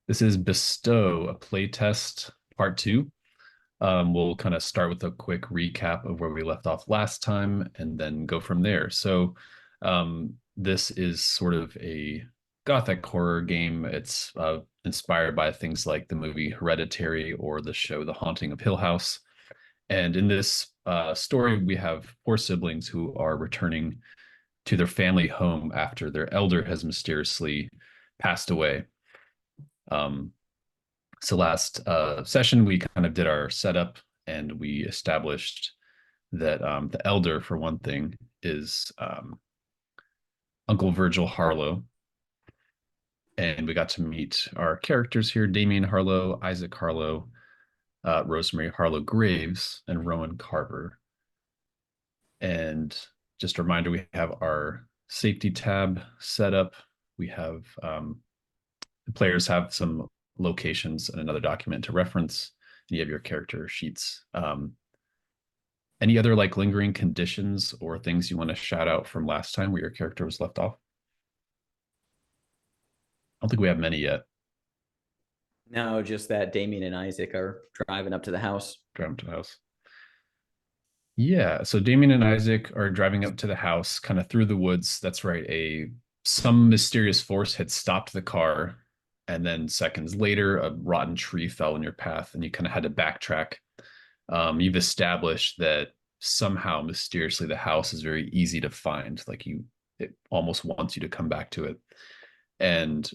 This is Bestow, a playtest part two. We'll kind of start with a quick recap of where we left off last time and then go from there. This is sort of a Gothic horror game. It's inspired by things like the movie Hereditary or the show The Haunting of Hill House. And in this story, we have four siblings who are returning to their family home after their elder has mysteriously passed away. Um, So last session, we kind of did our setup and we established that the elder, for one thing, is Uncle Virgil Harlow. And we got to meet our characters here, Damien Harlow, Isaac Harlow, Rosemary Harlow Graves, and Rowan Carver. And just a reminder, we have our safety tab set up. We have the players have some locations and another document to reference. And you have your character sheets. Any other like lingering conditions or things you want to shout out from last time where your character was left off? I don't think we have many yet. No, just that Damien and Isaac are driving up to the house. Driving to the house. Yeah, so Damien and Isaac are driving up to the house, kind of through the woods. That's right. Some mysterious force had stopped the car, and then seconds later, a rotten tree fell in your path, and you kind of had to backtrack. You've established that somehow mysteriously the house is very easy to find. It almost wants you to come back to it. And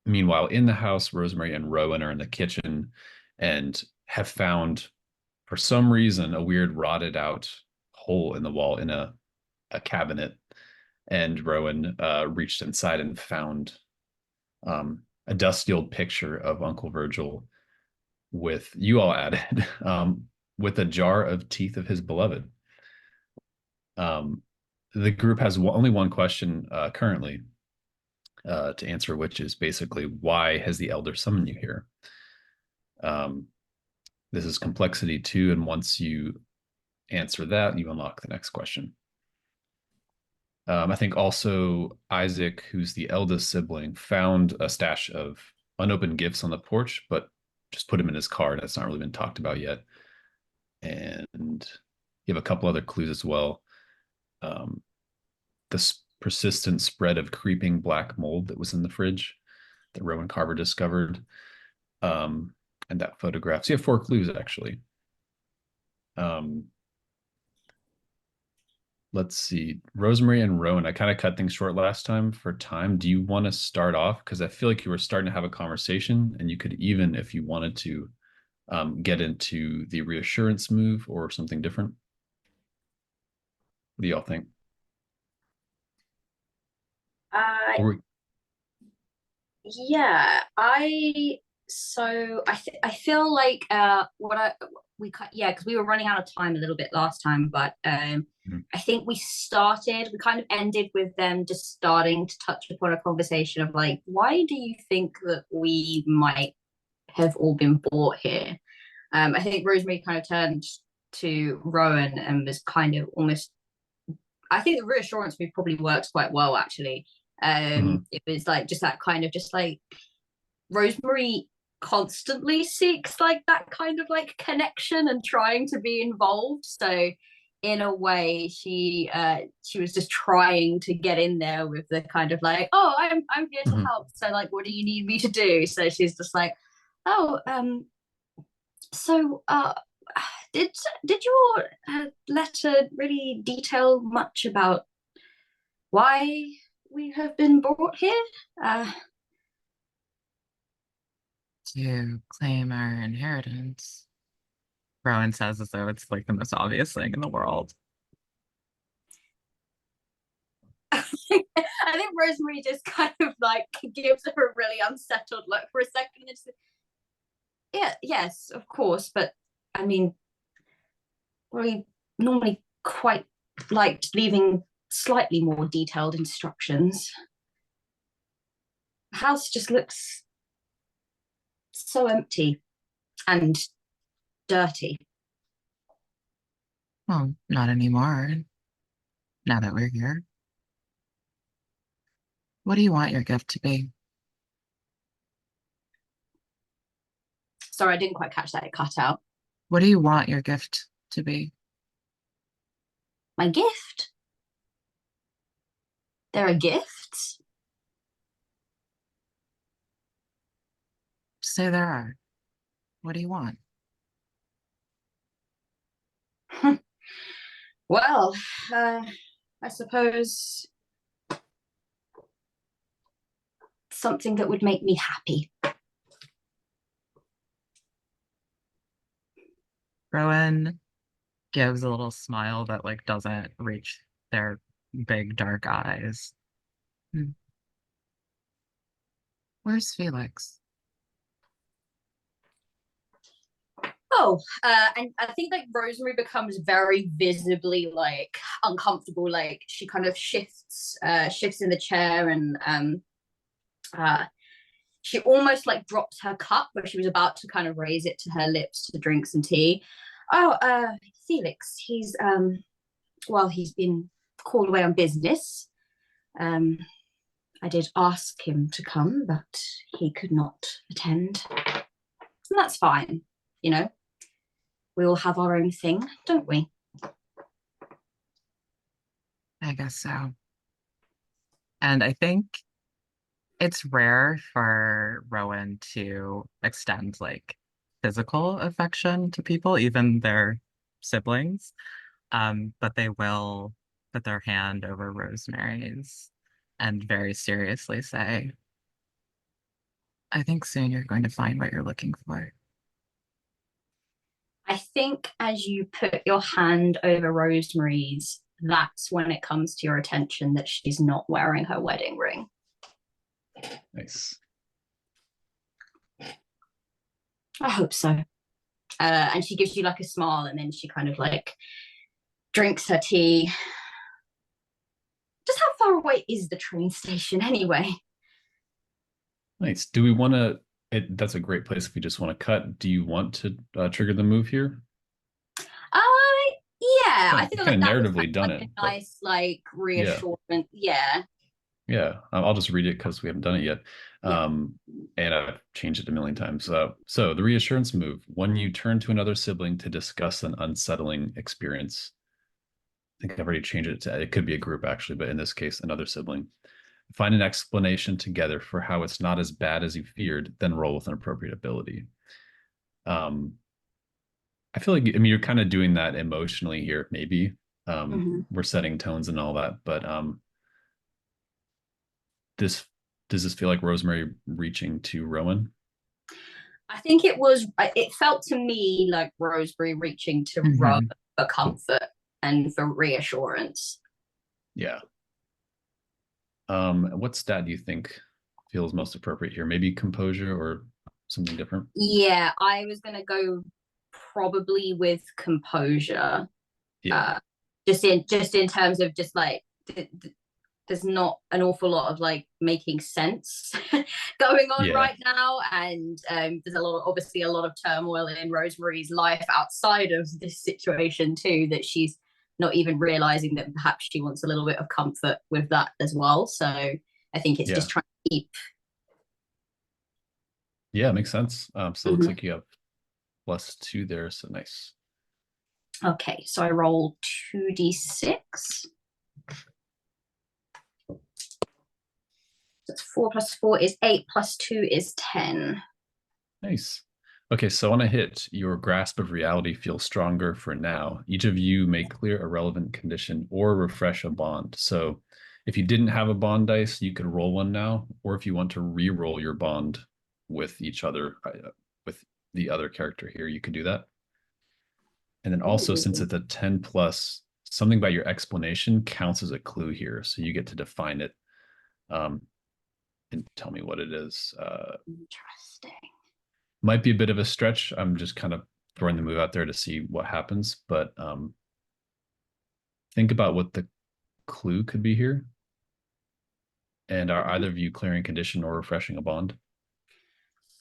meanwhile, in the house, Rosemary and Rowan are in the kitchen and have found, for some reason, a weird rotted out hole in the wall in a cabinet. And Rowan reached inside and found a dusty old picture of Uncle Virgil with, you all added, with a jar of teeth of his beloved. The group has only one question currently to answer, which is basically, why has the elder summoned you here? This is complexity 2, and once you answer that, you unlock the next question. I think also Isaac, who's the eldest sibling, found a stash of unopened gifts on the porch, but just put him in his car, and that's not really been talked about yet. And you have a couple other clues as well. This persistent spread of creeping black mold that was in the fridge that Rowan Carver discovered, and that photograph. So you have 4 clues actually. Let's see, Rosemary and Rowan. I kind of cut things short last time for time. Do you want to start off? Because I feel like you were starting to have a conversation, and you could even, if you wanted to, get into the reassurance move or something different. What do y'all think? Uh, Or yeah, I feel like what I we cut yeah, because we were running out of time a little bit last time, but Mhm. I think we kind of ended with them just starting to touch upon a conversation of like, why do you think that we might have all been brought here? I think Rosemary kind of turned to Rowan and was kind of almost, I think the reassurance move probably works quite well actually. Mhm. It was like just that kind of just like Rosemary constantly seeks like that kind of like connection and trying to be involved. So in a way, she was just trying to get in there with the kind of like, oh, I'm here to Mhm. help. So like, what do you need me to do? So she's just like, oh, so did did your letter really detail much about why we have been brought here? Uh, To claim our inheritance. Rowan says as though it's like the most obvious thing in the world. I think Rosemary just kind of like gives her a really unsettled look for a second. And just, yeah, yes, of course, but I mean, we normally quite liked leaving slightly more detailed instructions. The house just looks so empty and dirty. Well, not anymore. Now that we're here. What do you want your gift to be? Sorry, I didn't quite catch that. It cut out. What do you want your gift to be? My gift? There are gifts? Say there are. What do you want? Well, I suppose something that would make me happy. Rowan gives a little smile that like doesn't reach their big dark eyes. Hmm. Where's Felix? Oh, and I think like Rosemary becomes very visibly like uncomfortable. Like she kind of shifts in the chair, and she almost like drops her cup where she was about to kind of raise it to her lips to drink some tea. Oh, Felix, he's he's been called away on business. I did ask him to come, but he could not attend. And that's fine, you know. We all have our own thing, don't we? I guess so. And I think it's rare for Rowan to extend like physical affection to people, even their siblings. But they will put their hand over Rosemary's and very seriously say, I think soon you're going to find what you're looking for. I think as you put your hand over Rosemary's, that's when it comes to your attention that she's not wearing her wedding ring. Nice. I hope so. And she gives you like a smile, and then she kind of like drinks her tea. Just how far away is the train station anyway? Nice. Do we want to? That's a great place if we just want to cut. Do you want to trigger the move here? Yeah, I think kind like of that was narratively done it. a nice like reassurance. Yeah. Yeah, I'll just read it because we haven't done it yet. And I've changed it a million times. So the reassurance move: when you turn to another sibling to discuss an unsettling experience. I think I've already changed it to, it could be a group actually, but in this case, another sibling. Find an explanation together for how it's not as bad as you feared, then roll with an appropriate ability. I feel like, I mean, you're kind of doing that emotionally here, maybe. We're setting tones and all that, but does this feel like Rosemary reaching to Rowan? I think it felt to me like Rosemary reaching to Rowan for comfort and for reassurance. Yeah. What stat do you think feels most appropriate here? Maybe composure or something different? Yeah, I was gonna go probably with composure. Yeah. Just in terms of just like there's not an awful lot of like making sense going on right now, and there's obviously a lot of turmoil in Rosemary's life outside of this situation too, that she's not even realizing that perhaps she wants a little bit of comfort with that as well. So I think it's just trying to keep. Yeah, makes sense. So it looks like you have +2 there, so nice. Okay, so I roll 2d6. That's 4 + 4 is 8 + 2 is 10. Nice. Okay, so on a hit, your grasp of reality feels stronger for now. Each of you may clear a relevant condition or refresh a bond. So if you didn't have a bond dice, you could roll one now, or if you want to re-roll your bond with each other, with the other character here, you could do that. And then also, since it's a 10+, something about your explanation counts as a clue here. So you get to define it and tell me what it is. Interesting. Might be a bit of a stretch. I'm just kind of throwing the move out there to see what happens, but think about what the clue could be here. And are either of you clearing condition or refreshing a bond?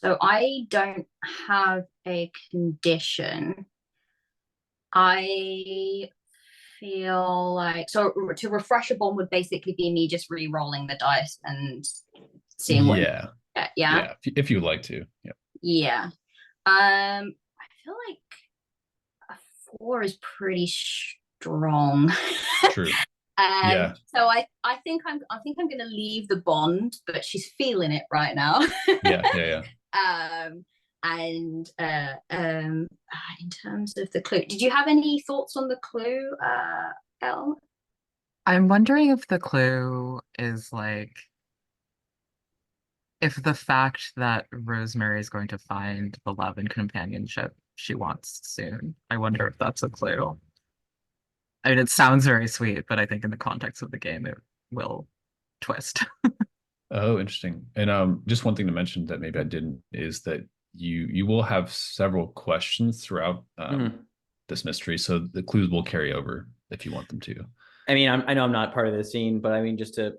So I don't have a condition. I feel like, so to refresh a bond would basically be me just re-rolling the dice and seeing what. Yeah. If you'd like to. Yeah. Yeah. I feel like a 4 is pretty strong. True. Yeah. So I think I'm gonna leave the bond, but she's feeling it right now. Yeah. And in terms of the clue, did you have any thoughts on the clue, Elle? I'm wondering if the clue is like if the fact that Rosemary is going to find the love and companionship she wants soon. I wonder if that's a clue. I mean, it sounds very sweet, but I think in the context of the game, it will twist. Oh, interesting. And just one thing to mention that maybe I didn't is that you will have several questions throughout this mystery, so the clues will carry over if you want them to. I mean, I know I'm not part of the scene, but I mean, just to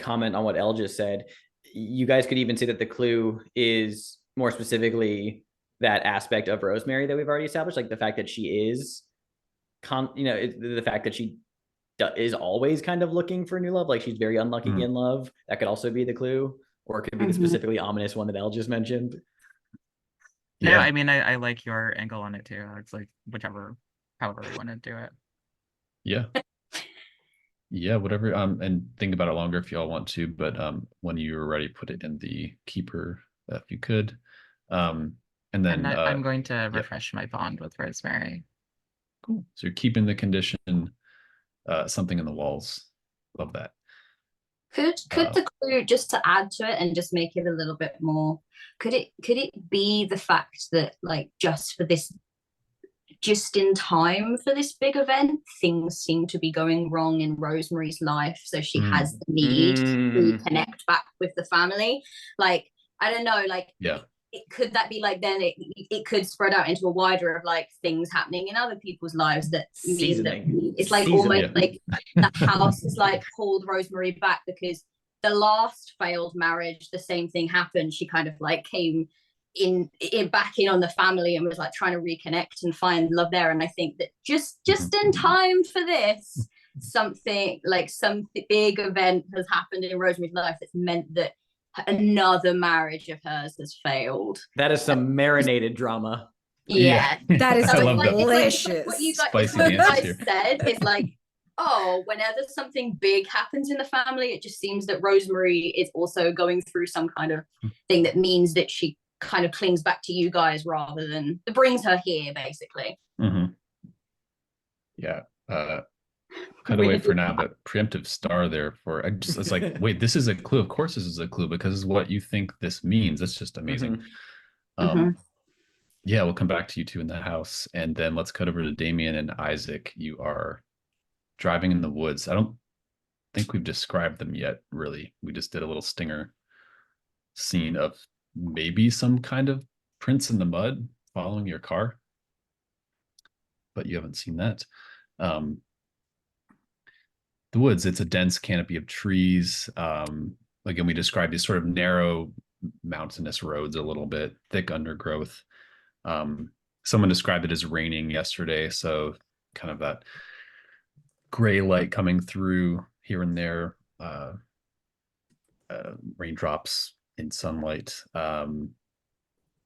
comment on what Elle just said, you guys could even say that the clue is more specifically that aspect of Rosemary that we've already established, like the fact that she is, the fact that she is always kind of looking for new love, like she's very unlucky in love. That could also be the clue, or it could be the specifically ominous one that Elle just mentioned. Yeah, I mean, I like your angle on it too. It's like however you want to do it. Yeah, whatever. And think about it longer if y'all want to, but when you're ready, put it in the keeper if you could. And then I'm going to refresh my bond with Rosemary. Cool. So you're keeping the condition, something in the walls. Love that. Could the clue, just to add to it and just make it a little bit more, could it be the fact that like just in time for this big event, things seem to be going wrong in Rosemary's life, so she has the need to connect back with the family? Like, I don't know, like could that be like, then it could spread out into a wider of like things happening in other people's lives that mean that it's like almost like the house is like pulled Rosemary back, because the last failed marriage, the same thing happened. She kind of like came in back in on the family and was like trying to reconnect and find love there. And I think that just in time for this, some big event has happened in Rosemary's life that's meant that another marriage of hers has failed. That is some marinated drama. Yeah. That is delicious. It's like what you guys said is like, oh, whenever something big happens in the family, it just seems that Rosemary is also going through some kind of thing that means that she kind of clings back to you guys rather than it brings her here, basically. Yeah. Cut away for now, but preemptive star there for it's like, wait, this is a clue. Of course this is a clue, because it's what you think this means. That's just amazing. Yeah, we'll come back to you two in the house, and then let's cut over to Damien and Isaac. You are driving in the woods. I don't think we've described them yet, really. We just did a little stinger scene of maybe some kind of prints in the mud following your car, but you haven't seen that. The woods, it's a dense canopy of trees. Again, we described these sort of narrow mountainous roads, a little bit thick undergrowth. Someone described it as raining yesterday, so kind of that gray light coming through here and there, raindrops in sunlight, and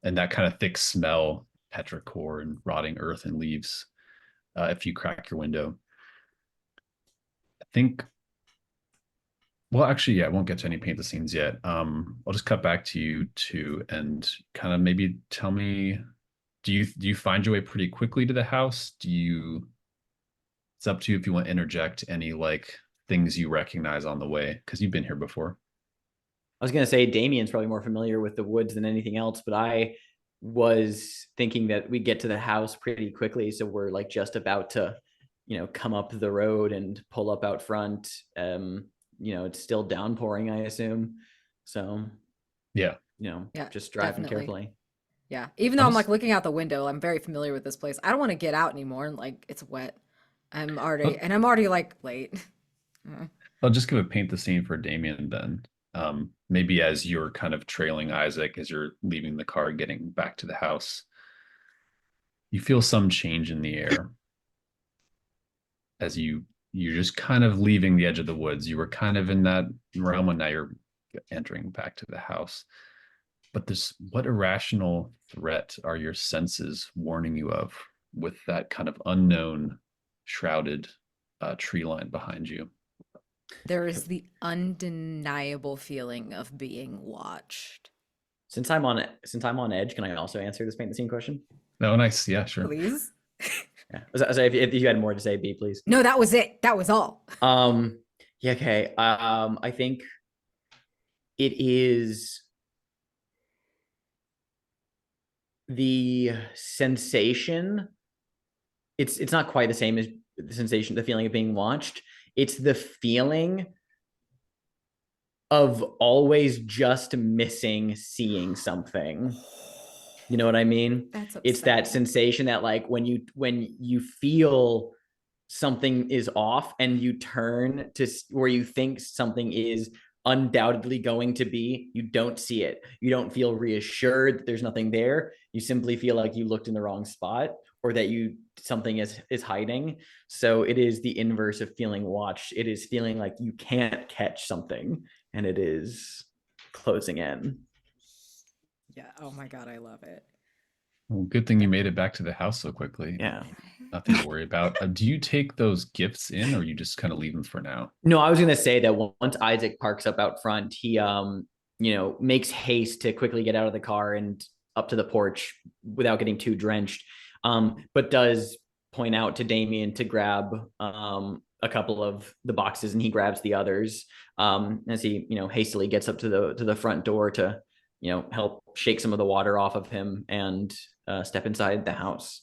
that kind of thick smell, petrichor and rotting earth and leaves, if you crack your window. I think, well, actually, yeah, I won't get to any paint the scenes yet. I'll just cut back to you two and kind of maybe tell me, do you find your way pretty quickly to the house? It's up to you if you want to interject any like things you recognize on the way, because you've been here before. I was going to say Damien's probably more familiar with the woods than anything else, but I was thinking that we get to the house pretty quickly. So we're like just about to, come up the road and pull up out front. It's still downpouring, I assume. So yeah, just driving carefully. Yeah. Even though I'm like looking out the window, I'm very familiar with this place. I don't want to get out anymore. Like it's wet. I'm already like late. I'll just give a paint the scene for Damien then. Maybe as you're kind of trailing Isaac, as you're leaving the car, getting back to the house, you feel some change in the air as you're just kind of leaving the edge of the woods. You were kind of in that realm, and now you're entering back to the house. But what irrational threat are your senses warning you of with that kind of unknown shrouded tree line behind you? There is the undeniable feeling of being watched. Since I'm on edge, can I also answer this paint the scene question? No, nice. Yeah, sure. Please. Yeah. So if you had more to say, B, please. No, that was it. That was all. Yeah, okay. I think it is the sensation. It's not quite the same as the sensation, the feeling of being watched. It's the feeling of always just missing seeing something. You know what I mean? It's that sensation that like when you feel something is off and you turn to where you think something is undoubtedly going to be, you don't see it. You don't feel reassured that there's nothing there. You simply feel like you looked in the wrong spot or that something is hiding. So it is the inverse of feeling watched. It is feeling like you can't catch something and it is closing in. Yeah. Oh my God, I love it. Well, good thing you made it back to the house so quickly. Yeah. Nothing to worry about. Do you take those gifts in, or you just kind of leave them for now? No, I was going to say that once Isaac parks up out front, he, makes haste to quickly get out of the car and up to the porch without getting too drenched. But does point out to Damien to grab a couple of the boxes, and he grabs the others as he, hastily gets up to the front door to, help shake some of the water off of him and step inside the house.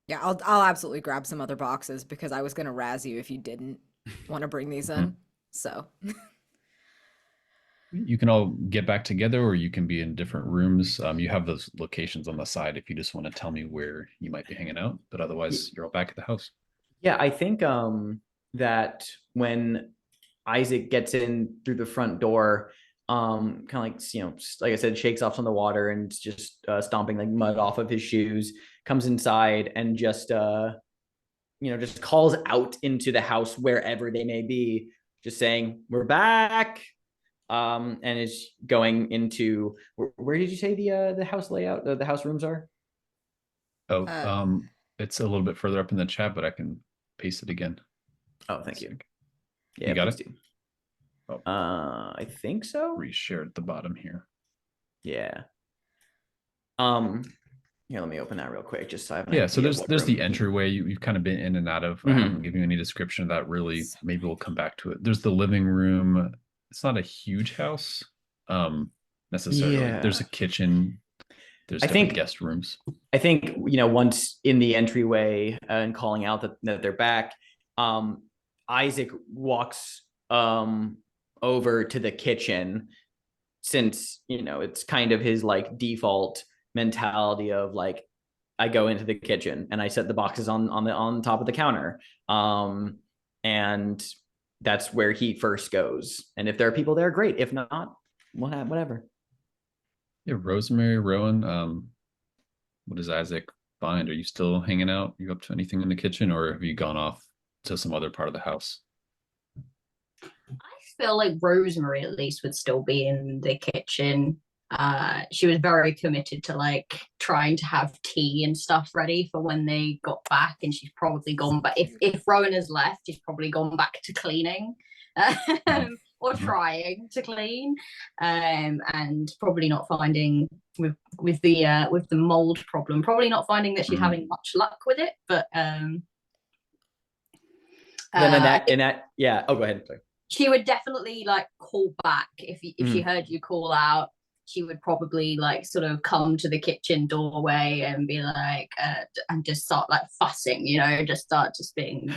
Yeah, I'll absolutely grab some other boxes because I was gonna razz you if you didn't want to bring these in. So you can all get back together, or you can be in different rooms. You have those locations on the side if you just want to tell me where you might be hanging out. But otherwise, you're all back at the house. Yeah, I think that when Isaac gets in through the front door, kind of like, like I said, shakes off some of the water and just stomping like mud off of his shoes, comes inside and just just calls out into the house wherever they may be, just saying, "We're back," and is going into where did you say the house layout, the house rooms are? Oh, it's a little bit further up in the chat, but I can paste it again. Oh, thank you. Yeah, you got it. Do. Oh. I think so. Reshare at the bottom here. Yeah. Here, let me open that real quick, just so I have an idea. So there's the entryway you've kind of been in and out of. I haven't given you any description of that really. Maybe we'll come back to it. There's the living room. It's not a huge house, necessarily. Yeah. There's a kitchen. There's different guest rooms. I think once in the entryway and calling out that they're back, Isaac walks over to the kitchen, since it's kind of his like default mentality of like, I go into the kitchen and I set the boxes on top of the counter, and that's where he first goes. And if there are people there, great. If not, whatever. Yeah, Rosemary, Rowan, what does Isaac find? Are you still hanging out? You up to anything in the kitchen, or have you gone off to some other part of the house? I feel like Rosemary at least would still be in the kitchen. She was very committed to like trying to have tea and stuff ready for when they got back, and she's probably gone back. If Rowan has left, she's probably gone back to cleaning. Or trying to clean, and probably not finding with the mold problem, probably not finding that she's having much luck with it. But then in that yeah. Oh, go ahead. Sorry. She would definitely like call back if she heard you call out. She would probably like sort of come to the kitchen doorway and be like, and just start like fussing, just being.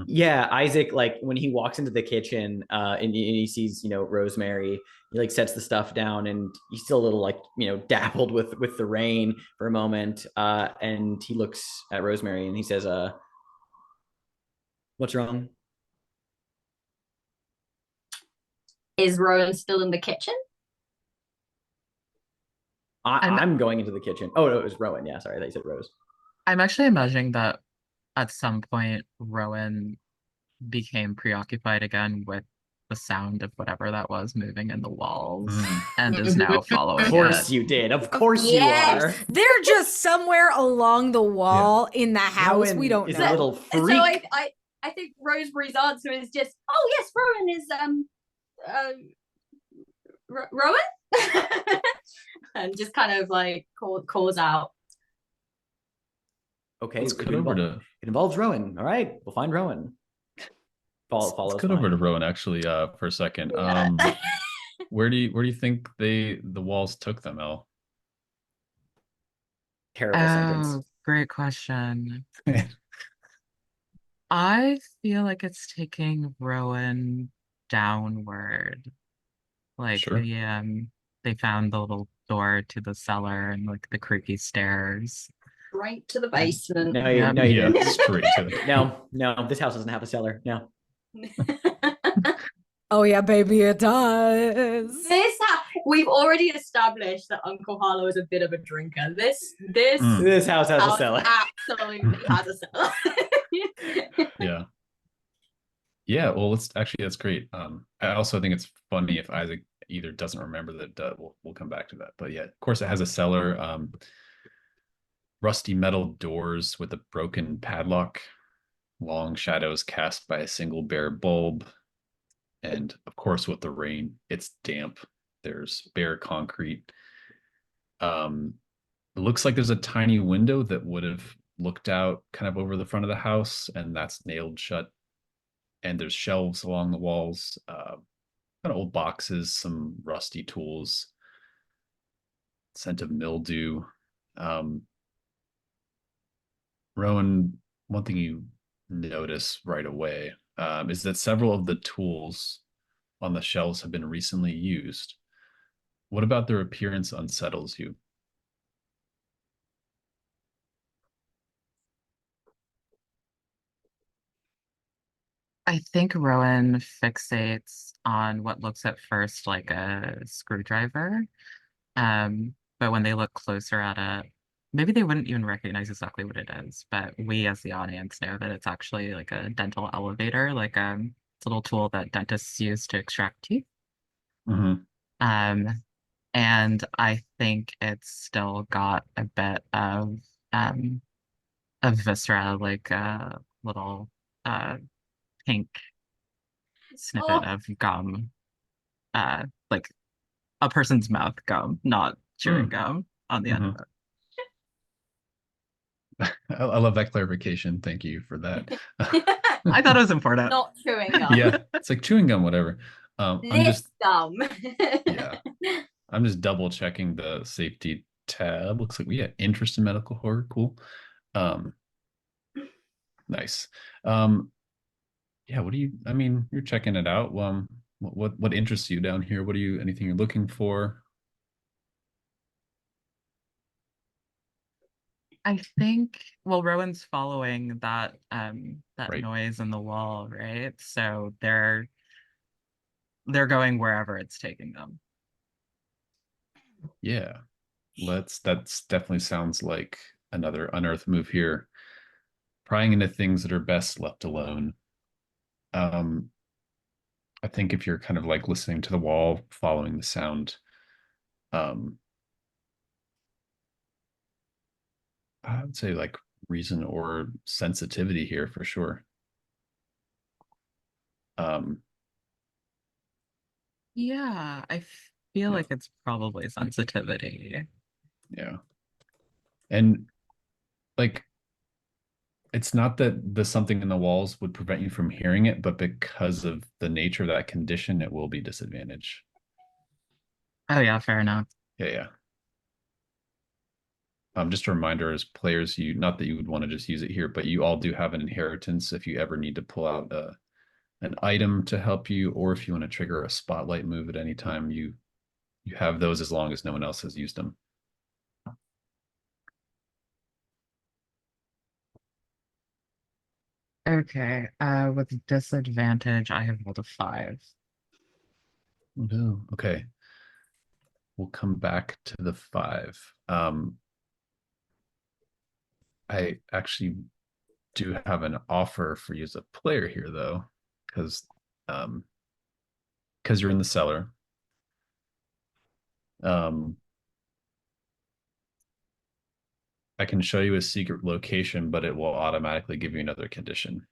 Yeah, Isaac, like when he walks into the kitchen and he sees, Rosemary, he like sets the stuff down, and he's still a little like, dappled with the rain for a moment. And he looks at Rosemary and he says, "What's wrong?" Is Rowan still in the kitchen? I'm going into the kitchen. Oh, no, it was Rowan. Yeah, sorry, I thought you said Rose. I'm actually imagining that at some point Rowan became preoccupied again with the sound of whatever that was moving in the walls and is now following Of course it. you did. Of course Yes. you are. They're just somewhere along the wall in the house. We don't is know. a little So freak. I think Rosemary's answer is just, oh yes, Rowan is Rowan, and just kind of like calls out. Okay, let's cut over to. It involves Rowan. All right, we'll find Rowan. Let's cut over to Rowan actually for a second. Yeah. Where do you think the walls took them, El? Terrible sentence. Great question. I feel like it's taking Rowan downward. Like Sure. they found the little door to the cellar and like the creaky stairs. Right to the basement. No, you didn't. Straight to the... No, this house doesn't have a cellar. No. Oh yeah, baby, it does. We've already established that Uncle Harlow is a bit of a drinker. This house has a cellar. Absolutely has a cellar. Yeah, well, that's great. I also think it's funny if Isaac either doesn't remember that. We'll come back to that, but yeah, of course it has a cellar. Rusty metal doors with a broken padlock, long shadows cast by a single bare bulb, and of course with the rain, it's damp. There's bare concrete. It looks like there's a tiny window that would have looked out kind of over the front of the house, and that's nailed shut. And there's shelves along the walls, kind of old boxes, some rusty tools, scent of mildew. Rowan, one thing you notice right away is that several of the tools on the shelves have been recently used. What about their appearance unsettles you? I think Rowan fixates on what looks at first like a screwdriver. But when they look closer at it, maybe they wouldn't even recognize exactly what it is, but we as the audience know that it's actually like a dental elevator, like it's a little tool that dentists use to extract teeth. Mm-hmm. And I think it's still got a bit of viscera, like a little pink snippet of gum, like a person's mouth gum, not chewing gum on the end of it. I love that clarification. Thank you for that. I thought it was important. Not chewing gum. Yeah, it's like chewing gum, whatever. I'm just gum. Yeah, I'm just double checking the safety tab. Looks like we had interest in medical horror. Cool. Nice. Yeah, what do you? I mean, you're checking it out. What interests you down here? Anything you're looking for? I think, well, Rowan's following that Right. noise in the wall, right? So they're going wherever it's taking them. Yeah. That's definitely sounds like another unearth move here. Prying into things that are best left alone. I think if you're kind of like listening to the wall, following the sound, I would say like reason or sensitivity here for sure. Yeah, I feel like it's probably sensitivity. Yeah. And like it's not that the something in the walls would prevent you from hearing it, but because of the nature of that condition, it will be disadvantage. Oh yeah, fair enough. Yeah. Just a reminder as players, not that you would want to just use it here, but you all do have an inheritance if you ever need to pull out an item to help you, or if you want to trigger a spotlight move at any time, you have those as long as no one else has used them. Okay, with disadvantage, I have rolled a 5. No. Okay. We'll come back to the 5. I actually do have an offer for you as a player here, though, because because you're in the cellar. I can show you a secret location, but it will automatically give you another condition.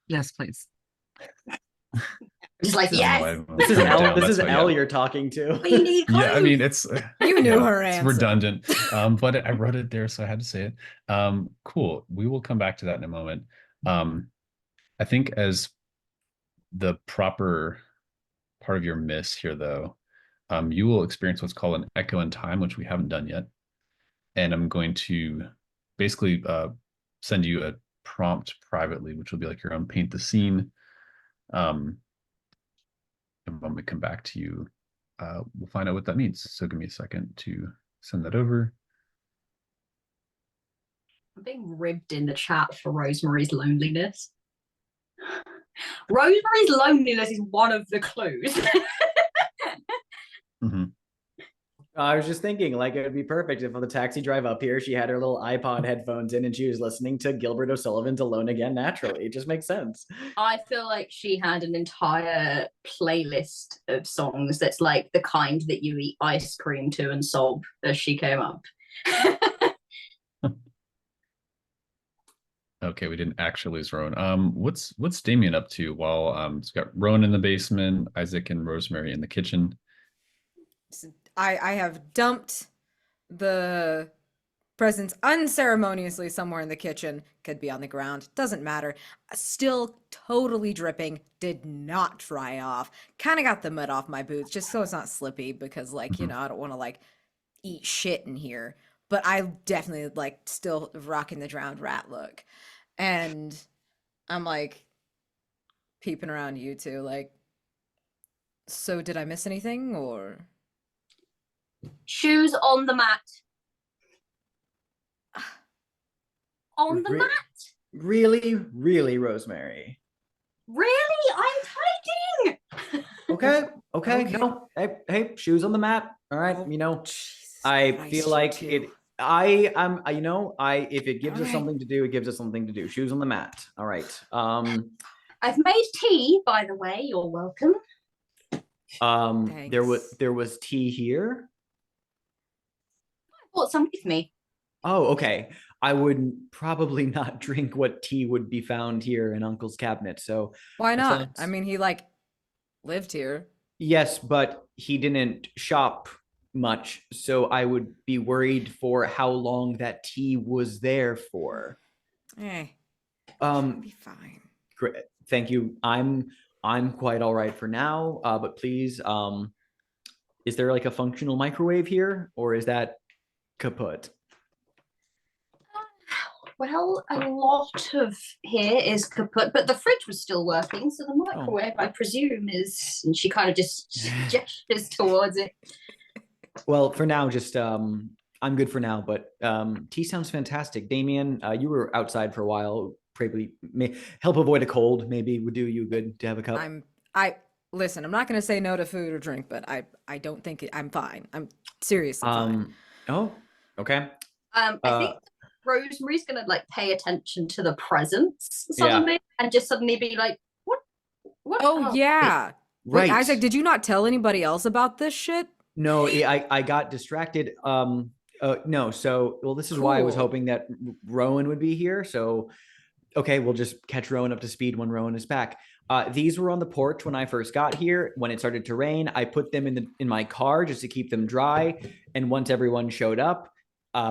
Yes, please. Just like, yes. This is Elle. This is Elle you're talking to. We need clues. Yeah, I mean, it's You knew her answer. It's redundant, but I wrote it there, so I had to say it. Cool. We will come back to that in a moment. I think as the proper part of your miss here, though, you will experience what's called an echo in time, which we haven't done yet. And I'm going to basically send you a prompt privately, which will be like your own paint the scene. And when we come back to you, we'll find out what that means. So give me a second to send that over. I'm being ribbed in the chat for Rosemary's loneliness. Rosemary's loneliness is one of the clues. Mm-hmm. I was just thinking, like, it would be perfect if on the taxi drive up here, she had her little iPod headphones in and she was listening to Gilbert O'Sullivan's Alone Again naturally. It just makes sense. I feel like she had an entire playlist of songs that's like the kind that you eat ice cream to and sob as she came up. Okay, we didn't actually lose Rowan. What's Damien up to while it's got Rowan in the basement, Isaac and Rosemary in the kitchen? I have dumped the presents unceremoniously somewhere in the kitchen. Could be on the ground. Doesn't matter. Still totally dripping. Did not dry off. Kind of got the mud off my boots just so it's not slippy because, like, you know, I don't want to, like, eat shit in here. But I definitely, like, still rocking the drowned rat look. And I'm, like, peeping around you two, like, so did I miss anything, or... Shoes on the mat. On the mat? Really, really, Rosemary? Really? I'm tidying. Okay. No, hey, shoes on the mat. All right, you know, Jesus I Christ, feel like it. If it gives us something to do, it gives us something to do. Shoes on the mat. All right. I've made tea, by the way. You're welcome. Thanks. There was tea here. I brought some with me. Oh, okay. I would probably not drink what tea would be found here in Uncle's cabinet. So why not? I mean, he like lived here. Yes, but he didn't shop much, so I would be worried for how long that tea was there for. Be fine. Great. Thank you. I'm quite all right for now. But please, is there like a functional microwave here, or is that kaput? Well, a lot of here is kaput, but the fridge was still working, so the microwave, I presume, is. And she kind of just gestures towards it. Well, for now, just I'm good for now. But tea sounds fantastic, Damien. You were outside for a while. Probably may help avoid a cold. Maybe would do you good to have a cup. Listen. I'm not going to say no to food or drink, but I don't think I'm fine. I'm seriously fine. Oh, okay. I think Rosemary's gonna like pay attention to the presents suddenly and just suddenly be like, what? Oh yeah. Right. Wait, Isaac, did you not tell anybody else about this shit? No, I got distracted. No, so this is why I was hoping that Rowan would be here. So okay, we'll just catch Rowan up to speed when Rowan is back. These were on the porch when I first got here. When it started to rain, I put them in my car just to keep them dry. And once everyone showed up,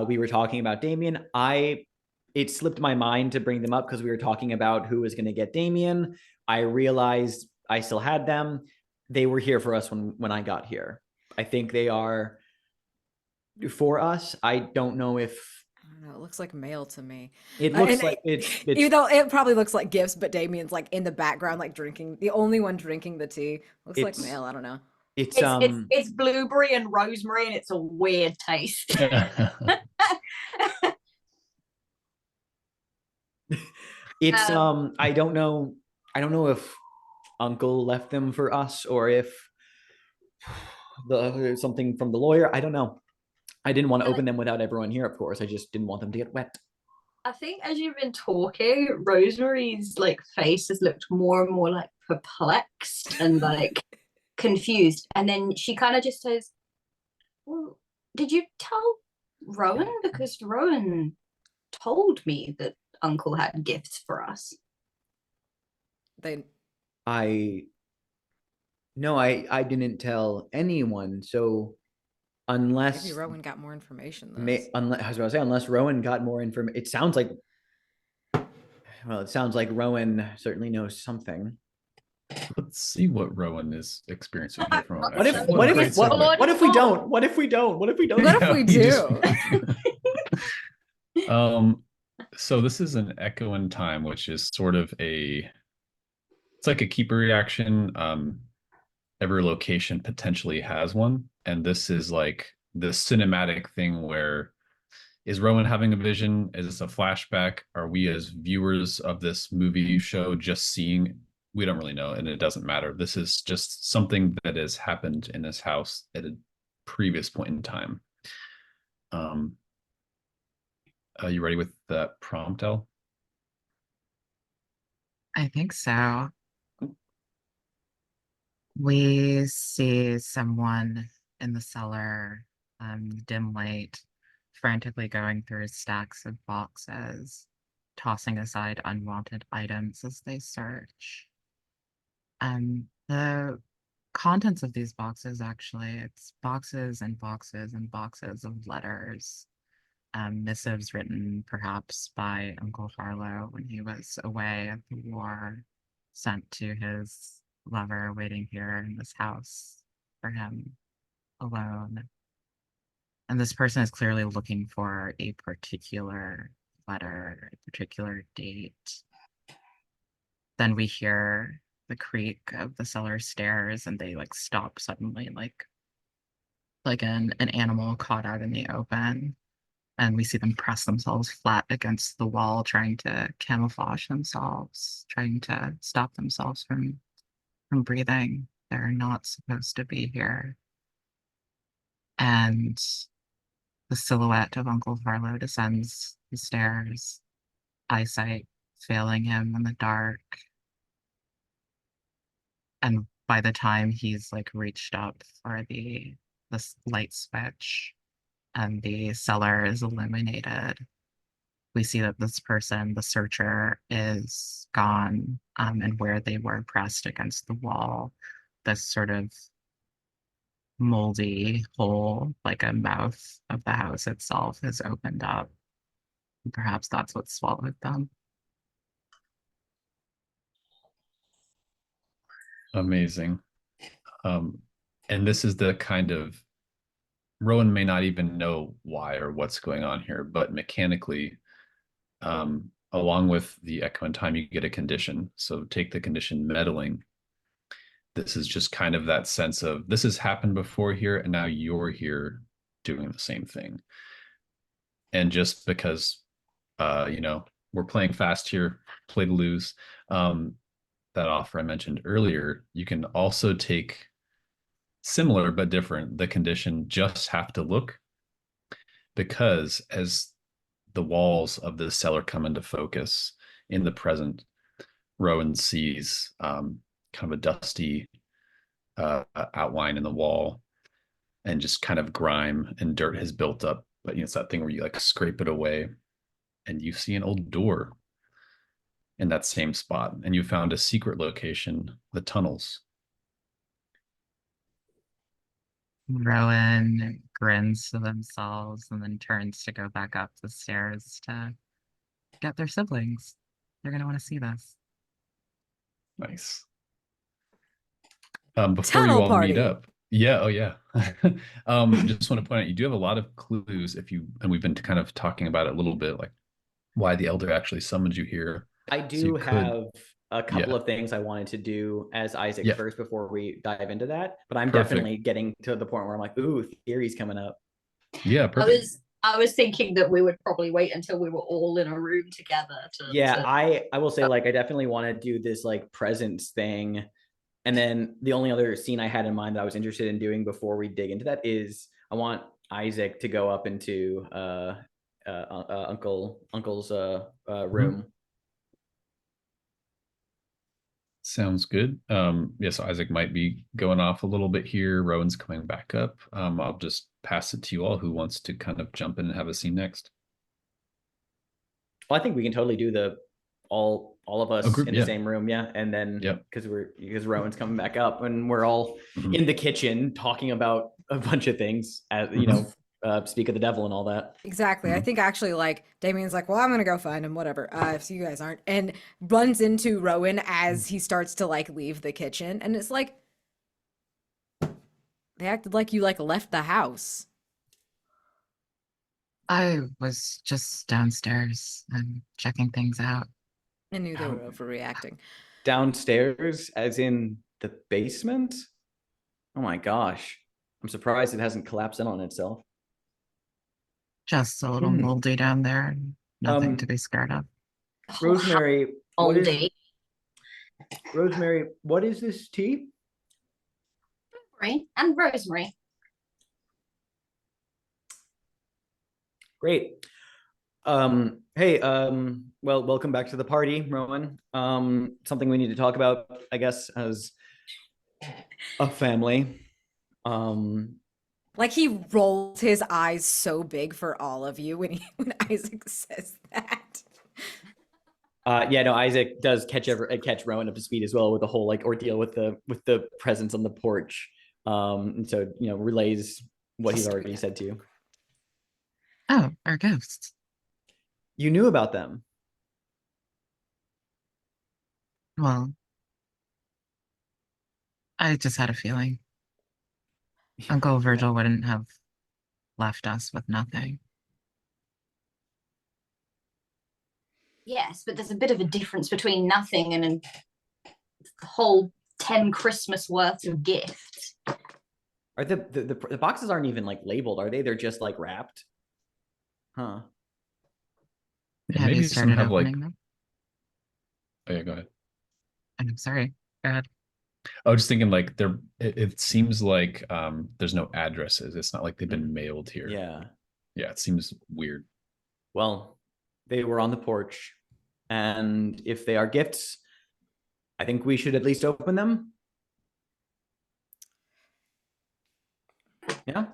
we were talking about Damien. It slipped my mind to bring them up because we were talking about who was going to get Damien. I realized I still had them. They were here for us when I got here. I think they are for us. I don't know if. I don't know. It looks like mail to me. It looks like it's even though it probably looks like gifts, but Damien's like in the background, like drinking, the only one drinking the tea. Looks like mail. I don't know. It's blueberry and rosemary, and it's a weird taste. It's I don't know if Uncle left them for us or if something from the lawyer. I don't know. I didn't want to open them without everyone here, of course. I just didn't want them to get wet. I think as you've been talking, Rosemary's like face has looked more and more like perplexed and like confused. And then she kind of just says, well, did you tell Rowan? Because Rowan told me that Uncle had gifts for us. I didn't tell anyone. So unless maybe Rowan got more information than unless I was about to say, unless Rowan got more information, it sounds like Rowan certainly knows something. Let's see what Rowan is experiencing here from a What if actually, what a if great what, segue. what if we don't? What if we don't? What if we don't? What if we You do? So this is an echo in time, which is sort of it's like a keeper reaction. Every location potentially has one, and this is like the cinematic thing where is Rowan having a vision? Is this a flashback? Are we as viewers of this movie show just seeing? We don't really know, and it doesn't matter. This is just something that has happened in this house at a previous point in time. Are you ready with that prompt, El? I think so. We see someone in the cellar, dim light, frantically going through stacks of boxes, tossing aside unwanted items as they search. The contents of these boxes, actually, it's boxes and boxes and boxes of letters, missives written perhaps by Uncle Harlow when he was away at the war, sent to his lover waiting here in this house for him alone. And this person is clearly looking for a particular letter, a particular date. Then we hear the creak of the cellar stairs and they like stop suddenly, like an animal caught out in the open. And we see them press themselves flat against the wall, trying to camouflage themselves, trying to stop themselves from breathing. They're not supposed to be here. And the silhouette of Uncle Harlow descends the stairs, eyesight failing him in the dark. And by the time he's like reached up for this light switch and the cellar is illuminated, we see that this person, the searcher, is gone, and where they were pressed against the wall, this sort of moldy hole, like a mouth of the house itself, has opened up. And perhaps that's what swallowed them. Amazing. And this is the kind of Rowan may not even know why or what's going on here, but mechanically, along with the echo in time, you get a condition. So take the condition meddling. This is just kind of that sense of this has happened before here, and now you're here doing the same thing. And just because, we're playing fast here, play to lose. That offer I mentioned earlier, you can also take similar but different, the condition just have to look, because as the walls of the cellar come into focus in the present, Rowan sees kind of a dusty outline in the wall, and just kind of grime and dirt has built up. But it's that thing where you like scrape it away, and you see an old door in that same spot, and you found a secret location, the tunnels. Rowan grins to themselves and then turns to go back up the stairs to get their siblings. They're going to want to see this. Nice. Before Tunnel you all party. meet up. Yeah, oh yeah. Just want to point out, you do have a lot of clues and we've been kind of talking about it a little bit, like why the elder actually summoned you here. I do have a couple of things I wanted to do as Isaac first before we dive into that, but I'm definitely getting to the point where I'm like, ooh, theory's coming up. Yeah, perfect. I was thinking that we would probably wait until we were all in a room together I will say, like, I definitely want to do this like presence thing. And then the only other scene I had in mind that I was interested in doing before we dig into that is I want Isaac to go up into uncle's room. Sounds good. Yeah, so Isaac might be going off a little bit here. Rowan's coming back up. I'll just pass it to you all. Who wants to kind of jump in and have a scene next? Well, I think we can totally do the all of us group, in the same room, yeah. And then because Rowan's coming back up and we're all in the kitchen talking about a bunch of things, as you know, speak of the devil and all that. Exactly. I think actually like Damien's like, well, I'm gonna go find him, whatever. If you guys aren't, and runs into Rowan as he starts to like leave the kitchen, and it's like they acted like you like left the house. I was just downstairs and checking things out. I knew they were overreacting. Downstairs, as in the basement? Oh my gosh. I'm surprised it hasn't collapsed in on itself. Just a little moldy down there. Nothing to be scared of. Rosemary, Moldy. Rosemary, what is this tea? And rosemary. Great. Hey, well, welcome back to the party, Rowan. Something we need to talk about, I guess, as a family. Like he rolls his eyes so big for all of you when Isaac says that. Yeah, no, Isaac does catch Rowan up to speed as well with the whole like ordeal with the presence on the porch. And so relays what he's already said to you. Oh, our ghosts. You knew about them. Well, I just had a feeling. Uncle Virgil wouldn't have left us with nothing. Yes, but there's a bit of a difference between nothing and a whole 10 Christmas worth of gifts. Are the boxes aren't even like labeled, are they? They're just like wrapped. Huh. Yeah, Have maybe you some started have like. opening them? Oh yeah, go ahead. I'm sorry. Go ahead. I was just thinking like it seems like there's no addresses. It's not like they've been mailed here. Yeah. Yeah, it seems weird. Well, they were on the porch, and if they are gifts, I think we should at least open them. Yeah.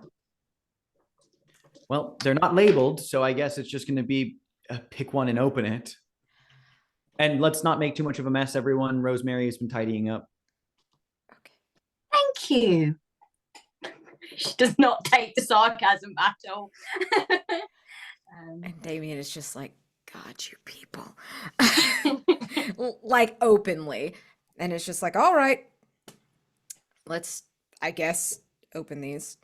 Well, they're not labeled, so I guess it's just going to be pick one and open it. And let's not make too much of a mess, everyone. Rosemary has been tidying up. Thank you. She does not take the sarcasm at all. And Damien is just like, God, you people. Like openly. And it's just like, all right, let's, I guess, open these.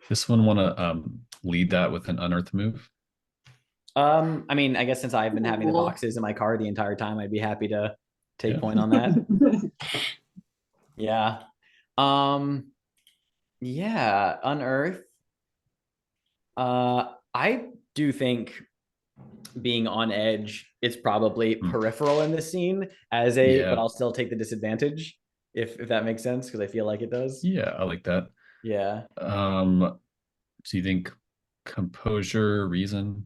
This one want to lead that with an unearth move? I mean, I guess since I've been having the boxes in my car the entire time, I'd be happy to take point on that. Yeah. Yeah, unearth. I do think being on edge is probably peripheral in this scene but I'll still take the disadvantage if that makes sense, because I feel like it does. Yeah, I like that. Yeah. So you think composure, reason?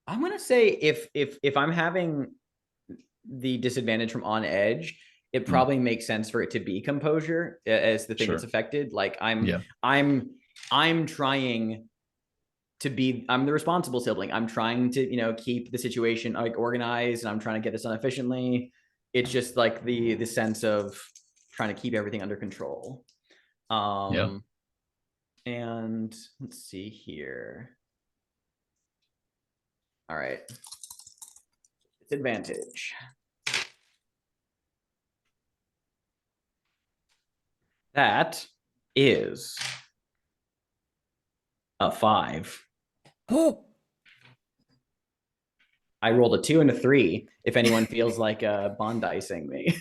I'm gonna say if I'm having the disadvantage from on edge, it probably makes sense for it to be composure as the thing that's affected. Like I'm trying to be, I'm the responsible sibling. I'm trying to, keep the situation like organized, and I'm trying to get this done efficiently. It's just like the sense of trying to keep everything under control. And let's see here. All right. Disadvantage. That is a 5. Oh, I rolled a 2 and a 3. If anyone feels like bond dicing me.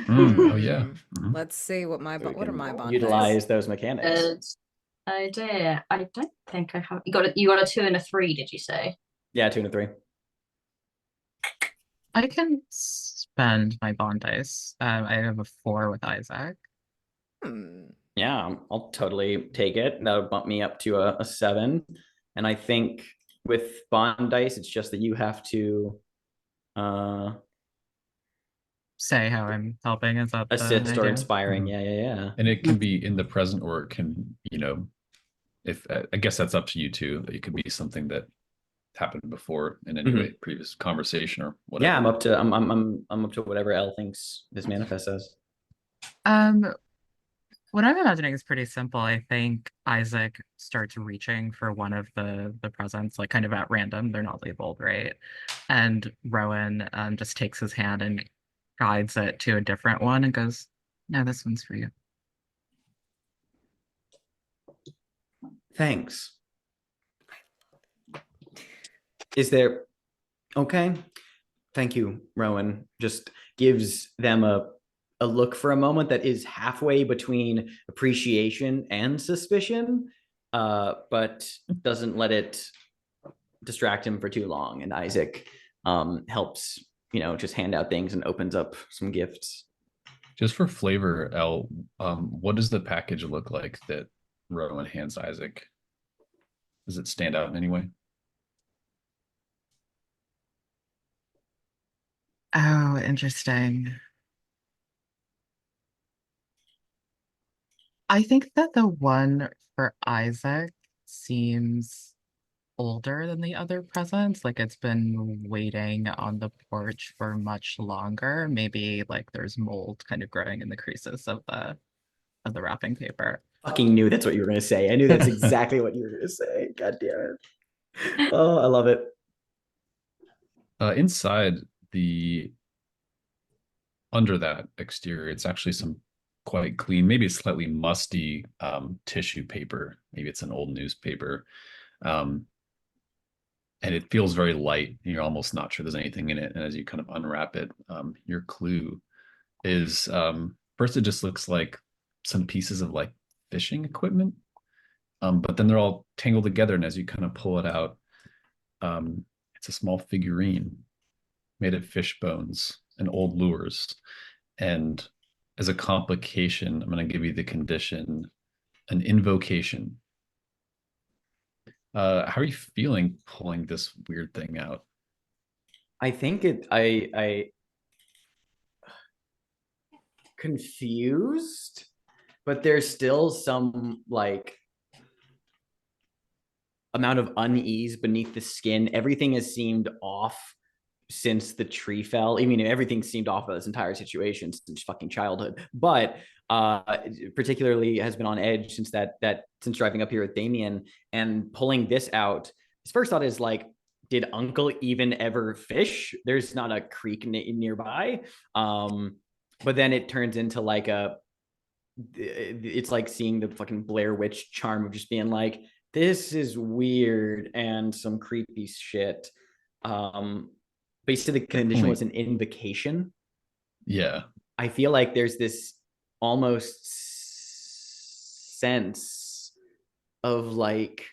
Oh yeah. Let's see what are my bond utilize those mechanics. Idea. I don't think I have. You got a 2 and a 3. Did you say? Yeah, 2 and a 3. I can spend my bond dice. I have a 4 with Isaac. Yeah, I'll totally take it. That would bump me up to a 7. And I think with bond dice, it's just that you have to Say how I'm helping. Is that the assist or idea? inspiring. Yeah, yeah, yeah. And it can be in the present, or it can, if I guess that's up to you too. It could be something that happened before in any way, previous conversation or whatever. Yeah, I'm up to I'm up to whatever L thinks this manifest says. What I'm imagining is pretty simple. I think Isaac starts reaching for one of the presents, like kind of at random. They're not labeled, right? And Rowan just takes his hand and guides it to a different one and goes, "No, this one's for you." Thanks. Is there okay? Thank you, Rowan. Just gives them a look for a moment that is halfway between appreciation and suspicion, but doesn't let it distract him for too long. And Isaac helps, just hand out things and opens up some gifts. Just for flavor, Elle, what does the package look like that Rowan hands Isaac? Does it stand out in any way? Oh, interesting. I think that the one for Isaac seems older than the other presents. Like it's been waiting on the porch for much longer. Maybe like there's mold kind of growing in the creases of the wrapping paper. Fucking knew that's what you were gonna say. I knew that's exactly what you were gonna say. God damn it. Oh, I love it. Inside under that exterior, it's actually some quite clean, maybe slightly musty tissue paper. Maybe it's an old newspaper. And it feels very light. You're almost not sure there's anything in it. And as you kind of unwrap it, your clue is first, it just looks like some pieces of like fishing equipment. But then they're all tangled together. And as you kind of pull it out, it's a small figurine made of fish bones and old lures. And as a complication, I'm going to give you the condition, an invocation. How are you feeling pulling this weird thing out? I think I confused, but there's still some like amount of unease beneath the skin. Everything has seemed off since the tree fell. I mean, everything seemed off of this entire situation since fucking childhood, but particularly has been on edge since since driving up here with Damien and pulling this out. His first thought is like, did Uncle even ever fish? There's not a creek nearby. But then it turns into like it's like seeing the fucking Blair Witch charm of just being like, this is weird and some creepy shit. Basically, the condition was an invocation. Yeah. I feel like there's this almost sense of like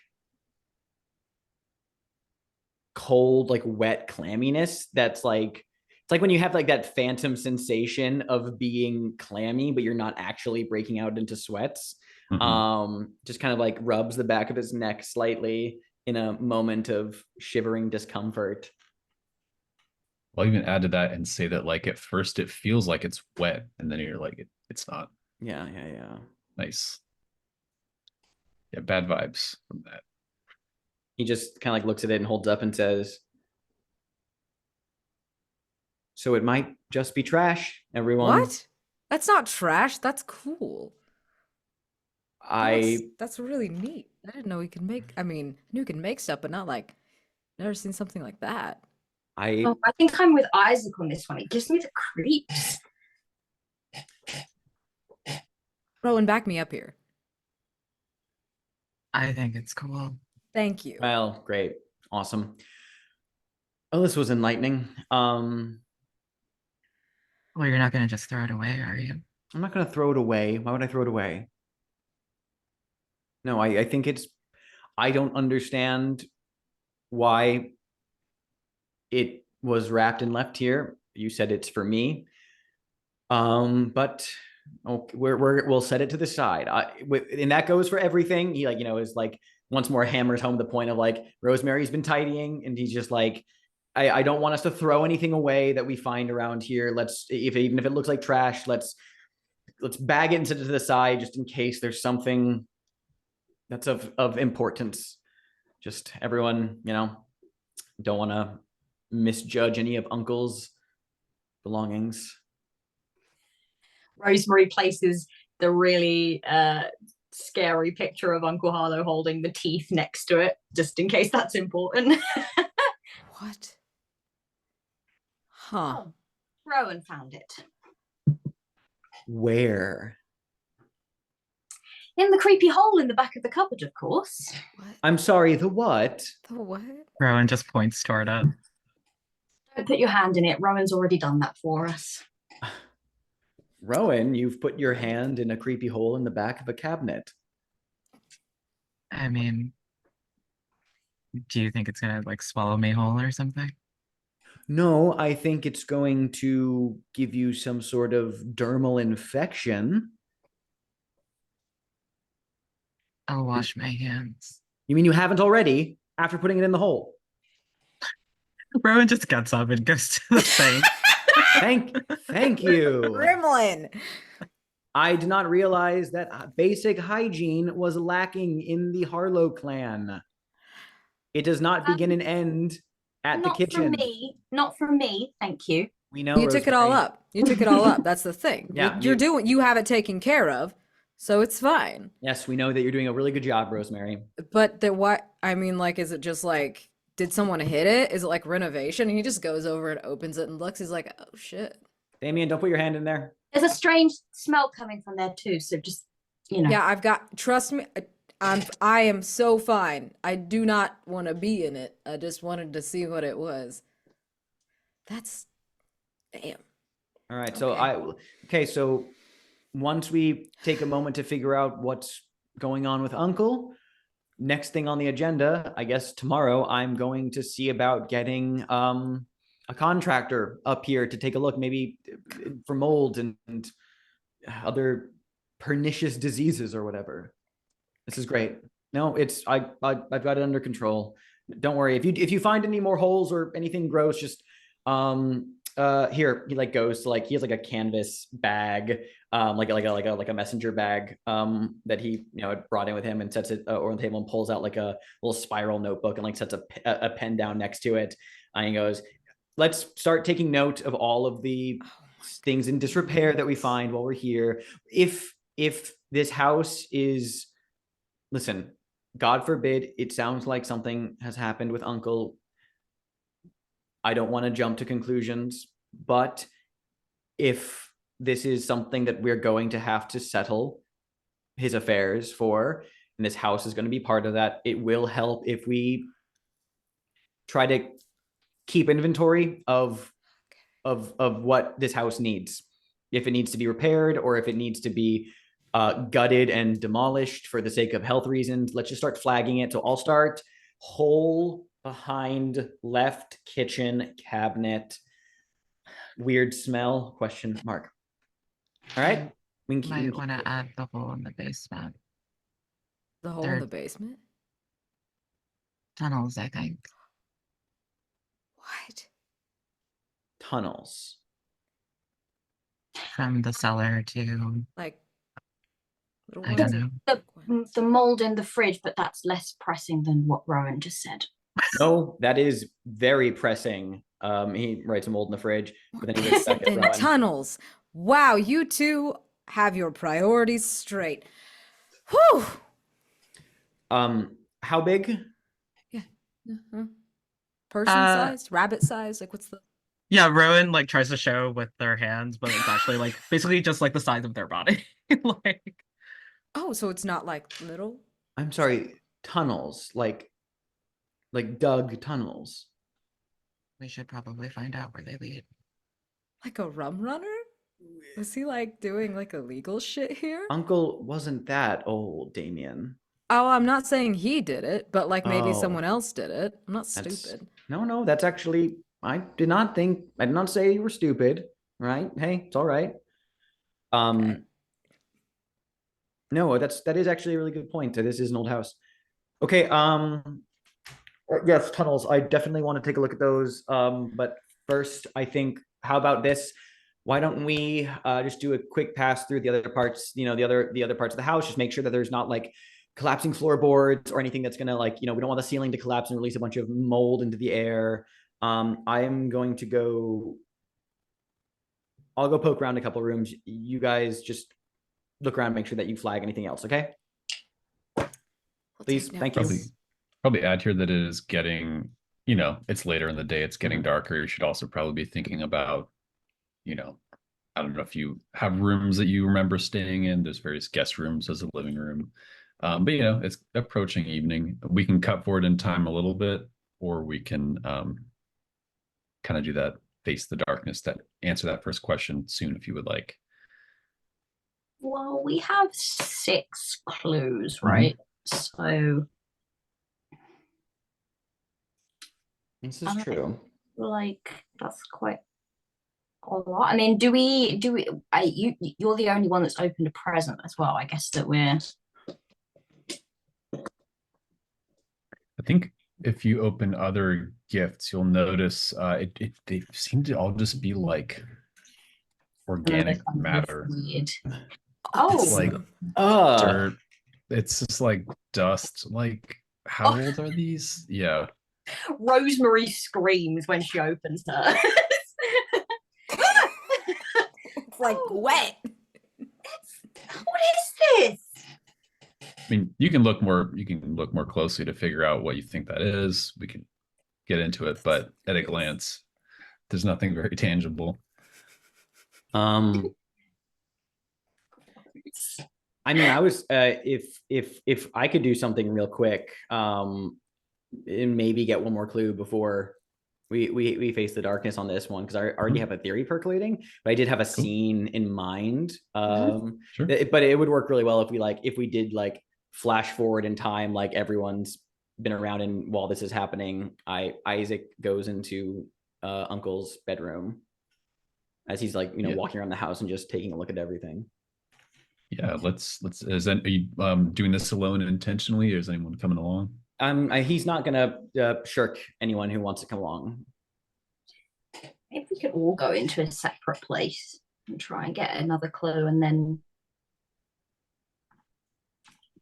cold, like wet clamminess that's like, it's like when you have like that phantom sensation of being clammy, but you're not actually breaking out into sweats. Just kind of like rubs the back of his neck slightly in a moment of shivering discomfort. I'll even add to that and say that like at first it feels like it's wet, and then you're like, it's not. Yeah. Nice. Yeah, bad vibes from that. He just kind of like looks at it and holds up and says, so it might just be trash, everyone. What? That's not trash. That's cool. That's really neat. I didn't know we could make. I mean, I knew we could make stuff, but not like never seen something like that. I think I'm with Isaac on this one. It gives me the creeps. Rowan, back me up here. I think it's cool. Thank you. Well, great. Awesome. Oh, this was enlightening. Well, you're not going to just throw it away, are you? I'm not going to throw it away. Why would I throw it away? No, I think I don't understand why it was wrapped and left here. You said it's for me. But Okay, we'll set it to the side. And that goes for everything. He like, is like once more hammers home the point of like Rosemary's been tidying, and he's just like, I don't want us to throw anything away that we find around here. Let's, even if it looks like trash, let's bag it and set it to the side just in case there's something that's of importance. Just everyone, don't want to misjudge any of Uncle's belongings. Rosemary places the really scary picture of Uncle Harlow holding the teeth next to it, just in case that's important. What? Huh. Oh, Rowan found it. Where? In the creepy hole in the back of the cupboard, of course. What? I'm sorry, the what? The what? Rowan just points toward it. Don't put your hand in it. Rowan's already done that for us. Rowan, you've put your hand in a creepy hole in the back of a cabinet. I mean, do you think it's gonna like swallow me whole or something? No, I think it's going to give you some sort of dermal infection. I'll wash my hands. You mean you haven't already after putting it in the hole? Rowan just gets up and goes to the sink. Thank you. Gremlin. I did not realize that basic hygiene was lacking in the Harlow clan. It does not begin and end at the kitchen. Not from me, thank you. We know You took it all up. You took it all up. That's the thing. Yeah, you have it taken care of, so it's fine. Yes, we know that you're doing a really good job, Rosemary. But is it just like, did someone hit it? Is it like renovation? And he just goes over and opens it and looks. He's like, oh shit. Damien, don't put your hand in there. There's a strange smell coming from there too, so just, Yeah, trust me, I am so fine. I do not want to be in it. I just wanted to see what it was. That's, damn. All right, so once we take a moment to figure out what's going on with Uncle, next thing on the agenda, I guess tomorrow, I'm going to see about getting a contractor up here to take a look, maybe for mold and other pernicious diseases or whatever. This is great. No, I've got it under control. Don't worry. If you find any more holes or anything gross, just here, he like goes to he has like a canvas bag, like a messenger bag that he had brought in with him, and sets it on the table and pulls out like a little spiral notebook and like sets a pen down next to it. And he goes, let's start taking note of all of the things in disrepair that we find while we're here. If this house is, listen, God forbid, it sounds like something has happened with Uncle. I don't want to jump to conclusions, but if this is something that we're going to have to settle his affairs for, and this house is going to be part of that, it will help if we try to keep inventory of what this house needs. If it needs to be repaired or if it needs to be gutted and demolished for the sake of health reasons, let's just start flagging it. So I'll start hole behind left kitchen cabinet. Weird smell? Question mark. All right. Might want to add the hole in the basement. The hole in the basement? Tunnels, I think. What? Tunnels. From the cellar to like I don't know. The mold in the fridge, but that's less pressing than what Rowan just said. No, that is very pressing. He writes a mold in the fridge, but then he gets back at Rowan. Tunnels. Wow, you two have your priorities straight. Whew. How big? Yeah. Person sized, rabbit sized. Like, what's the? Yeah, Rowan like tries to show with their hands, but it's actually like basically just like the size of their body. Like, oh, so it's not like little. I'm sorry, tunnels, like dug tunnels. We should probably find out where they lead. Like a rum runner? Was he like doing like illegal shit here? Uncle wasn't that old, Damien. Oh, I'm not saying he did it, but like maybe someone else did it. I'm not stupid. No, that's actually, I did not say you were stupid, right? Hey, it's all right. Okay. No, that is actually a really good point. This is an old house. Okay, yes, tunnels. I definitely want to take a look at those. But first, I think, how about this? Why don't we just do a quick pass through the other parts, the other parts of the house, just make sure that there's not like collapsing floorboards or anything that's gonna like, we don't want the ceiling to collapse and release a bunch of mold into the air. I am going to go, I'll go poke around a couple rooms. You guys just look around, make sure that you flag anything else, okay? Please, thank you. Probably add here that it is getting, it's later in the day, it's getting darker. You should also probably be thinking about, I don't know if you have rooms that you remember staying in. There's various guest rooms as a living room. But it's approaching evening. We can cut forward in time a little bit, or we can kind of do that, face the darkness, that answer that first question soon if you would like. Well, we have 6 clues, right? So this is true. Like, that's quite a lot. I mean, you're the only one that's opened a present as well. I guess that I think if you open other gifts, you'll notice they seem to all just be like organic matter. Weird. It's like dirt. It's just like dust. Like, how old are these? Yeah. Rosemary screams when she opens her. It's like wet. What is this? I mean, you can look more closely to figure out what you think that is. We can get into it, but at a glance, there's nothing very tangible. I mean, I was if I could do something real quick, and maybe get one more clue before we face the darkness on this one, because I already have a theory percolating, but I did have a scene in mind. Sure. But it would work really well if we did like flash forward in time, like everyone's been around, and while this is happening, Isaac goes into Uncle's bedroom as he's like walking around the house and just taking a look at everything. Yeah, are you doing this alone intentionally, or is anyone coming along? He's not gonna shirk anyone who wants to come along. Maybe we could all go into a separate place and try and get another clue, and then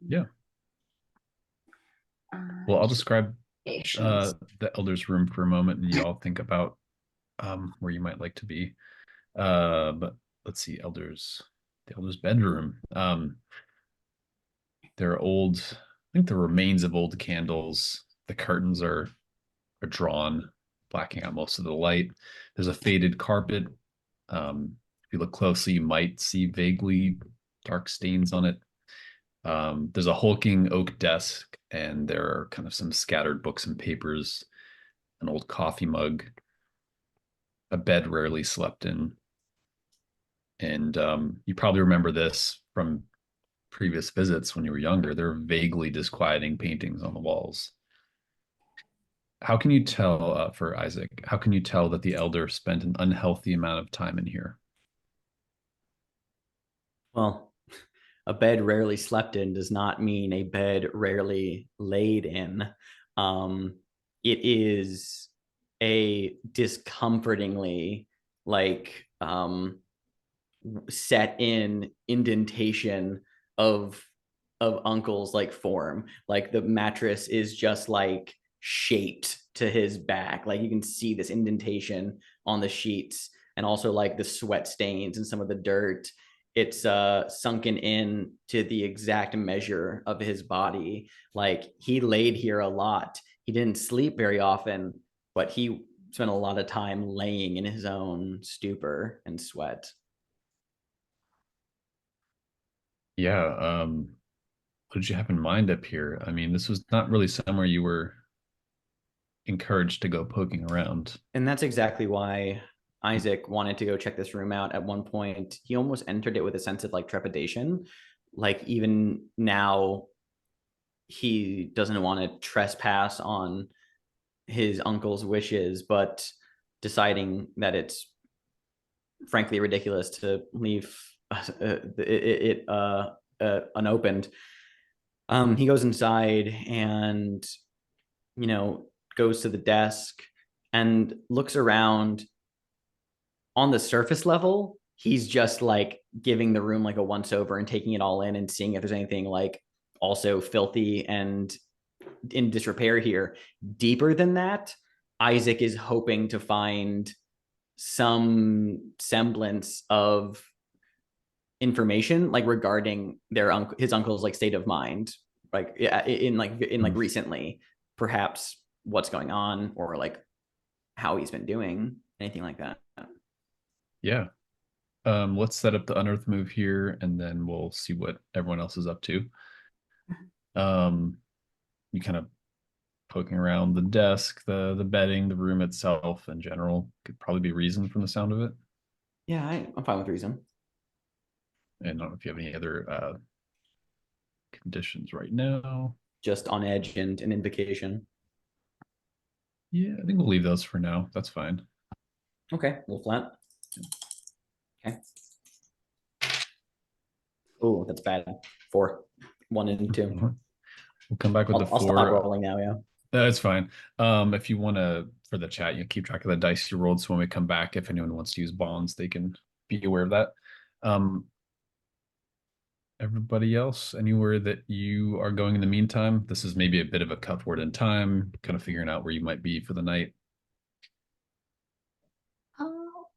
Well, I'll describe the elder's room for a moment, and you all think about where you might like to be. But let's see, the elder's bedroom. There are old, I think the remains of old candles. The curtains are drawn, blacking out most of the light. There's a faded carpet. If you look closely, you might see vaguely dark stains on it. There's a hulking oak desk, and there are kind of some scattered books and papers, an old coffee mug, a bed rarely slept in. And you probably remember this from previous visits when you were younger. There are vaguely disquieting paintings on the walls. How can you tell, for Isaac, how can you tell that the elder spent an unhealthy amount of time in here? Well, a bed rarely slept in does not mean a bed rarely laid in. It is a discomfortingly set in indentation of Uncle's like form. Like the mattress is just like shaped to his back. Like you can see this indentation on the sheets, and also like the sweat stains and some of the dirt. It's sunken in to the exact measure of his body. Like he laid here a lot. He didn't sleep very often, but he spent a lot of time laying in his own stupor and sweat. Yeah, what did you have in mind up here? I mean, this was not really somewhere you were encouraged to go poking around. And that's exactly why Isaac wanted to go check this room out. At one point, he almost entered it with a sense of like trepidation. Like even now, he doesn't want to trespass on his uncle's wishes, but deciding that it's frankly ridiculous to leave it unopened. He goes inside and, goes to the desk and looks around. On the surface level, he's just like giving the room like a once over and taking it all in and seeing if there's anything like also filthy and in disrepair here. Deeper than that, Isaac is hoping to find some semblance of information like regarding his uncle's like state of mind, like in recently, perhaps what's going on or like how he's been doing, anything like that. Yeah. Let's set up the unearth move here, and then we'll see what everyone else is up to. You kind of poking around the desk, the bedding, the room itself in general. Could probably be reason from the sound of it. Yeah, I'm fine with reason. And I don't know if you have any other conditions right now. Just on edge and an invocation. Yeah, I think we'll leave those for now. That's fine. Okay, a little flat. Okay. Oh, that's bad. 4, 1 and 2. We'll come back with the 4. I'll stop rolling now, yeah. That's fine. If you want to, for the chat, keep track of the dice you rolled, so when we come back, if anyone wants to use bonds, they can be aware of that. Everybody else, anywhere that you are going in the meantime? This is maybe a bit of a cut forward in time, kind of figuring out where you might be for the night.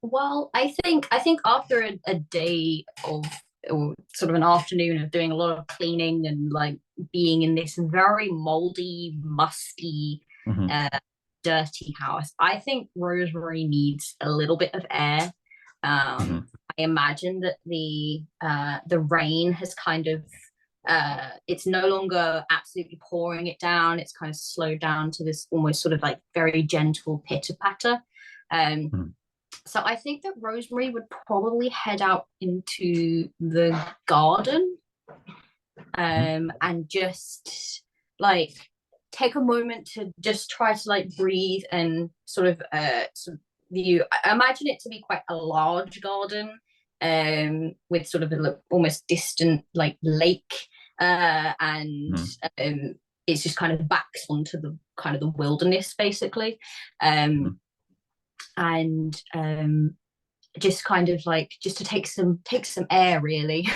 Well, I think after a day of, or sort of an afternoon of doing a lot of cleaning and like being in this very moldy, musty, dirty house, I think Rosemary needs a little bit of air. I imagine that the rain has kind of it's no longer absolutely pouring it down. It's kind of slowed down to this almost sort of like very gentle pitter patter. So I think that Rosemary would probably head out into the garden and just like take a moment to just try to like breathe and sort of view. I imagine it to be quite a large garden with sort of a almost distant like lake and it's just kind of backs onto the kind of the wilderness basically. And just kind of like just to take some air really.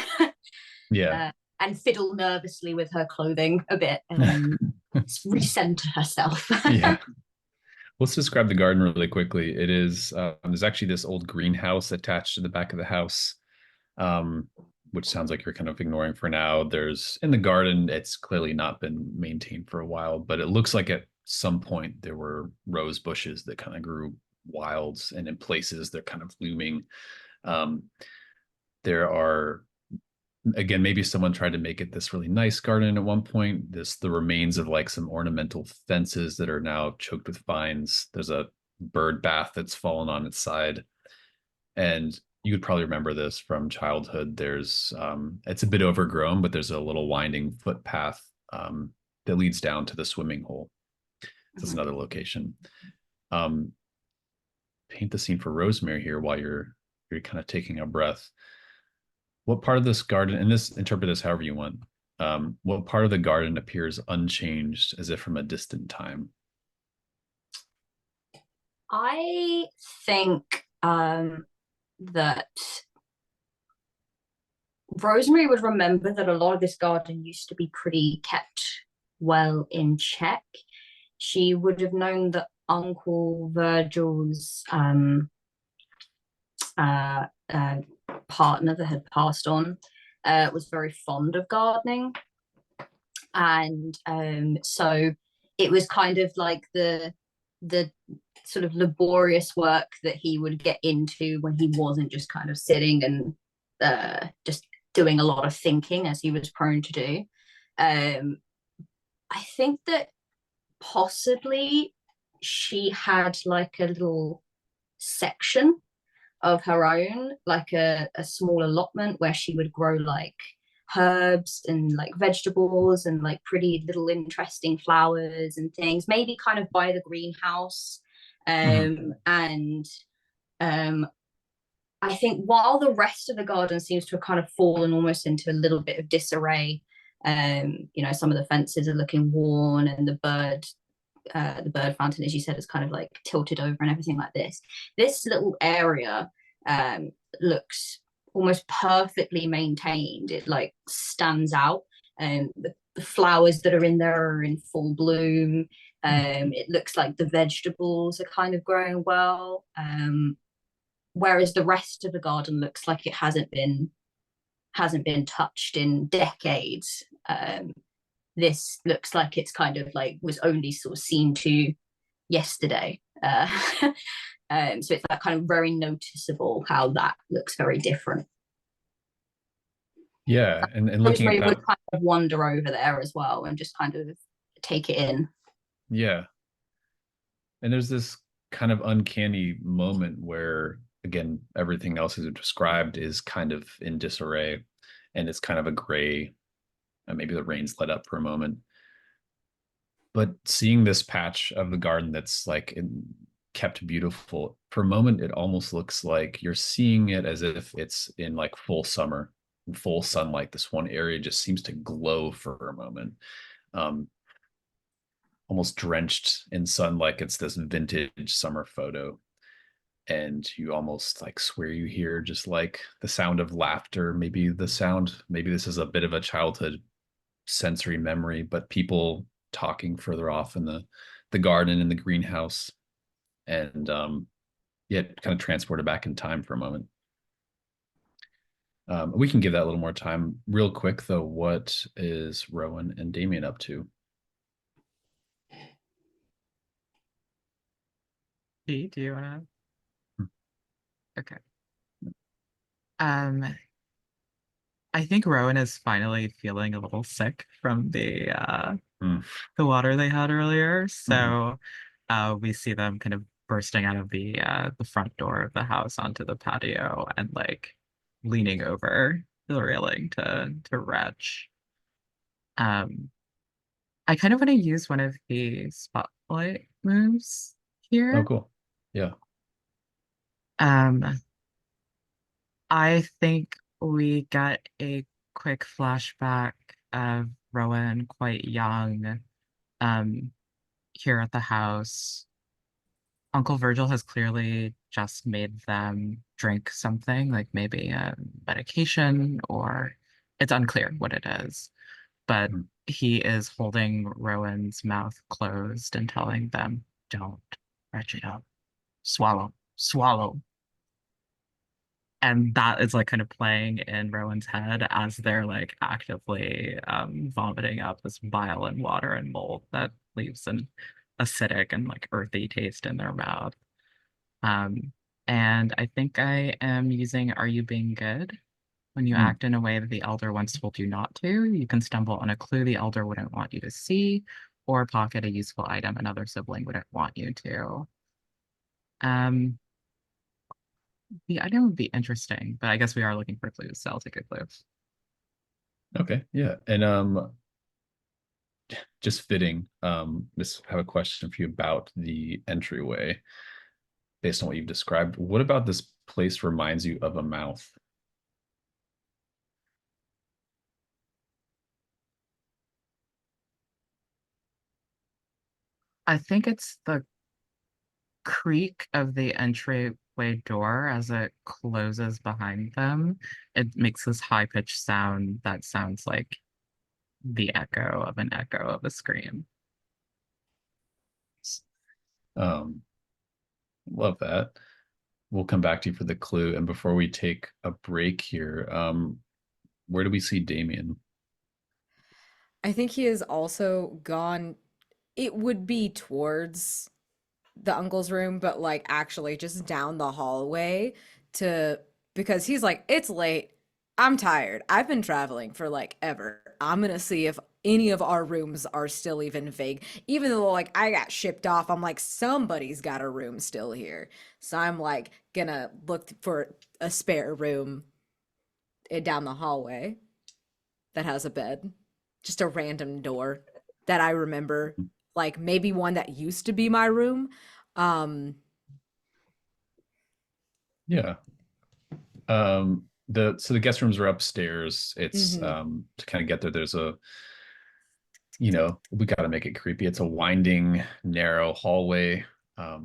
Yeah. And fiddle nervously with her clothing a bit and recenter herself. Yeah. Let's describe the garden really quickly. It is there's actually this old greenhouse attached to the back of the house, which sounds like you're kind of ignoring for now. There's in the garden, it's clearly not been maintained for a while, but it looks like at some point there were rose bushes that kind of grew wilds, and in places they're kind of looming. There are, again, maybe someone tried to make it this really nice garden at one point. The remains of like some ornamental fences that are now choked with vines. There's a bird bath that's fallen on its side, and you would probably remember this from childhood. There's it's a bit overgrown, but there's a little winding footpath that leads down to the swimming hole. That's another location. Paint the scene for Rosemary here while you're kind of taking a breath. What part of this garden, and this, interpret this however you want, what part of the garden appears unchanged as if from a distant time? I think that Rosemary would remember that a lot of this garden used to be pretty kept well in check. She would have known that Uncle Virgil's partner that had passed on was very fond of gardening, and so it was kind of like the sort of laborious work that he would get into when he wasn't just kind of sitting and just doing a lot of thinking as he was prone to do. I think that possibly she had like a little section of her own, like a small allotment where she would grow like herbs and like vegetables and like pretty little interesting flowers and things, maybe kind of by the greenhouse. And I think while the rest of the garden seems to have kind of fallen almost into a little bit of disarray, some of the fences are looking worn, and the bird fountain, as you said, is kind of like tilted over and everything like this. This little area looks almost perfectly maintained. It like stands out. The flowers that are in there are in full bloom. It looks like the vegetables are kind of growing well. Whereas the rest of the garden looks like it hasn't been touched in decades. This looks like it's kind of like was only sort of seen to yesterday. So it's that kind of very noticeable how that looks very different. Yeah, and looking at that, would kind of wander over there as well and just kind of take it in. Yeah, and there's this kind of uncanny moment where, again, everything else as described is kind of in disarray, and it's kind of a gray. Maybe the rain's let up for a moment, but seeing this patch of the garden that's like kept beautiful for a moment, it almost looks like you're seeing it as if it's in like full summer, full sunlight. This one area just seems to glow for a moment, almost drenched in sun, like it's this vintage summer photo. And you almost like swear you hear just like the sound of laughter, maybe this is a bit of a childhood sensory memory, but people talking further off in the garden, in the greenhouse, and kind of transported back in time for a moment. We can give that a little more time. Real quick though, what is Rowan and Damien up to? B, do you want to? Okay. I think Rowan is finally feeling a little sick from the water they had earlier. So we see them kind of bursting out of the front door of the house onto the patio and like leaning over the railing to retch. I kind of want to use one of the spotlight moves here. Oh, cool. Yeah. I think we got a quick flashback of Rowan quite young, here at the house. Uncle Virgil has clearly just made them drink something, like maybe a medication, or it's unclear what it is. But he is holding Rowan's mouth closed and telling them, "Don't retch it up. Swallow, swallow." And that is like kind of playing in Rowan's head as they're like actively vomiting up this bile and water and mold that leaves an acidic and like earthy taste in their mouth. And I think I am using Are You Being Good? When you act in a way that the elder once told you not to, you can stumble on a clue the elder wouldn't want you to see, or pocket a useful item another sibling wouldn't want you to. The item would be interesting, but I guess we are looking for clues, so I'll take a clue. Okay, yeah. And just fitting, just have a question for you about the entryway. Based on what you've described, what about this place reminds you of a mouth? I think it's the creak of the entryway door as it closes behind them. It makes this high-pitched sound that sounds like the echo of a scream. Love that. We'll come back to you for the clue. And before we take a break here, where do we see Damien? I think he has also gone, it would be towards the uncle's room, but like actually just down the hallway because he's like, it's late. I'm tired. I've been traveling for like ever. I'm gonna see if any of our rooms are still even vague. Even though like I got shipped off, I'm like, somebody's got a room still here. So I'm like gonna look for a spare room down the hallway that has a bed. Just a random door that I remember. Like maybe one that used to be my room. Yeah. The guest rooms are upstairs. It's to kind of get there. There's a, we got to make it creepy. It's a winding, narrow hallway. A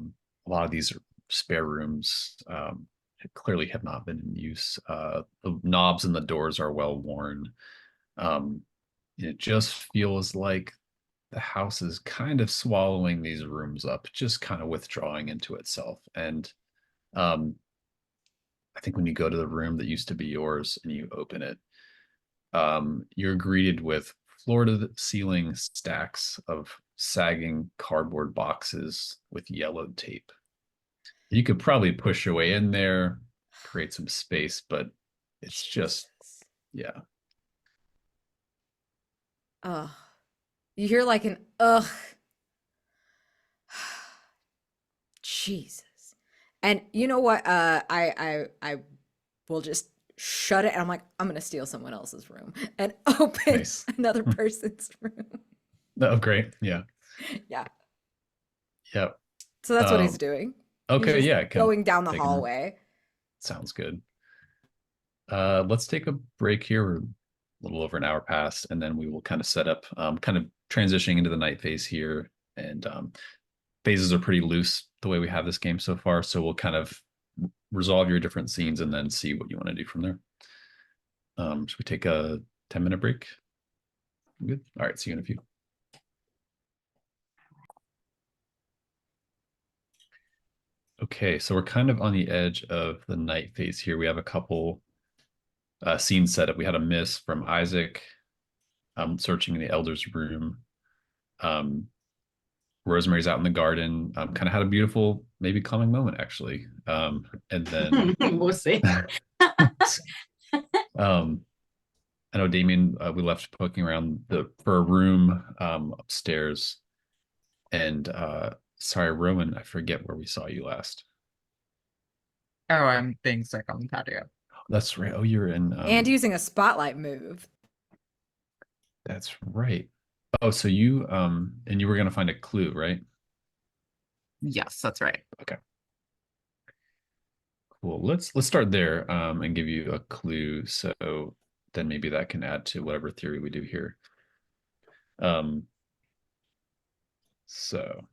lot of these spare rooms clearly have not been in use. The knobs and the doors are well worn. It just feels like the house is kind of swallowing these rooms up, just kind of withdrawing into itself. And I think when you go to the room that used to be yours and you open it, you're greeted with floor to the ceiling stacks of sagging cardboard boxes with yellowed tape. You could probably push your way in there, create some space, but it's just, yeah. You hear like an ugh. Jesus. And you know what? I will just shut it, and I'm like, I'm gonna steal someone else's room and open another person's room. Oh, great. Yeah. Yeah. Yep. So that's what he's doing. Okay, yeah. Going down the hallway. Sounds good. Let's take a break here. We're a little over an hour past, and then we will kind of set up, kind of transitioning into the night phase here. And phases are pretty loose the way we have this game so far. So we'll kind of resolve your different scenes and then see what you want to do from there. Should we take a 10-minute break? Good. All right. See you in a few. Okay, so we're kind of on the edge of the night phase here. We have a couple scenes set up. We had a miss from Isaac searching in the elder's room. Rosemary's out in the garden. Kind of had a beautiful, maybe calming moment, actually. And then we'll see. I know Damien, we left poking around for a room upstairs. And sorry, Rowan, I forget where we saw you last. Oh, I'm being sick on the patio. That's right. Oh, you're in. And using a spotlight move. That's right. Oh, so you and you were gonna find a clue, right? Yes, that's right. Okay. Cool. Let's start there and give you a clue. So then maybe that can add to whatever theory we do here. So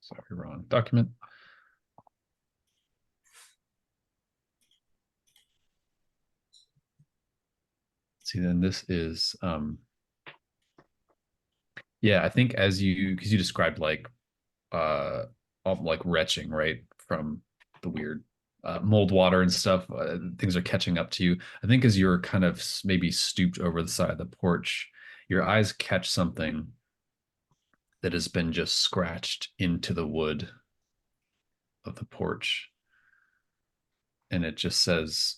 sorry, wrong document. See, then this is yeah, I think because you described like retching, right, from the weird mold water and stuff. Things are catching up to you. I think as you're kind of maybe stooped over the side of the porch, your eyes catch something that has been just scratched into the wood of the porch. And it just says,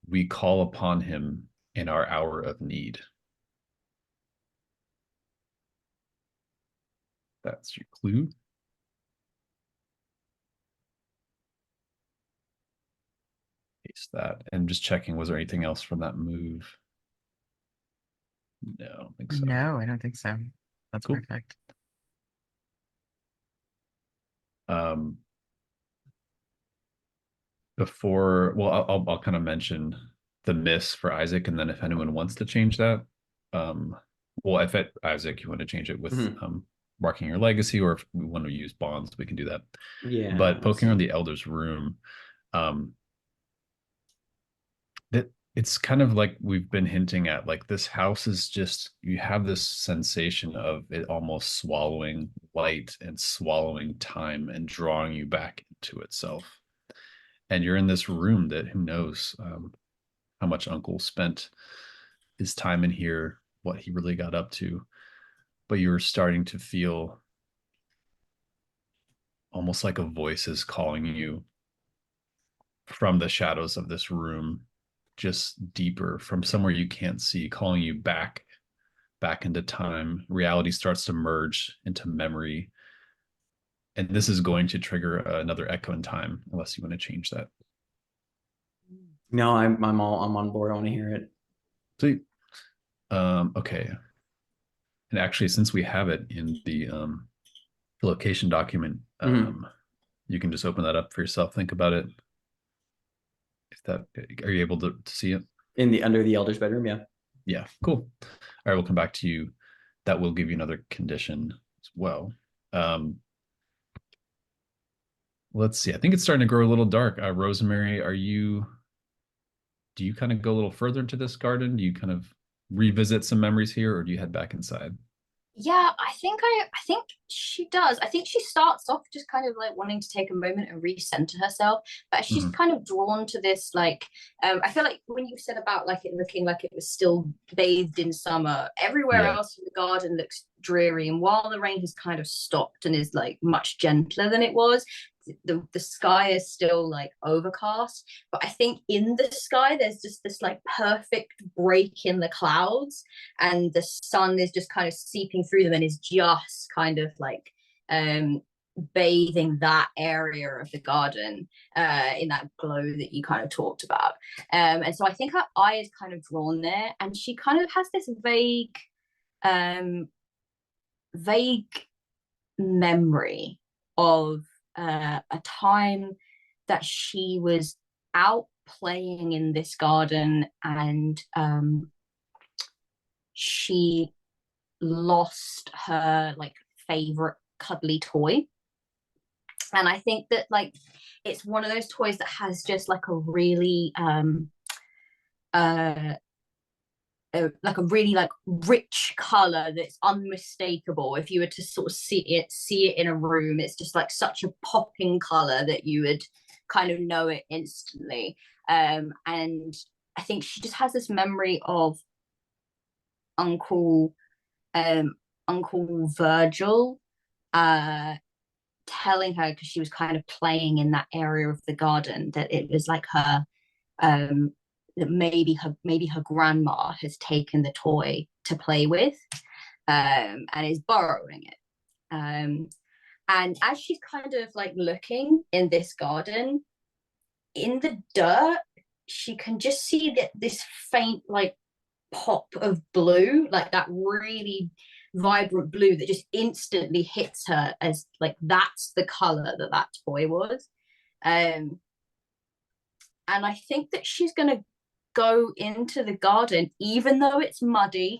"We call upon him in our hour of need." That's your clue. Paste that. And just checking, was there anything else from that move? No, I don't think so. No, I don't think so. That's cool. Perfect. I'll kind of mention the miss for Isaac, and then if anyone wants to change that, if Isaac, you want to change it with marking your legacy, or if we want to use bonds, we can do that. Yeah. But poking around the elder's room, it's kind of like we've been hinting at, like this house is just, you have this sensation of it almost swallowing light and swallowing time and drawing you back into itself. And you're in this room that, who knows how much Uncle spent his time in here, what he really got up to. But you're starting to feel almost like a voice is calling you from the shadows of this room, just deeper, from somewhere you can't see, calling you back into time. Reality starts to merge into memory. And this is going to trigger another echo in time, unless you want to change that. No, I'm on board. I want to hear it. Sweet. Okay. And actually, since we have it in the location document, you can just open that up for yourself. Think about it. That are you able to see it? In the under the elder's bedroom, yeah. Yeah, cool. All right, we'll come back to you. That will give you another condition as well. Let's see. I think it's starting to grow a little dark. Rosemary, do you kind of go a little further into this garden? Do you kind of revisit some memories here, or do you head back inside? Yeah, I think she does. I think she starts off just kind of like wanting to take a moment and recenter herself, but she's kind of drawn to this like I feel like when you said about like it looking like it was still bathed in summer, everywhere else in the garden looks dreary, and while the rain has kind of stopped and is like much gentler than it was, the sky is still like overcast, but I think in the sky there's just this like perfect break in the clouds, and the sun is just kind of seeping through them and is just kind of like bathing that area of the garden in that glow that you kind of talked about, and so I think her eye is kind of drawn there, and she kind of has this vague memory of a time that she was out playing in this garden, and she lost her like favorite cuddly toy. And I think that like it's one of those toys that has just like a really like a really like rich color that's unmistakable. If you were to sort of see it in a room, it's just like such a popping color that you would kind of know it instantly. And I think she just has this memory of Uncle Virgil telling her, because she was kind of playing in that area of the garden, that it was like her that maybe her grandma has taken the toy to play with, and is borrowing it. And as she's kind of like looking in this garden, in the dirt, she can just see that this faint like pop of blue, like that really vibrant blue that just instantly hits her as like that's the color that toy was. And I think that she's gonna go into the garden, even though it's muddy,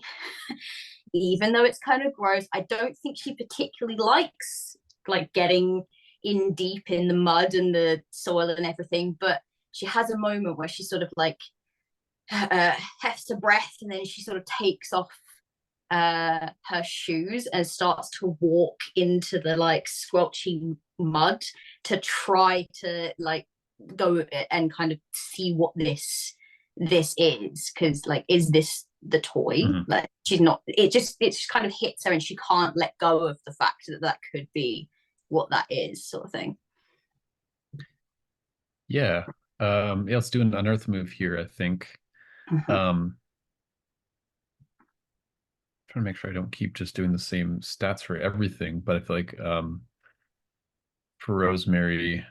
even though it's kind of gross. I don't think she particularly likes like getting in deep in the mud and the soil and everything, but she has a moment where she sort of like hefts a breath, and then she sort of takes off her shoes and starts to walk into the like squelchy mud to try to like go and kind of see what this is, because like, is this the toy? Like she's not, it just kind of hits her and she can't let go of the fact that could be what that is, sort of thing. Yeah, let's do an unearth move here, I think. Trying to make sure I don't keep just doing the same stats for everything, but I feel like for Rosemary,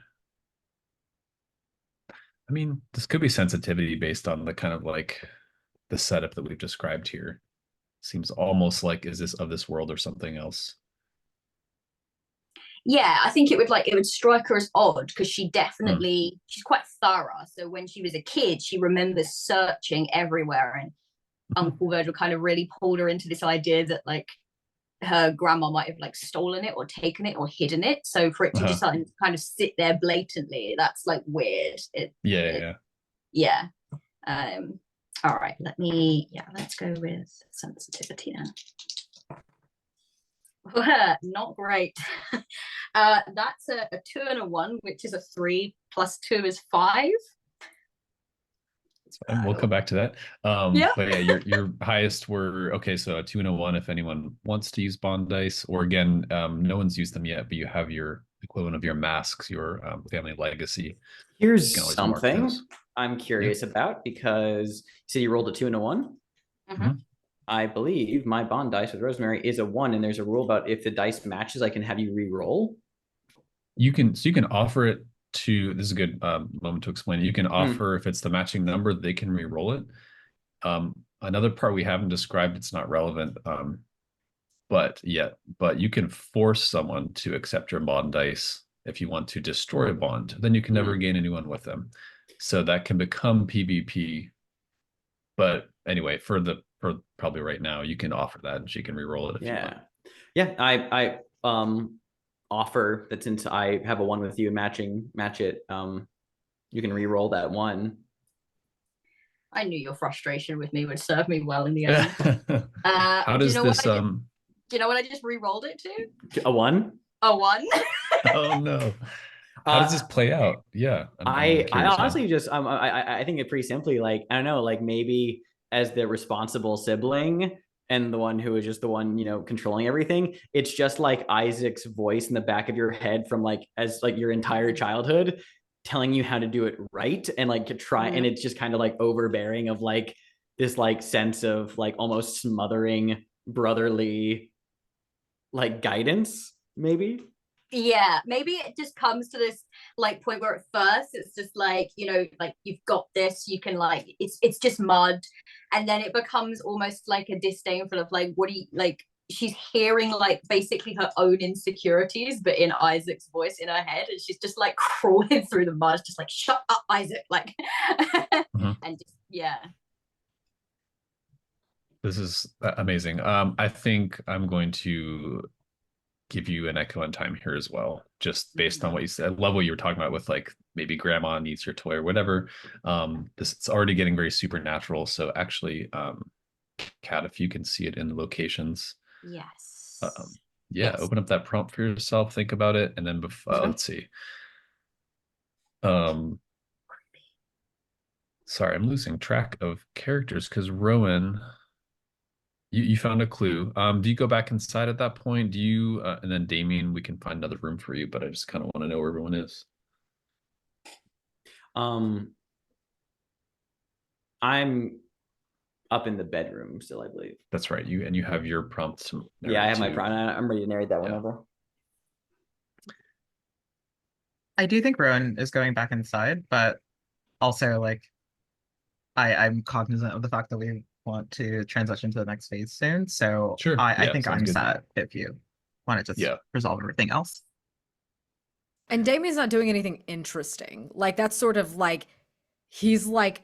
I mean, this could be sensitivity based on the kind of like the setup that we've described here. Seems almost like, is this of this world or something else? Yeah, I think it would strike her as odd, because she definitely she's quite thorough. So when she was a kid, she remembers searching everywhere, and Uncle Virgil kind of really pulled her into this idea that like her grandma might have like stolen it or taken it or hidden it. So for it to just kind of sit there blatantly, that's like weird. Yeah. All right, let's go with sensitivity then. Not great. That's a 2 and a 1, which is a 3 plus 2 is 5. And we'll come back to that. But yeah, your highest were okay. So a 2 and a 1 if anyone wants to use bond dice, or again, no one's used them yet, but you have your equivalent of your masks, your family legacy. Here's something I'm curious about, because you said you rolled a 2 and a 1. I believe my bond dice with Rosemary is a 1, and there's a rule about if the dice matches, I can have you re-roll. You can offer it to, this is a good moment to explain it. You can offer, if it's the matching number, they can re-roll it. Another part we haven't described, it's not relevant, but you can force someone to accept your bond dice if you want to destroy a bond. Then you can never gain a new one with them. So that can become PvP. But anyway, for probably right now, you can offer that and she can re-roll it if you want. Yeah. I offer that since I have a 1 with you match it, you can re-roll that 1. I knew your frustration with me would serve me well in the end. How does this do you know what I just re-rolled it to? A 1? A 1. Oh no. How does this play out? Yeah. I honestly just I think it pretty simply, like, I don't know, like maybe as the responsible sibling and the one who is just the one, you know, controlling everything, it's just like Isaac's voice in the back of your head from like as like your entire childhood telling you how to do it right, and like to try, and it's just kind of like overbearing of like this like sense of like almost smothering brotherly like guidance, maybe. Yeah, maybe it just comes to this like point where at first it's just like, you know, like you've got this, you can like it's just mud, and then it becomes almost like a disdainful of like, what do you like, she's hearing like basically her own insecurities but in Isaac's voice in her head, and she's just like crawling through the mud just like, shut up Isaac, like and just This is amazing. I think I'm going to give you an echo in time here as well, just based on what you said. I love what you were talking about with like maybe grandma needs your toy or whatever. This, it's already getting very supernatural. So actually, Kat, if you can see it in the locations. yes. Yes. Open up that prompt for yourself, think about it, and then let's see. Sorry, I'm losing track of characters because Rowan, you found a clue. Do you go back inside at that point? Do you and then Damien, we can find another room for you, but I just kind of want to know where everyone is. I'm up in the bedroom still, I believe. That's right. You have your prompts. Yeah, I have my prompt. I'm ready to narrate that whenever. I do think Rowan is going back inside, but also like I'm cognizant of the fact that we want to transition to the next phase soon. So sure. I think I'm set if you want to just resolve everything else. And Damien's not doing anything interesting. Like that's sort of like he's like,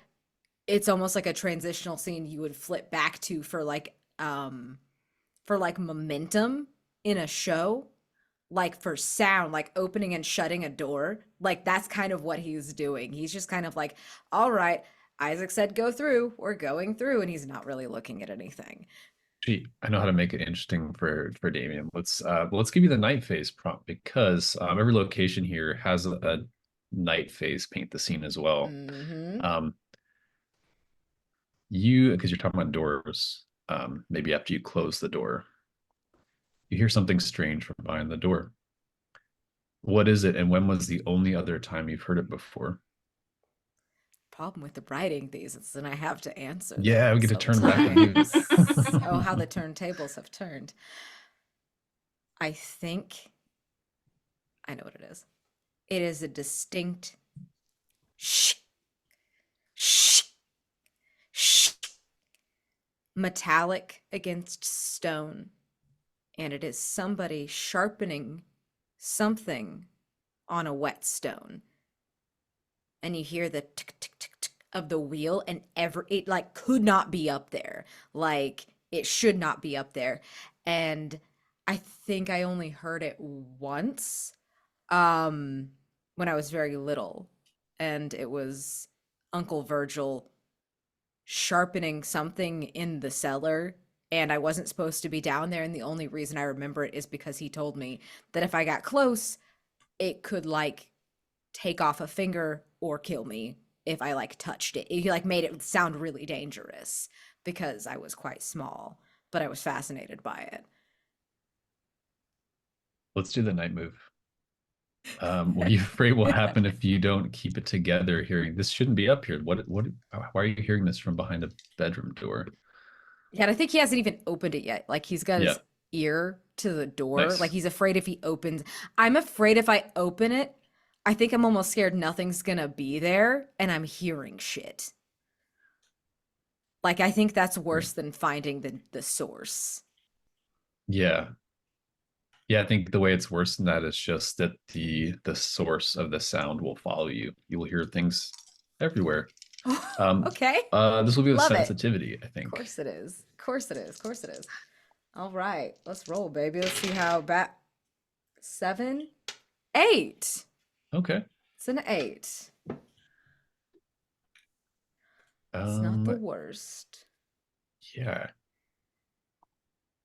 it's almost like a transitional scene you would flip back to for like momentum in a show, like for sound, like opening and shutting a door. Like that's kind of what he's doing. He's just kind of like, all right, Isaac said go through, we're going through, and he's not really looking at anything. Gee, I know how to make it interesting for Damien. Let's give you the night phase prompt, because every location here has a night phase paint the scene as well. Because you're talking about doors, maybe after you close the door, you hear something strange from behind the door. What is it, and when was the only other time you've heard it before? Problem with the writing these is then I have to answer. Yeah, we get to turn back and do this. Oh, how the turntables have turned. I think I know what it is. It is a distinct shh, shh, shh, metallic against stone, and it is somebody sharpening something on a whetstone. And you hear the tick, tick, tick, tick of the wheel, and it like could not be up there. Like it should not be up there. And I think I only heard it once when I was very little. And it was Uncle Virgil sharpening something in the cellar. And I wasn't supposed to be down there. And the only reason I remember it is because he told me that if I got close, it could like take off a finger or kill me if I like touched it. He like made it sound really dangerous because I was quite small, but I was fascinated by it. Let's do the night move. What are you afraid will happen if you don't keep it together? Hearing this shouldn't be up here. Why are you hearing this from behind a bedroom door? Yeah, and I think he hasn't even opened it yet. Like he's got his ear to the door. Nice. Like he's afraid if he opens. I'm afraid if I open it, I think I'm almost scared nothing's gonna be there and I'm hearing shit. Like I think that's worse than finding the source. Yeah. Yeah, I think the way it's worse than that is just that the source of the sound will follow you. You will hear things everywhere. Okay. This will be the Love it. sensitivity, I think. Of course it is. Of course it is. Of course it is. All right. Let's roll, baby. Let's see how bad. 7, 8. Okay. It's an 8. It's not the worst. Yeah.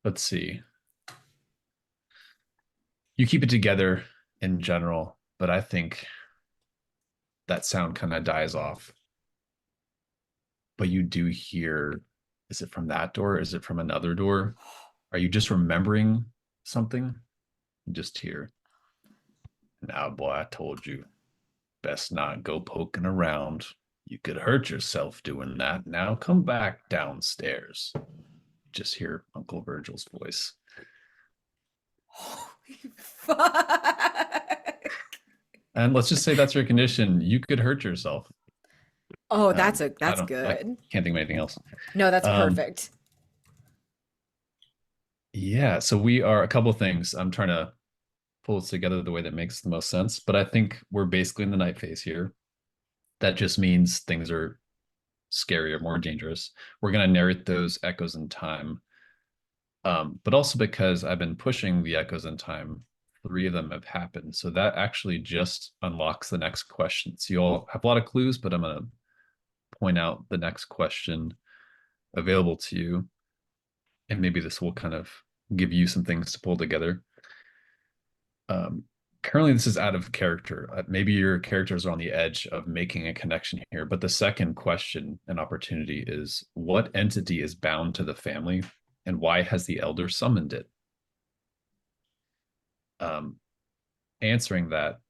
Let's see. You keep it together in general, but I think that sound kind of dies off. But you do hear, is it from that door? Is it from another door? Are you just remembering something? Just hear. Now, boy, I told you, best not go poking around. You could hurt yourself doing that. Now come back downstairs. Just hear Uncle Virgil's voice. Holy fuck. And let's just say that's your condition. You could hurt yourself. Oh, that's I good. Can't think of anything else. No, that's perfect. Yeah, so we are a couple of things. I'm trying to pull this together the way that makes the most sense, but I think we're basically in the night phase here. That just means things are scarier, more dangerous. We're going to narrate those echoes in time. But also because I've been pushing the echoes in time, 3 of them have happened. So that actually just unlocks the next question. So you all have a lot of clues, but I'm going to point out the next question available to you. And maybe this will kind of give you some things to pull together. Currently, this is out of character. Maybe your characters are on the edge of making a connection here. But the second question and opportunity is, what entity is bound to the family, and why has the elder summoned it? Answering that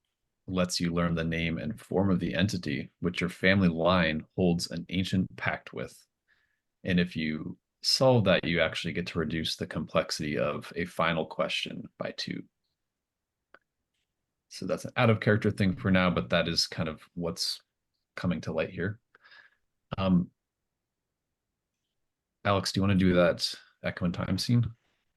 lets you learn the name and form of the entity, which your family line holds an ancient pact with. And if you solve that, you actually get to reduce the complexity of a final question by 2. So that's an out of character thing for now, but that is kind of what's coming to light here. Alex, do you want to do that echo in time scene?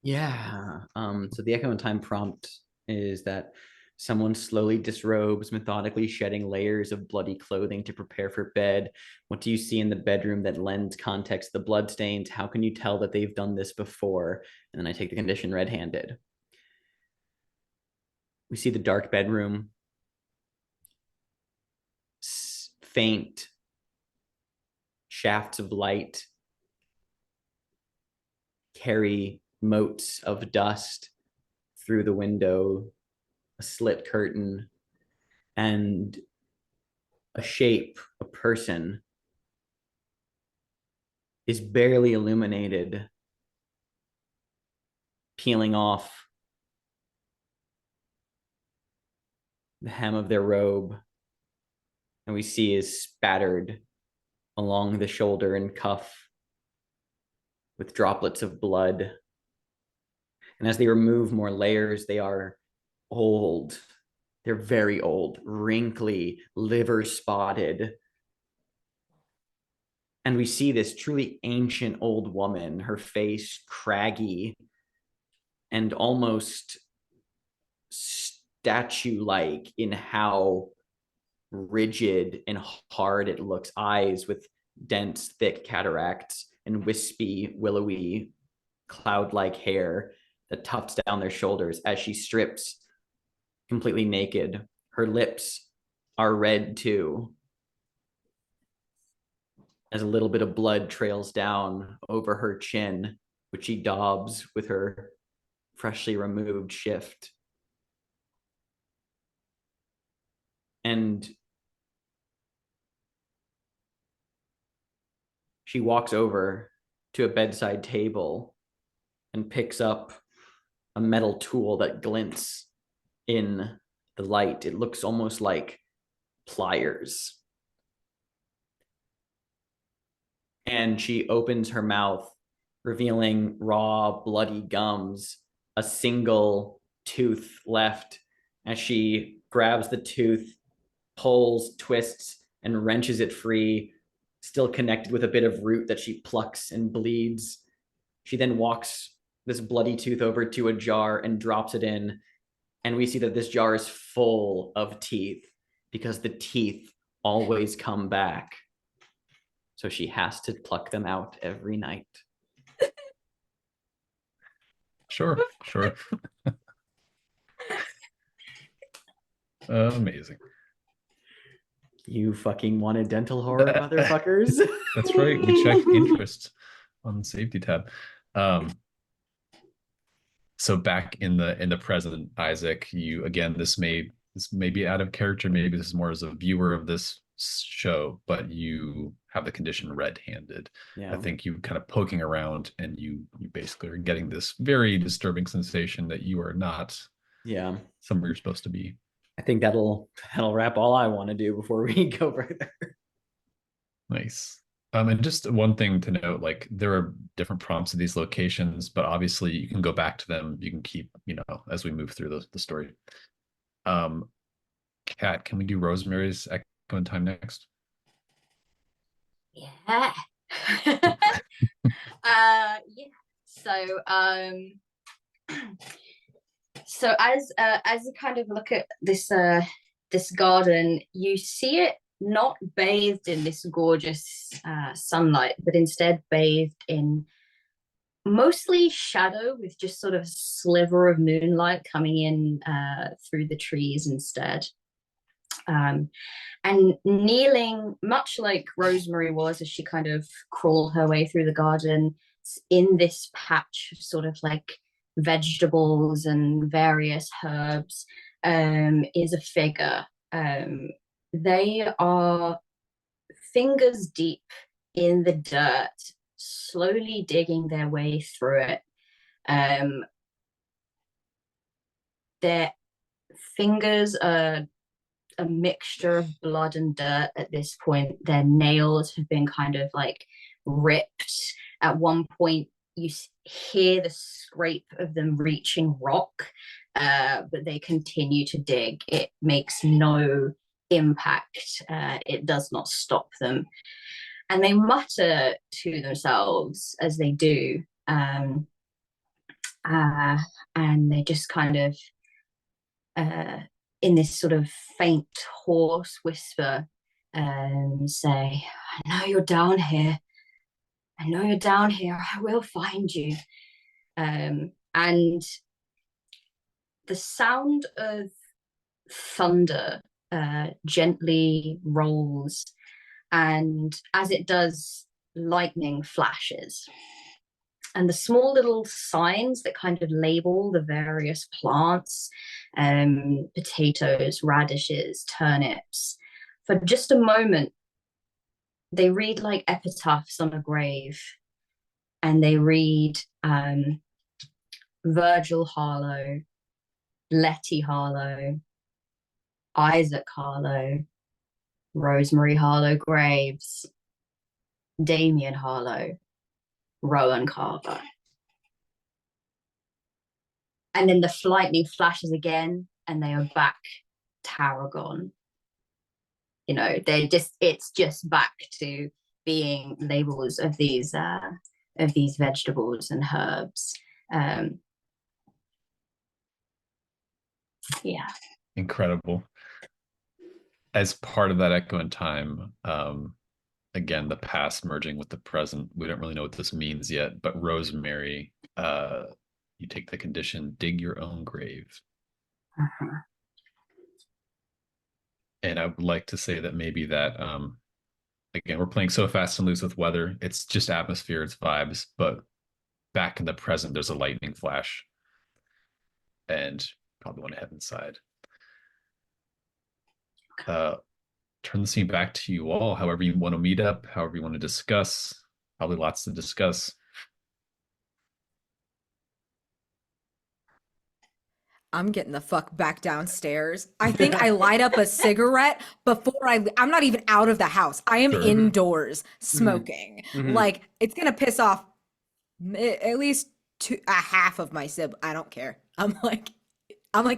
Yeah. So the echo in time prompt is that someone slowly disrobes, methodically shedding layers of bloody clothing to prepare for bed. What do you see in the bedroom that lends context to the bloodstains? How can you tell that they've done this before? And then I take the condition red-handed. We see the dark bedroom, faint shafts of light carry motes of dust through the window, a slit curtain, and a shape, a person, is barely illuminated, peeling off the hem of their robe, and we see is spattered along the shoulder and cuff with droplets of blood. And as they remove more layers, they are old. They're very old, wrinkly, liver spotted. And we see this truly ancient old woman, her face craggy and almost statue-like in how rigid and hard it looks, eyes with dense, thick cataracts and wispy, willowy, cloud-like hair that tufts down their shoulders as she strips completely naked. Her lips are red too, as a little bit of blood trails down over her chin, which she daubs with her freshly removed shift. And she walks over to a bedside table and picks up a metal tool that glints in the light. It looks almost like pliers. And she opens her mouth, revealing raw, bloody gums, a single tooth left. As she grabs the tooth, pulls, twists, and wrenches it free, still connected with a bit of root that she plucks and bleeds. She then walks this bloody tooth over to a jar and drops it in. And we see that this jar is full of teeth, because the teeth always come back. So she has to pluck them out every night. Sure. Amazing. You fucking wanted dental horror, motherfuckers. That's right. We check interest on the safety tab. So back in the present, Isaac, you again, this may be out of character. Maybe this is more as a viewer of this show, but you have the condition red-handed. Yeah. I think you kind of poking around, and you basically are getting this very disturbing sensation that you are not somewhere you're supposed to be. I think that'll wrap all I want to do before we go further. Nice. And just one thing to note, like there are different prompts at these locations, but obviously you can go back to them. You can keep, as we move through the story. Kat, can we do Rosemary's Echo in Time next? Yeah. Yeah. So as you kind of look at this this garden, you see it not bathed in this gorgeous sunlight, but instead bathed in mostly shadow, with just sort of a sliver of moonlight coming in through the trees instead. And kneeling, much like Rosemary was as she kind of crawled her way through the garden, in this patch of sort of like vegetables and various herbs, is a figure. They are fingers deep in the dirt, slowly digging their way through it. Their fingers are a mixture of blood and dirt at this point. Their nails have been kind of like ripped. At one point, you hear the scrape of them reaching rock, but they continue to dig. It makes no impact. It does not stop them. And they mutter to themselves as they do. And they just kind of, in this sort of faint, hoarse whisper, say, I know you're down here. I know you're down here. I will find you. And the sound of thunder gently rolls, and as it does, lightning flashes. And the small little signs that kind of label the various plants, potatoes, radishes, turnips, for just a moment, they read like epitaphs on a grave. And they read Virgil Harlow, Letty Harlow, Isaac Harlow, Rosemary Harlow Graves, Damien Harlow, Rowan Carver. And then the lightning flashes again, and they are back Tarragon. It's just back to being labels of these vegetables and herbs. Yeah. Incredible. As part of that echo in time, again, the past merging with the present. We don't really know what this means yet, but Rosemary, you take the condition, dig your own grave. Uh-huh. And I would like to say that maybe that, again, we're playing so fast and loose with weather. It's just atmosphere, it's vibes, but back in the present, there's a lightning flash. And probably want to head inside. Turn the scene back to you all, however you want to meet up, however you want to discuss. Probably lots to discuss. I'm getting the fuck back downstairs. I think I light up a cigarette before I'm not even out of the house. I am indoors smoking. Mm-hmm. Like, it's gonna piss off at least a half of my sib. I don't care. I'm like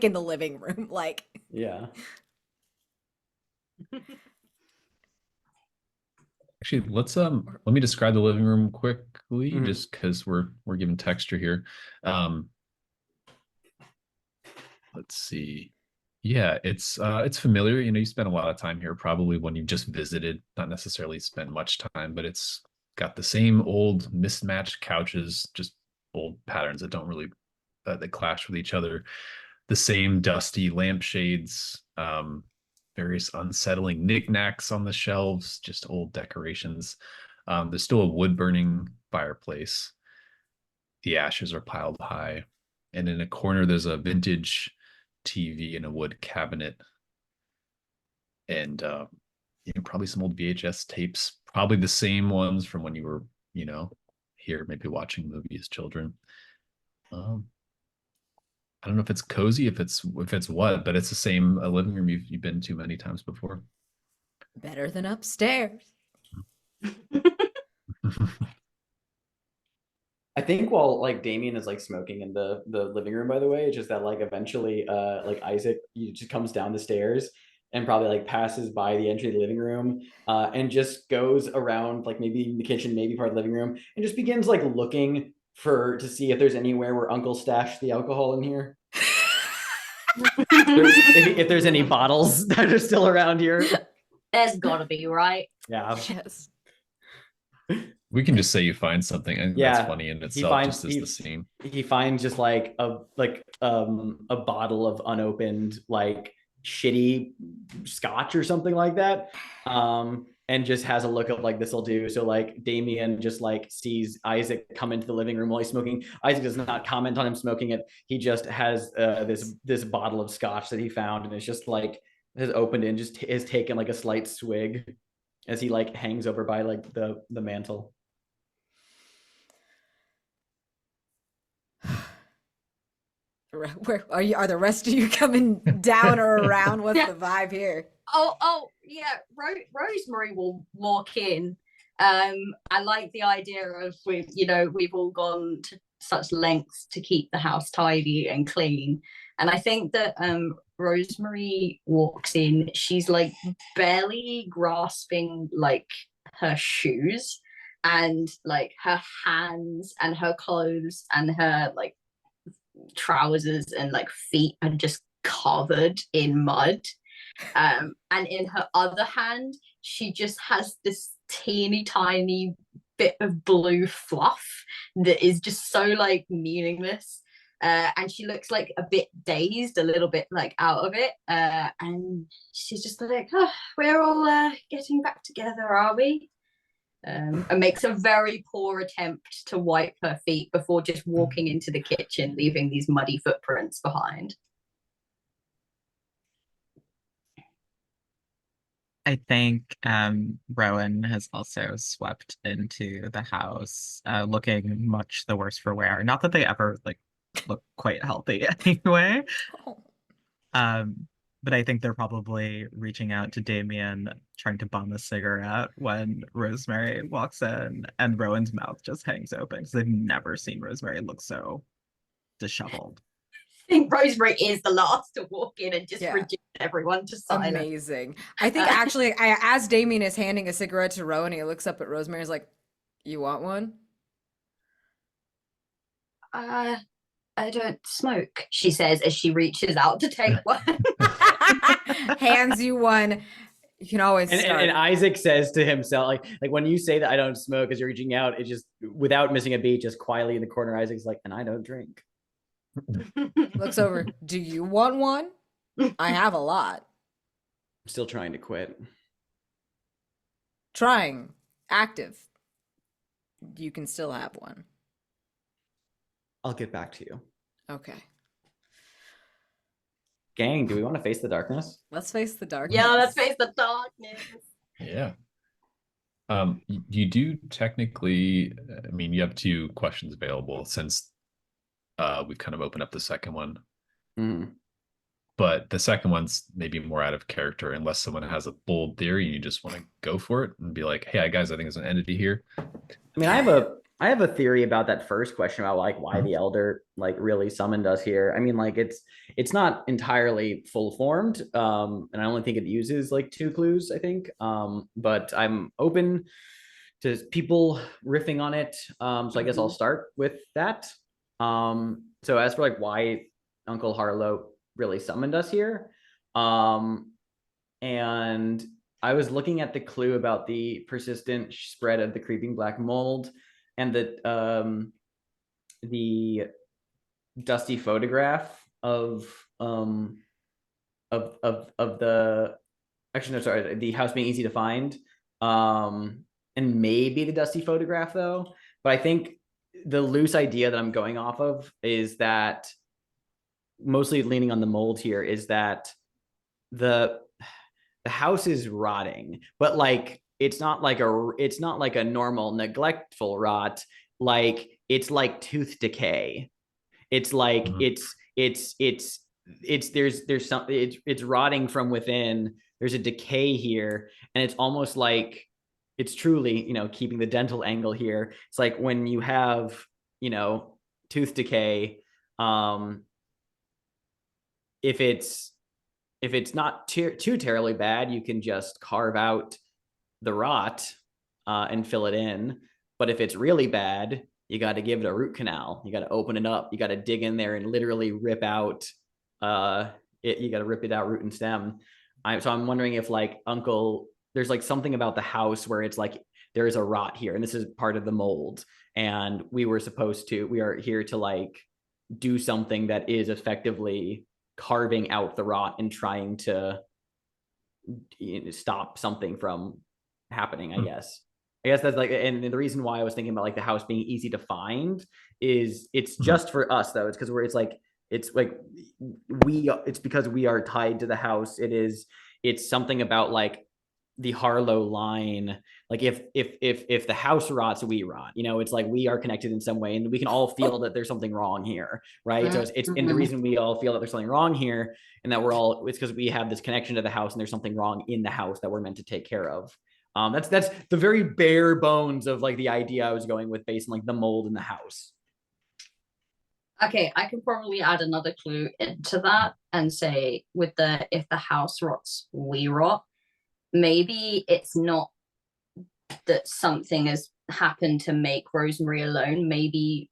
in the living room. Like, yeah. Actually, let me describe the living room quickly, just because we're giving texture here. Let's see. Yeah, it's familiar. You know, you spent a lot of time here probably when you just visited, not necessarily spent much time, but it's got the same old mismatched couches, just old patterns that don't really that clash with each other. The same dusty lampshades, various unsettling knickknacks on the shelves, just old decorations. There's still a wood burning fireplace. The ashes are piled high, and in a corner there's a vintage TV in a wood cabinet, and you know, probably some old VHS tapes, probably the same ones from when you were, you know, here maybe watching movies as children. Um, I don't know if it's cozy, if it's what, but it's the same living room you've been to many times before. Better than upstairs. I think while like Damien is like smoking in the living room, by the way, it's just that like eventually like Isaac just comes down the stairs and probably like passes by the entry of the living room and just goes around like maybe the kitchen, maybe part of the living room, and just begins like looking to see if there's anywhere where Uncle stashed the alcohol in here. If there's any bottles that are still around here. There's gotta be, right? Yeah. Yes. We can just say you find something, and Yeah, that's funny in itself, just as the scene. He finds just like a bottle of unopened like shitty scotch or something like that, and just has a look of like, this'll do. So like Damien just like sees Isaac come into the living room while he's smoking. Isaac does not comment on him smoking it. He just has this bottle of scotch that he found, and it's just like has opened and just has taken like a slight swig as he like hangs over by like the mantle. Where are you? Are the rest of you coming down or around? What's the vibe here? Oh yeah. Rosemary will walk in. I like the idea of we've all gone to such lengths to keep the house tidy and clean, and I think that Rosemary walks in. She's like barely grasping like her shoes, and like her hands and her clothes and her like trousers and like feet are just covered in mud. And in her other hand, she just has this teeny tiny bit of blue fluff that is just so like meaningless. And she looks like a bit dazed, a little bit like out of it. And she's just like, oh, we're all getting back together, are we? And makes a very poor attempt to wipe her feet before just walking into the kitchen, leaving these muddy footprints behind. I think Rowan has also swept into the house, looking much the worse for wear. Not that they ever like look quite healthy anyway. But I think they're probably reaching out to Damien, trying to bum a cigarette when Rosemary walks in, and Rowan's mouth just hangs open because they've never seen Rosemary look so disheveled. I think Rosemary is the last to walk in and just reduce everyone to silence. Amazing. I think actually, as Damien is handing a cigarette to Rowan, he looks up at Rosemary and is like, you want one? I don't smoke, she says as she reaches out to take one. Hands you one. You can always start. And Isaac says to himself, like when you say that I don't smoke as you're reaching out, it just, without missing a beat, just quietly in the corner, Isaac's like, and I don't drink. Looks over. Do you want one? I have a lot. I'm still trying to quit. Trying. Active. You can still have one. I'll get back to you. Okay. Gang, do we want to face the darkness? Let's face the darkness. Yeah, let's face the darkness. Yeah. You do technically, I mean, you have 2 questions available since we've kind of opened up the second one. Mm. But the second one's maybe more out of character, unless someone has a bold theory and you just want to go for it and be like, hey, guys, I think there's an entity here. I mean, I have a theory about that first question about like why the elder like really summoned us here. I mean, like it's not entirely full formed, and I only think it uses like 2 clues, I think. But I'm open to people riffing on it. So I guess I'll start with that. So as for like why Uncle Harlow really summoned us here, And I was looking at the clue about the persistent spread of the creeping black mold, and the dusty photograph of the, actually no, sorry, the house being easy to find, and maybe the dusty photograph though. But I think the loose idea that I'm going off of is that, mostly leaning on the mold here, is that the house is rotting, but like it's not like a normal neglectful rot. Like it's like tooth decay. It's like there's something, it's rotting from within. There's a decay here, and it's almost like it's truly, keeping the dental angle here. It's like when you have, tooth decay, if it's not too terribly bad, you can just carve out the rot and fill it in. But if it's really bad, you got to give it a root canal. You got to open it up. You got to dig in there and literally rip out you got to rip it out root and stem. So I'm wondering if there's like something about the house where it's like there is a rot here, and this is part of the mold, and we are here to like do something that is effectively carving out the rot and trying to stop something from happening, I guess that's like, and the reason why I was thinking about like the house being easy to find is it's just for us though. It's because it's because we are tied to the house. It's something about like the Harlow line. Like if the house rots, we rot. It's like we are connected in some way, and we can all feel that there's something wrong here, right? So it's and the reason we all feel that there's something wrong here, and that it's because we have this connection to the house, and there's something wrong in the house that we're meant to take care of. That's the very bare bones of like the idea I was going with, based on like the mold in the house. Okay, I can probably add another clue into that and say, if the house rots, we rot. Maybe it's not that something has happened to make Rosemary alone. Maybe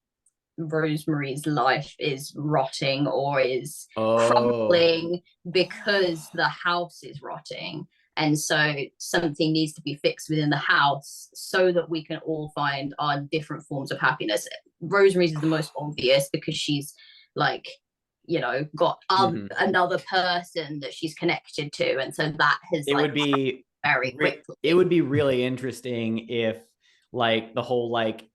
Rosemary's life is rotting or is crumbling because the house is rotting. And so something needs to be fixed within the house so that we can all find our different forms of happiness. Rosemary's is the most obvious because she's like, got another person that she's connected to. And so that has would be very quickly. It would be really interesting if like the whole like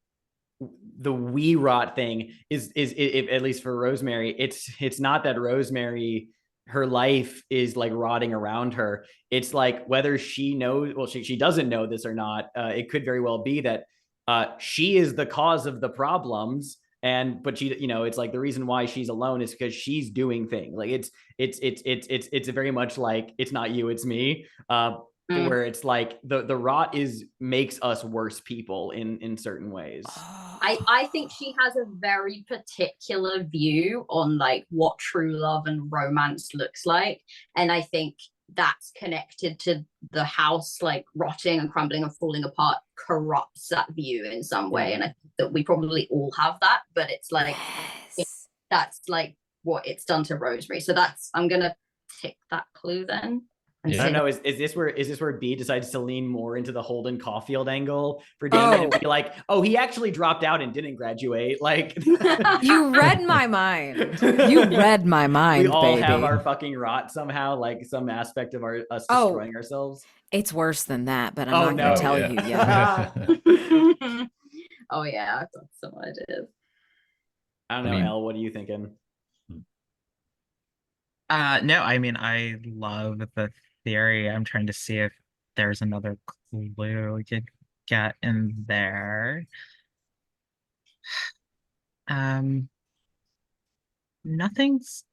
the we rot thing is at least for Rosemary, it's not that Rosemary, her life is like rotting around her. It's like whether she knows, well, she doesn't know this or not. It could very well be that she is the cause of the problems, but she, it's like the reason why she's alone is because she's doing things. Like it's very much like it's not you, it's me. Where it's like the rot makes us worse people in certain ways. I think she has a very particular view on like what true love and romance looks like, and I think that's connected to the house like rotting and crumbling and falling apart corrupts that view in some way. And I think that we probably all have that, but it's like that's like what it's done to Rosemary. So I'm gonna tick that clue then. I don't know. Is this where B decides to lean more into the Holden Caulfield angle for Damon and be like, oh, he actually dropped out and didn't graduate? Like, you read my mind. You read my mind. We all baby. have our fucking rot somehow, like some aspect of us destroying ourselves. It's worse than that, but I'm not going to tell you yet. Oh yeah, I've got some ideas. I don't know, Elle, what are you thinking? No, I mean, I love the theory. I'm trying to see if there's another clue we could get in there. Nothing's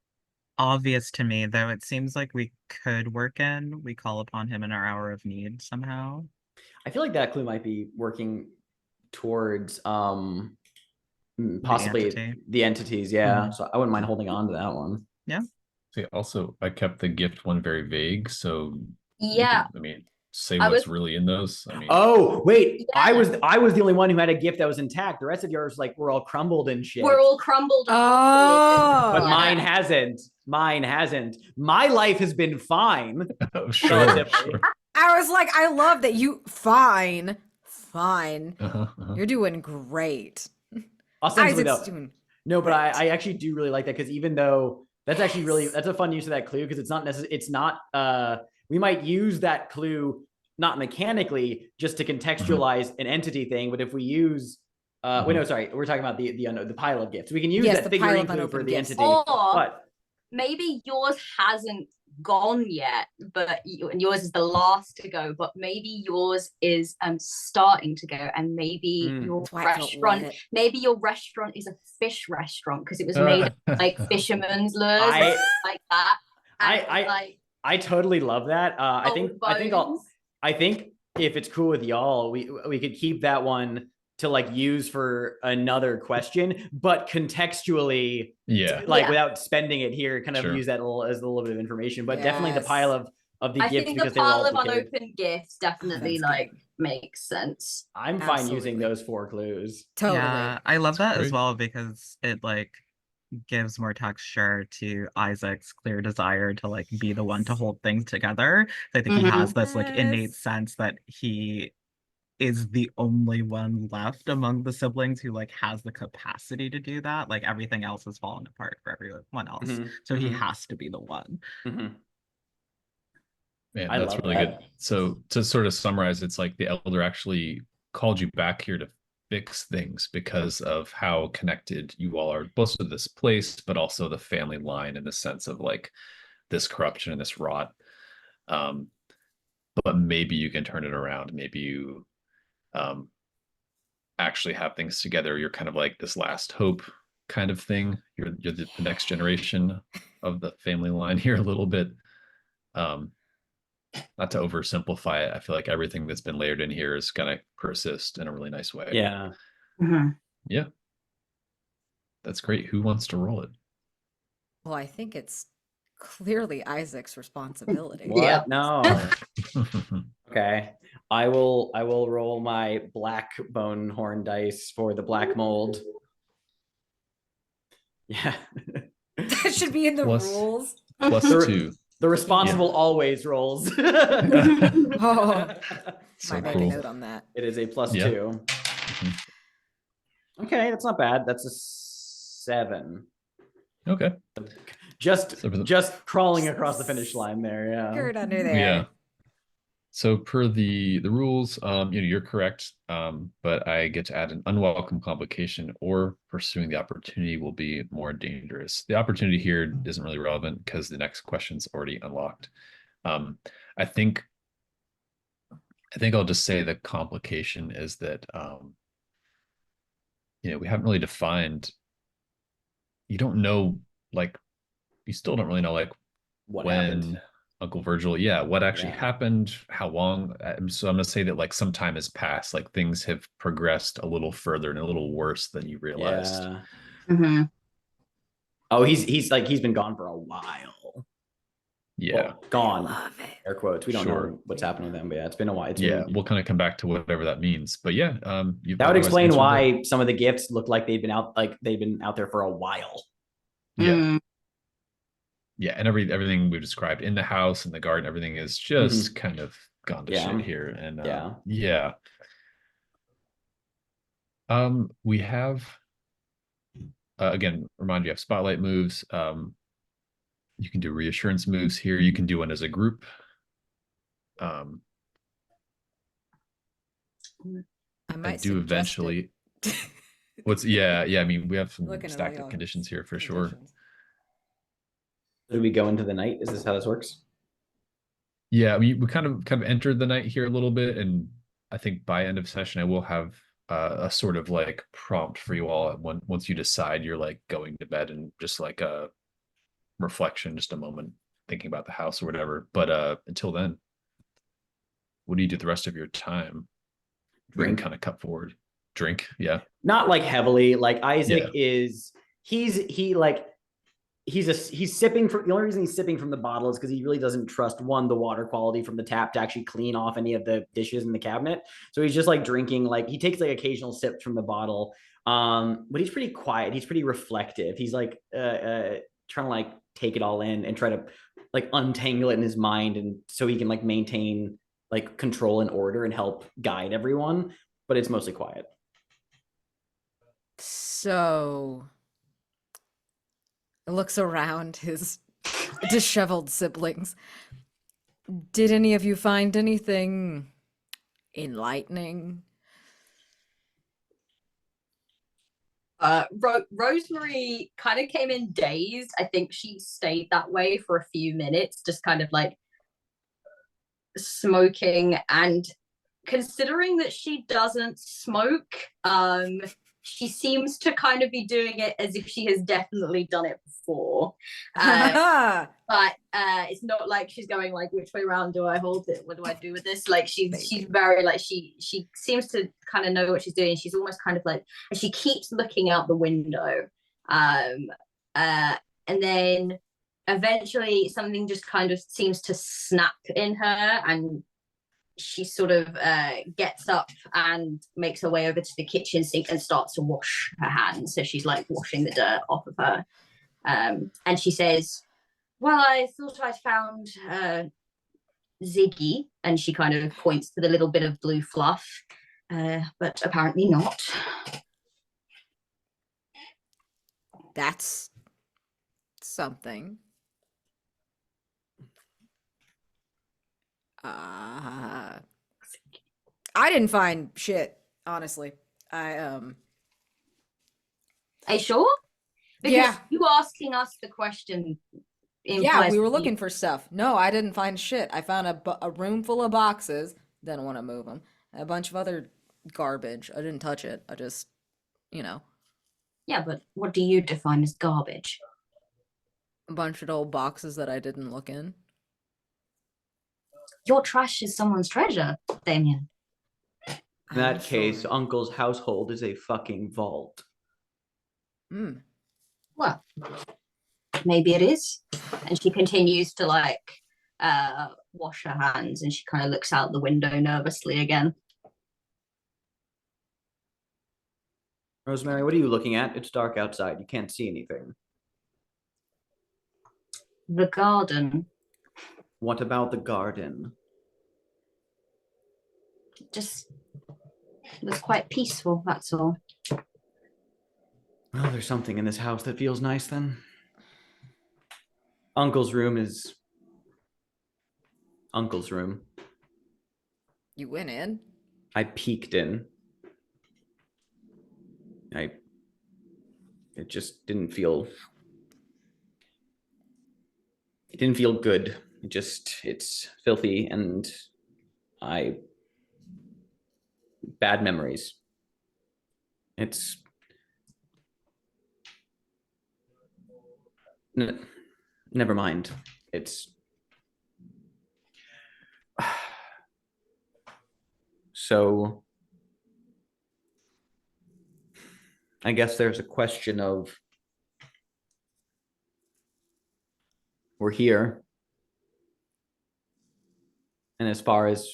obvious to me, though. It seems like we could we call upon him in our hour of need somehow. I feel like that clue might be working towards possibly the entities. Yeah. So I wouldn't mind holding on to that one. Yeah. See, also, I kept the gift one very vague, so yeah. I mean, say what's really in those? I mean, oh wait, Yeah. I was the only one who had a gift that was intact. The rest of yours like were all crumbled and shit. We're all crumbled. Oh. But mine hasn't. Mine hasn't. My life has been fine. oh, sure, Relatively. sure. I was like, I love that you fine. Uh-huh. You're doing great. Ostensibly Isaac's though. doing No, but great. I actually do really like that because even though that's actually really that's a fun use of that clue because it's not necessarily it's not we might use that clue not mechanically just to contextualize an entity thing, but if we use wait, no, sorry, we're talking about the pile of gifts. We can use Yes, that the pile figurine of clue for unopened the gifts. entity. Or But maybe yours hasn't gone yet, but yours is the last to go, but maybe yours is starting to go, and maybe your That's why I felt restaurant lit. maybe your restaurant is a fish restaurant because it was made of like fisherman's lures like that. And I totally love that. I think if it's cool with y'all, we could keep that one to like use for another question, but contextually, without spending it here, kind of use that as a little bit of information. But definitely the pile of the I gifts think because the they were pile all of duplicated. unopened gifts definitely like makes sense. I'm fine using those 4 clues. Totally. Yeah, I love that as great. well because it like gives more texture to Isaac's clear desire to like be the one to hold things together. I think he has this like innate sense that he is the only one left among the siblings who like has the capacity to do that. Like everything else has fallen apart for everyone else. So he has to be the one. Man, that's really good. So to sort of summarize, it's like the elder actually called you back here to fix things because of how connected you all are, both to this place, but also the family line in the sense of like this corruption and this rot. But maybe you can turn it around. Maybe you actually have things together. You're kind of like this last hope kind of thing. You're the next generation of the family line here a little bit. Not to oversimplify it, I feel like everything that's been layered in here is going to persist in a really nice way. Yeah. Yeah. That's great. Who wants to roll it? Well, I think it's clearly Isaac's responsibility. What? No. Okay. I will roll my black bone horn dice for the black mold. Yeah. That should be in the rules. Plus 2. The responsible always rolls. Oh, so might make a note on that. It is a plus 2. Okay, that's not bad. That's a 7. Okay. Just crawling across the finish line there. Yeah. Skirt under there. Yeah. So per the rules, you're correct, but I get to add an unwelcome complication or pursuing the opportunity will be more dangerous. The opportunity here isn't really relevant because the next question's already unlocked. I think I'll just say the complication is that we haven't really defined. You don't know, like, you still don't really know, like, what when happened. Uncle Virgil, what actually happened, how long. So I'm gonna say that like some time has passed, like things have progressed a little further and a little worse than you realized. Oh, he's been gone for a while. Well, gone. Love it. Air quotes. We don't know what's happening with them, but it's been a while. We'll kind of come back to whatever that means. But that would explain why some of the gifts look like they've been out there for a while. Yeah, and everything we've described in the house, in the garden, everything is just kind of gone to shit here. And we have again, remind you have spotlight moves. You can do reassurance moves here. You can do one as a group. I do eventually. I mean, we have some stacked conditions here for sure. Do we go into the night? Is this how this works? Yeah, we kind of entered the night here a little bit, and I think by end of session I will have a sort of like prompt for you all once you decide you're like going to bed and just like a reflection, just a moment thinking about the house or whatever. But until then, what do you do the rest of your time? We can kind of cut forward. Drink, yeah. Not like heavily. Like Isaac is he like he's sipping from, the only reason he's sipping from the bottle is because he really doesn't trust the water quality from the tap to actually clean off any of the dishes in the cabinet. So he's just like drinking, like he takes like occasional sips from the bottle. But he's pretty quiet. He's pretty reflective. He's like trying to like take it all in and try to like untangle it in his mind, and so he can like maintain like control and order and help guide everyone. But it's mostly quiet. So looks around his disheveled siblings. Did any of you find anything enlightening? Rosemary kind of came in dazed. I think she stayed that way for a few minutes, just kind of like smoking, and considering that she doesn't smoke, she seems to kind of be doing it as if she has definitely done it before. But it's not like she's going like, which way around do I hold it? What do I do with this? Like she's very like, she seems to kind of know what she's doing. She's almost kind of like, and she keeps looking out the window. And then eventually something just kind of seems to snap in her, and she sort of gets up and makes her way over to the kitchen sink and starts to wash her hands. So she's like washing the dirt off of her. And she says, well, I thought I'd found Ziggy. And she kind of points to the little bit of blue fluff, but apparently not. That's something. I didn't find shit, honestly. Are you sure? Because yeah, you asking us the question. Yeah, we were looking for stuff. No, I didn't find shit. I found a room full of boxes. Didn't want to move them. A bunch of other garbage. I didn't touch it. I just, you know. Yeah, but what do you define as garbage? A bunch of old boxes that I didn't look in. Your trash is someone's treasure, Damien. In that case, Uncle's household is a fucking vault. Well, maybe it is. And she continues to like wash her hands, and she kind of looks out the window nervously again. Rosemary, what are you looking at? It's dark outside. You can't see anything. The garden. What about the garden? Just was quite peaceful, that's all. Well, there's something in this house that feels nice then. Uncle's room is Uncle's room. You went in? I peeked in. It just didn't feel good. It's filthy, and bad memories. Never mind. So I guess there's a question of, we're here, and as far as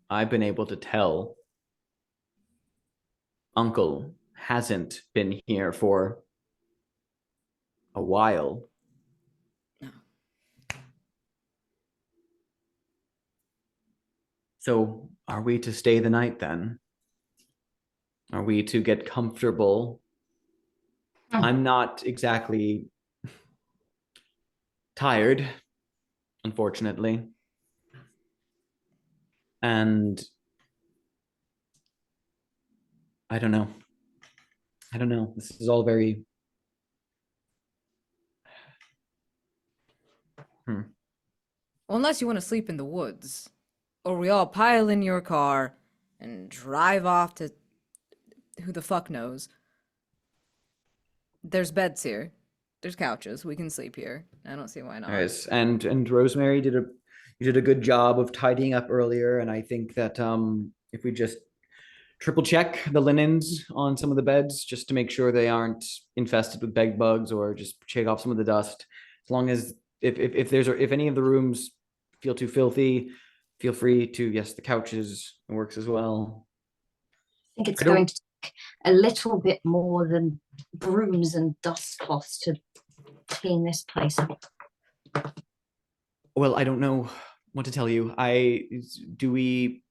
I've been able to tell, Uncle hasn't been here for a while. No. So are we to stay the night then? Are we to get comfortable? I'm not exactly tired, unfortunately. And I don't know. This is all very... Well, unless you want to sleep in the woods, or we all pile in your car and drive off to who the fuck knows. There's beds here. There's couches. We can sleep here. I don't see why not. Yes, and Rosemary you did a good job of tidying up earlier, and I think that if we just triple check the linens on some of the beds just to make sure they aren't infested with bed bugs, or just shake off some of the dust, As long as if any of the rooms feel too filthy, feel free to, yes, the couches works as well. I think it's going to take a little bit more than brooms and dust cloths to clean this place up. Well, I don't know what to tell you. Then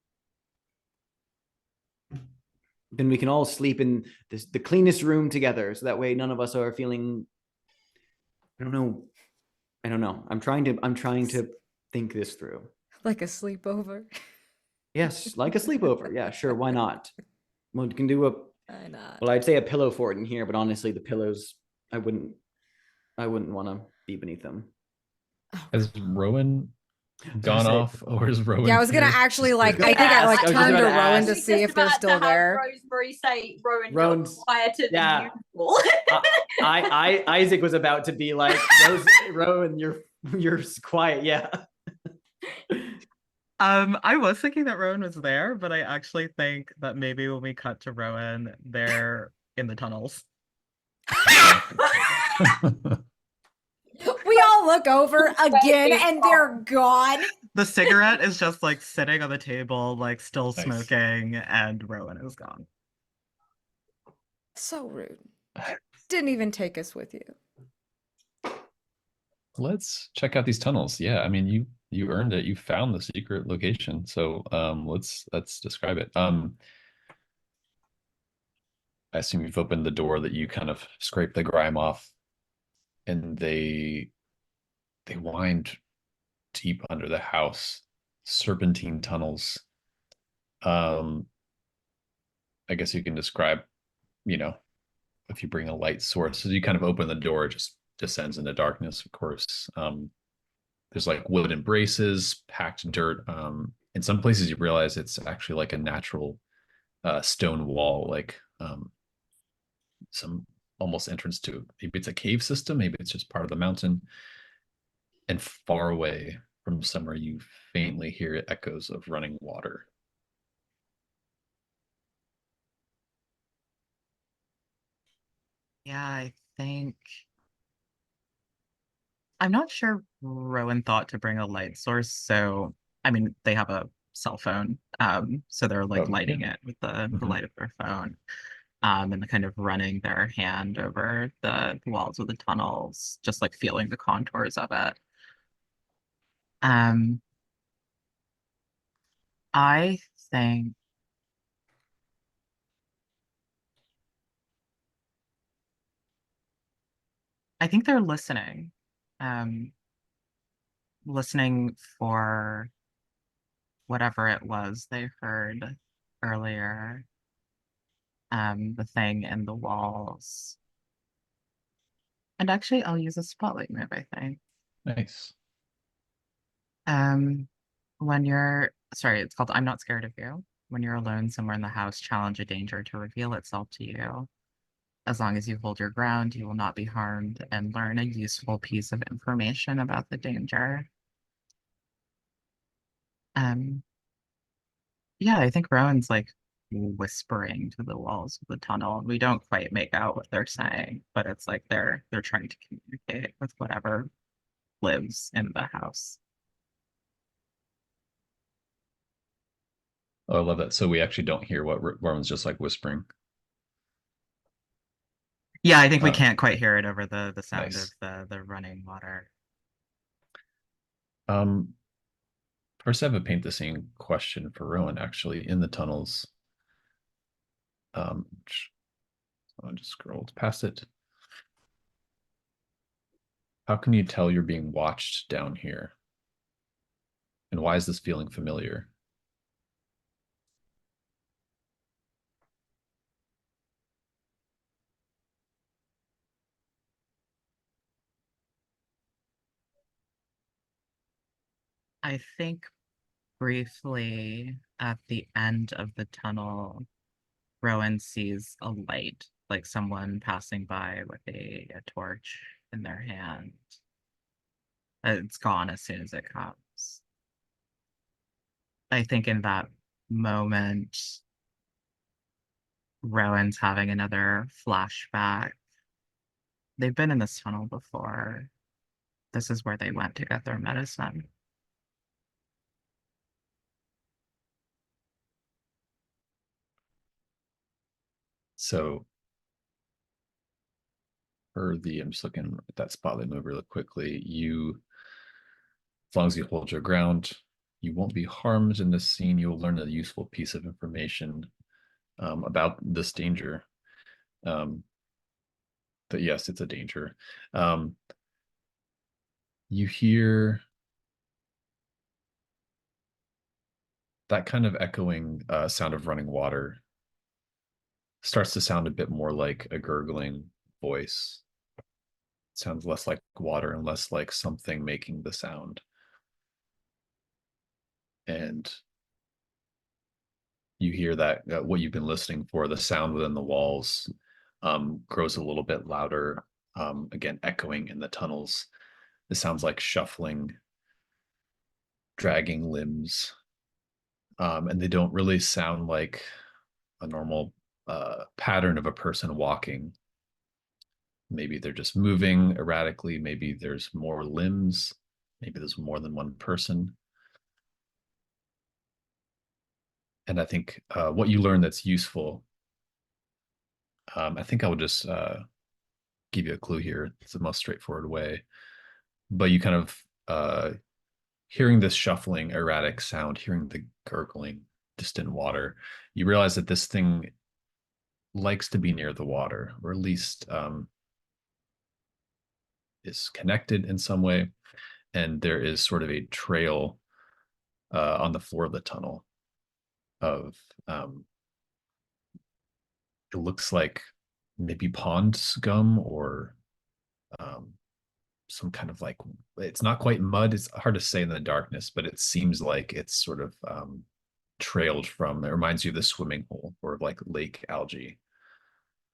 we can all sleep in the cleanest room together, so that way none of us are feeling. I don't know. I'm trying to think this through. Like a sleepover. Yes, like a sleepover. Yeah, sure. Why not? Well, we can do a. Why not? Well, I'd say a pillow fort in here, but honestly, the pillows, I wouldn't want to be beneath them. Has Rowan gone off, or is Rowan? Yeah, I was gonna here? actually Just like. I curious. think I like I was turned to gonna Rowan ask. to see if they're still there. Rosemary say Rowan Rowan's- got quieter than yeah. usual. Isaac was about to be like, Rowan, you're quiet. Yeah. I was thinking that Rowan was there, but I actually think that maybe when we cut to Rowan, they're in the tunnels. We all look over again and they're gone. The cigarette is just like sitting on the table, like still Nice. smoking, and Rowan is gone. So rude. Didn't even take us with you. Let's check out these tunnels. Yeah, I mean, you earned it. You found the secret location. So let's describe it. I assume you've opened the door that you kind of scrape the grime off, and they wind deep under the house, serpentine tunnels. I guess you can describe, if you bring a light source, as you kind of open the door, it just descends into darkness, of course. There's like wooden braces, packed dirt. In some places you realize it's actually like a natural stone wall, like some almost entrance to, maybe it's a cave system, maybe it's just part of the mountain. And far away from somewhere, you faintly hear echoes of running water. Yeah, I think I'm not sure Rowan thought to bring a light source, so I mean they have a cell phone, so they're like lighting it with the light of their phone, and kind of running their hand over the walls of the tunnels, just like feeling the contours of it. I think they're listening. Listening for whatever it was they heard earlier. The thing in the walls. And actually, I'll use a spotlight move, I think. Nice. Sorry, it's called I'm Not Scared of You. When you're alone somewhere in the house, challenge a danger to reveal itself to you. As long as you hold your ground, you will not be harmed and learn a useful piece of information about the danger. Yeah, I think Rowan's like whispering to the walls of the tunnel. We don't quite make out what they're saying, but it's like they're trying to communicate with whatever lives in the house. Oh, I love that. So we actually don't hear what Rowan's just like whispering. Yeah, I think we can't quite hear it over the sound Nice. of the running water. First, I have a paint the scene question for Rowan. Actually, in the tunnels, I'll just scroll past it. How can you tell you're being watched down here? And why is this feeling familiar? I think briefly at the end of the tunnel, Rowan sees a light, like someone passing by with a torch in their hand. It's gone as soon as it comes. I think in that moment, Rowan's having another flashback. They've been in this tunnel before. this is where they went to get their medicine. So I'm just looking at that spotlight move really quickly. As long as you hold your ground, you won't be harmed in this scene. You'll learn a useful piece of information about this danger. But yes, it's a danger. You hear that kind of echoing sound of running water starts to sound a bit more like a gurgling voice. It sounds less like water and less like something making the sound. And you hear that what you've been listening for, the sound within the walls, grows a little bit louder, again, echoing in the tunnels. It sounds like shuffling, dragging limbs, and they don't really sound like a normal pattern of a person walking. Maybe they're just moving erratically. Maybe there's more limbs. Maybe there's more than one person. And I think what you learn that's useful, I think I would just give you a clue here. It's the most straightforward way. But you kind of hearing this shuffling, erratic sound, hearing the gurgling, distant water, you realize that this thing likes to be near the water, or at least is connected in some way. And there is sort of a trail on the floor of the tunnel of it looks like maybe pond scum or some kind of like, it's not quite mud. It's hard to say in the darkness, but it seems like it's sort of trailed from, it reminds you of the swimming hole or like lake algae.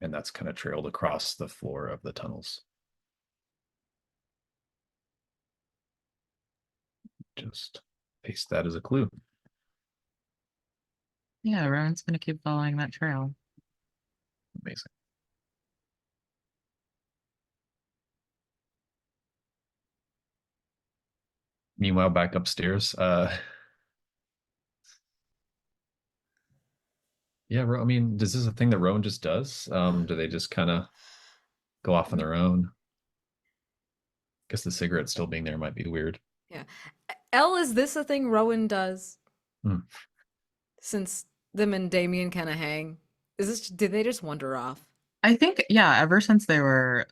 And that's kind of trailed across the floor of the tunnels. Just paste that as a clue. Yeah, Rowan's gonna keep following that trail. Amazing. Meanwhile, back upstairs, yeah, I mean, is this a thing that Rowan just does? Do they just kind of go off on their own? Guess the cigarette still being there might be weird. Yeah. Elle, is this a thing Rowan does? Since them and Damien kind of hang? Did they just wander off? I think, yeah, ever since they were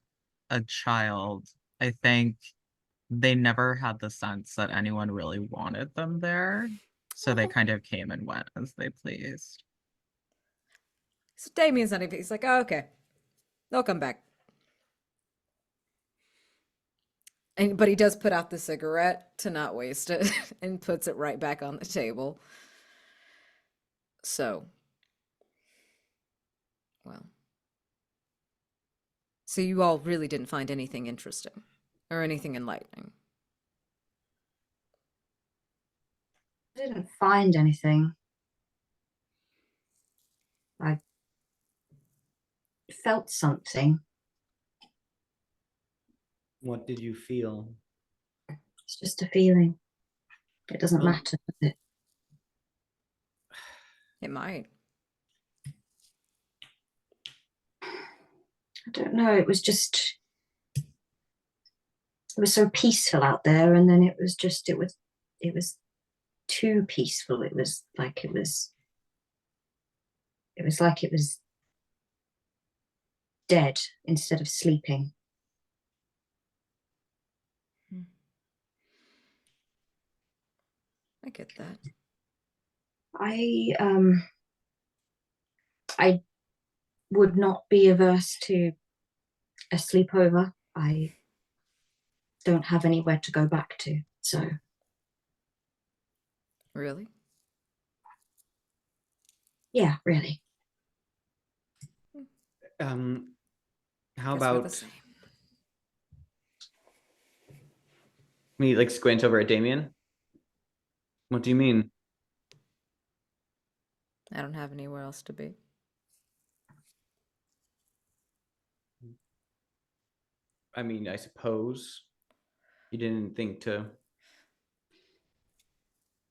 a child, I think they never had the sense that anyone really wanted them there. So they kind of came and went as they pleased. So Damien's not even, he's like, oh, okay, they'll come back. But he does put out the cigarette to not waste it and puts it right back on the table. So, well. So you all really didn't find anything interesting or anything enlightening? I didn't find anything. I felt something. What did you feel? It's just a feeling. It doesn't matter, does it? It might. I don't know. It was so peaceful out there, and then it was too peaceful. It was like it was dead instead of sleeping. I get that. I would not be averse to a sleepover. I don't have anywhere to go back to, so. Really? Yeah, really. How Guess we're the about same. me like squint over at Damien? What do you mean? I don't have anywhere else to be. I mean, I suppose. You didn't think to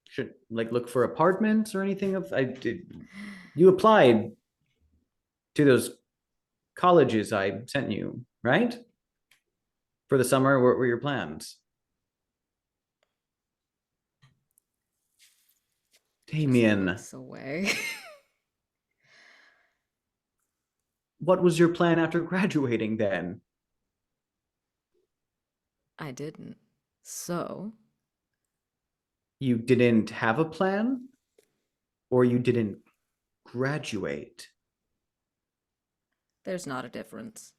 should like look for apartments or anything of I did you applied to those colleges I sent you, right? For the summer, what were your plans? Damien. Looks away. What was your plan after graduating then? I didn't. So? You didn't have a plan? Or you didn't graduate? There's not a difference.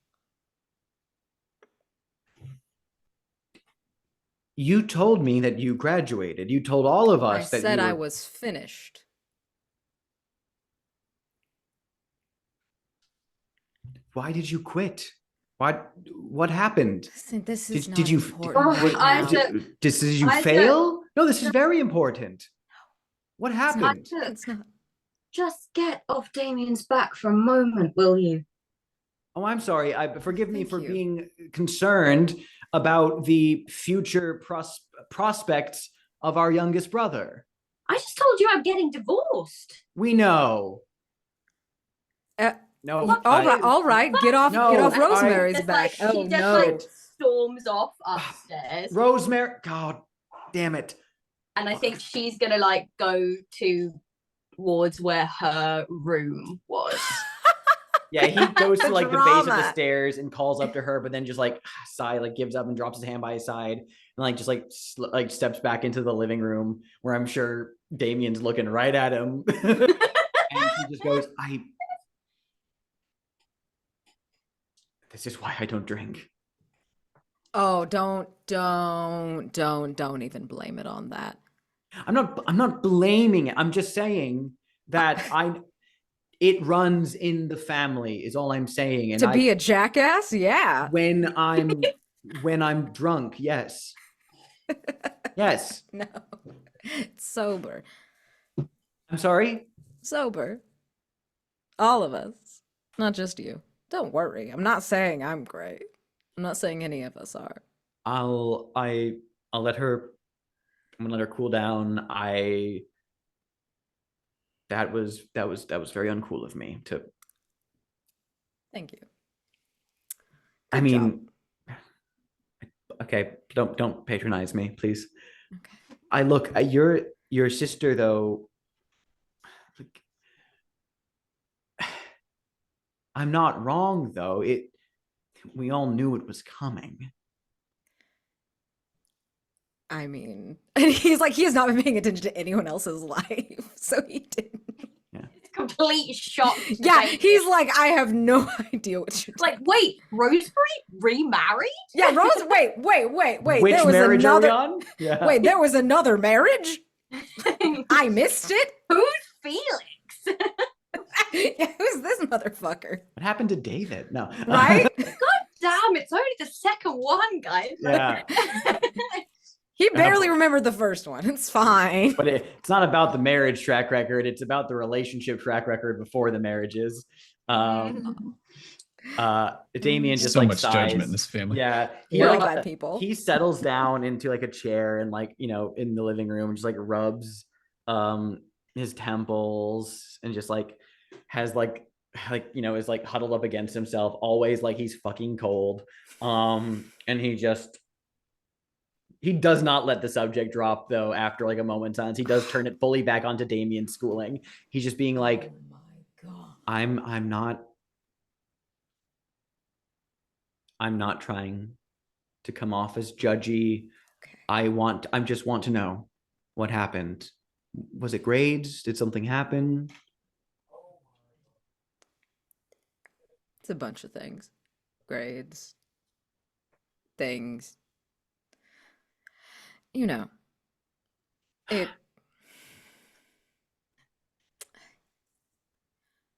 You told me that you graduated. You told all of us I that said you were... I was finished. Why did you quit? What happened? Listen, this is not did you important wait, right now. did you fail? No, this is very important. What happened? It's not. Just get off Damien's back for a moment, will you? Oh, I'm sorry. Forgive me Thank for you. being concerned about the future prospects of our youngest brother. I just told you I'm getting divorced. We know. No. All right. Get off Rosemary's Just back. like, Oh she just no. like storms off upstairs. Rosemary. God damn it. And I think she's gonna like go towards where her room was. Yeah, he goes to like the base of the drama. stairs and calls up to her, but then just like sigh, like gives up and drops his hand by his side and like just like steps back into the living room where I'm sure Damien's looking right at him. And he just goes, this is why I don't drink. Oh, don't even blame it on that. I'm not blaming it. I'm just saying that it runs in the family is all I'm saying. And to be a jackass, yeah. When I'm drunk, yes. Yes. No. It's sober. I'm sorry? Sober. All of us. Not just you. Don't worry. I'm not saying I'm great. I'm not saying any of us are. I'll let her, I'm gonna let her cool down. That was very uncool of me to. Thank you. I Good mean, job. Okay, don't patronize me, please. Okay. I look at your sister though. Like, I'm not wrong though. We all knew it was coming. I mean, and he's like, he has not been paying attention to anyone else's life, so he didn't. Yeah. Complete shock. Yeah, he's like, I have no idea what you're like, wait, Rosemary remarried? Yeah, wait. Which there was marriage another... are we on? Yeah. Wait, there was another marriage? I missed it? Who's Felix? Yeah, who's this motherfucker? What happened to David? No. Right? God damn, it's only the second one, guys. Yeah. He barely remembered the first one. It's fine. But it's not about the marriage track record. It's about the relationship track record before the marriages. Damien just so like much sighs. judgment in this family. Yeah, Really bad people. He settles down into like a chair and like in the living room, and just like rubs his temples and just like has like is like huddled up against himself, always like he's fucking cold. And he does not let the subject drop though. After like a moment's silence, he does turn it fully back onto Damien's schooling. He's just being like, oh my God. I'm not trying to come off as judgy. Okay. I just want to know what happened. Was it grades? Did something happen? It's a bunch of things. Grades. Things. It.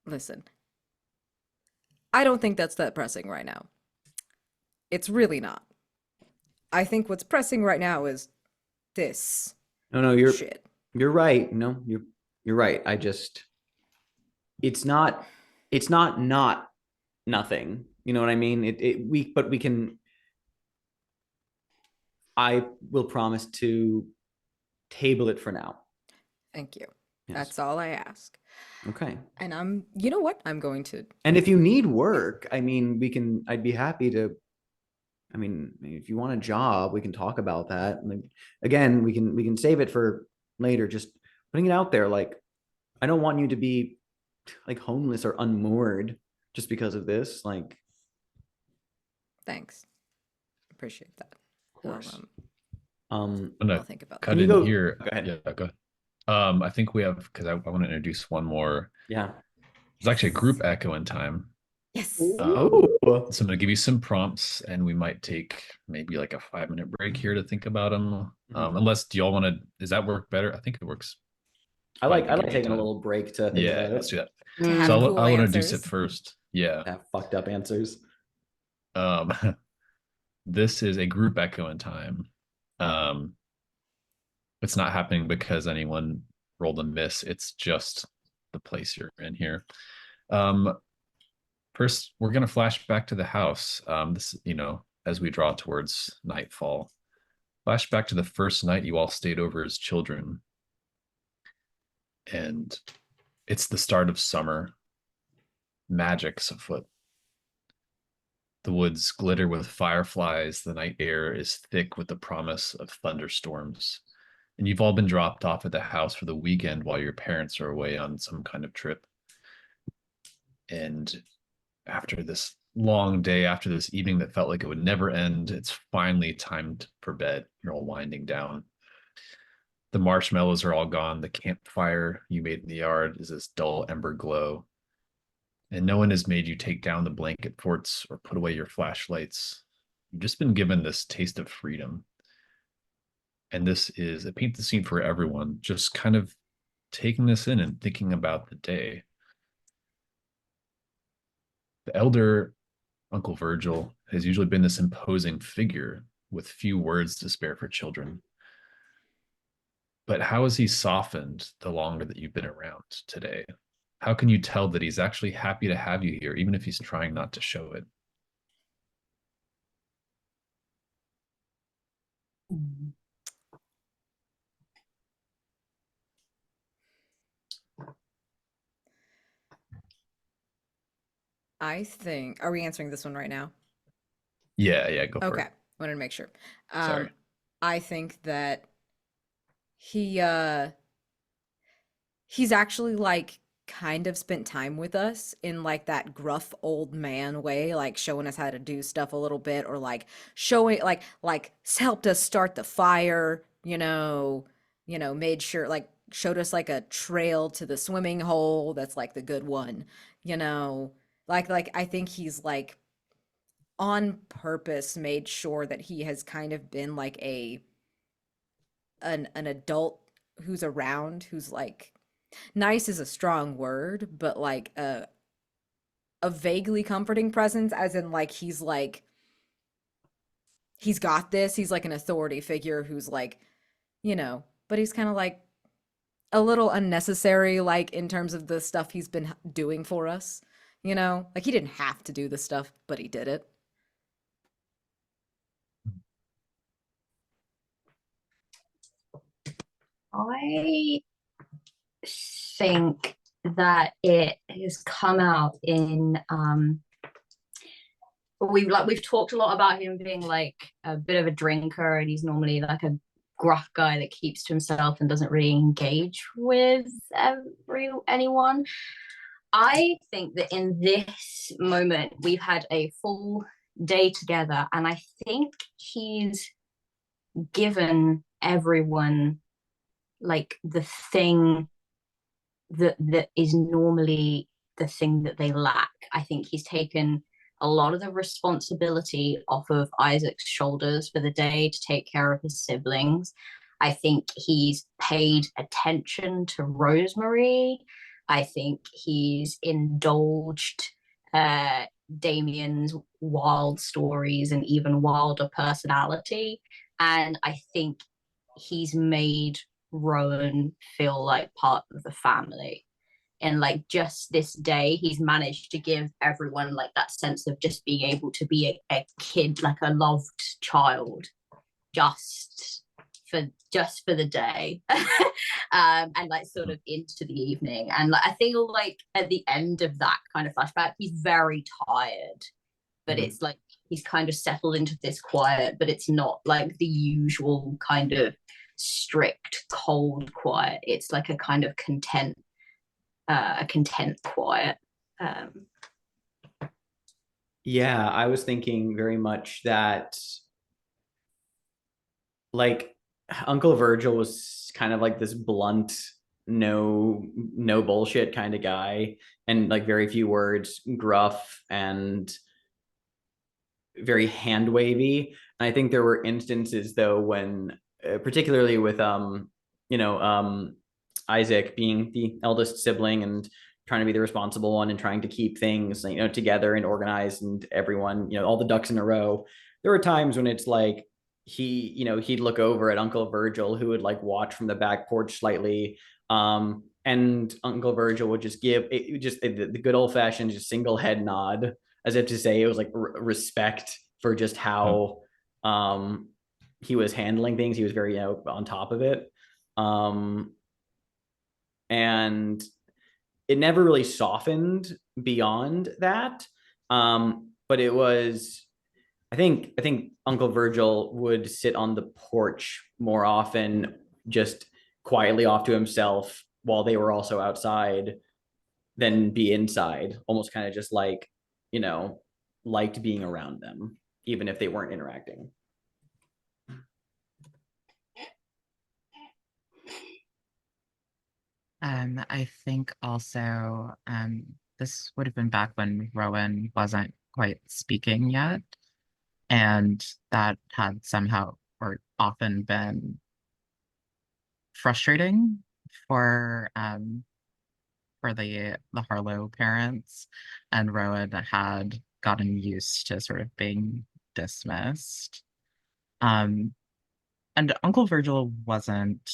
Listen. I don't think that's that pressing right now. It's really not. I think what's pressing right now is this. No, you're shit. You're right. No, you're right. It's not nothing. You know what I mean? We can I will promise to table it for now. Thank you. Yes. That's all I ask. Okay. And you know what? I'm going to. And if you need work, I mean, I'd be happy to. I mean, if you want a job, we can talk about that. Like, again, we can save it for later. Just putting it out there. Like, I don't want you to be like homeless or unmoored just because of this. Like, Thanks. Appreciate that. of course. I'll think about cut that. in here. Go ahead. Yeah, go ahead. I think we have, because I want to introduce one more. Yeah. There's actually a group echo in time. Yes. Oh. So I'm going to give you some prompts, and we might take maybe like a 5-minute break here to think about them. Unless, do y'all want to? Does that work better? I think it works. I like taking a little break to think about it. Let's do that. To So cool I'll introduce it answers. first. Yeah. Have fucked up answers. This is a group echo in time. It's not happening because anyone rolled a miss. It's just the place you're in here. First, we're going to flash back to the house. This, as we draw towards nightfall. Flash back to the first night you all stayed over as children. And it's the start of summer. Magic's afoot. The woods glitter with fireflies. The night air is thick with the promise of thunderstorms. And you've all been dropped off at the house for the weekend while your parents are away on some kind of trip. And after this long day, after this evening that felt like it would never end, it's finally time for bed. You're all winding down. The marshmallows are all gone. The campfire you made in the yard is this dull ember glow. And no one has made you take down the blanket forts or put away your flashlights. You've just been given this taste of freedom. And this is a paint the scene for everyone, just kind of taking this in and thinking about the day. The elder, Uncle Virgil, has usually been this imposing figure with few words to spare for children. But how has he softened the longer that you've been around today? How can you tell that he's actually happy to have you here, even if he's trying not to show it? I think, are we answering this one right now? Yeah, go for Okay. it. Wanted to make sure. Sorry. I think that he's actually like kind of spent time with us in like that gruff old man way, like showing us how to do stuff a little bit, or like showing like helped us start the fire, made sure, like showed us like a trail to the swimming hole that's like the good one, like I think he's like on purpose made sure that he has kind of been like an adult who's around, who's like, nice is a strong word, but like a vaguely comforting presence, as in like he's got this, he's like an authority figure who's like, but he's kind of like a little unnecessary, like in terms of the stuff he's been doing for us, like he didn't have to do the stuff, but he did it. I think that it has come out in we've talked a lot about him being like a bit of a drinker, and he's normally like a gruff guy that keeps to himself and doesn't really engage with anyone. I think that in this moment we've had a full day together, and I think he's given everyone like the thing that is normally the thing that they lack. I think he's taken a lot of the responsibility off of Isaac's shoulders for the day to take care of his siblings. I think he's paid attention to Rosemary. I think he's indulged Damien's wild stories and even wilder personality. And I think he's made Rowan feel like part of the family. And like just this day, he's managed to give everyone like that sense of just being able to be a kid, like a loved child. just for the day. And like sort of into the evening. And like I think like at the end of that kind of flashback, he's very tired, but it's like he's kind of settled into this quiet, but it's not like the usual kind of strict cold quiet. It's like a kind of content quiet. Yeah, I was thinking very much that like Uncle Virgil was kind of like this blunt, no bullshit kind of guy, and like very few words, gruff and very hand wavy. And I think there were instances though when particularly with Isaac being the eldest sibling and trying to be the responsible one and trying to keep things together and organized and everyone all the ducks in a row. There were times when it's like he'd look over at Uncle Virgil, who would like watch from the back porch slightly, and Uncle Virgil would just give the good old fashioned just single head nod, as if to say it was like respect for just how he was handling things. He was very on top of it, and it never really softened beyond that. But it was, I think Uncle Virgil would sit on the porch more often, just quietly off to himself while they were also outside, than be inside, almost kind of just like, liked being around them, even if they weren't interacting. I think also this would have been back when Rowan wasn't quite speaking yet, and that had somehow or often been frustrating for the Harlow parents, and Rowan had gotten used to sort of being dismissed. And Uncle Virgil wasn't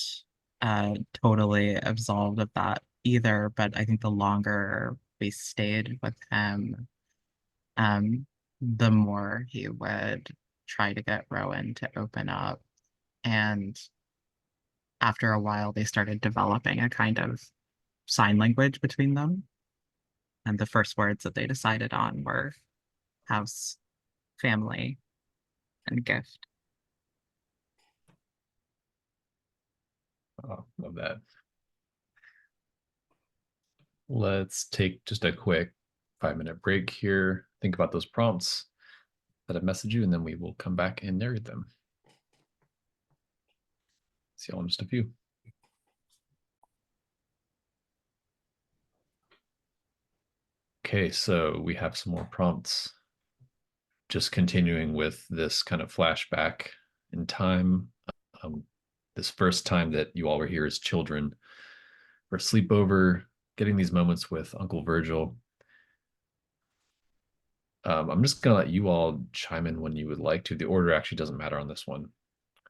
totally absolved of that either, but I think the longer we stayed with him, the more he would try to get Rowan to open up. And after a while, they started developing a kind of sign language between them. And the first words that they decided on were house, family, and gift. Oh, love that. Let's take just a quick 5-minute break here. Think about those prompts that I messaged you, and then we will come back and narrate them. See y'all in just a few. Okay, so we have some more prompts. Just continuing with this kind of flashback in time. This first time that you all were here as children for a sleepover, getting these moments with Uncle Virgil. I'm just gonna let you all chime in when you would like to. The order actually doesn't matter on this one.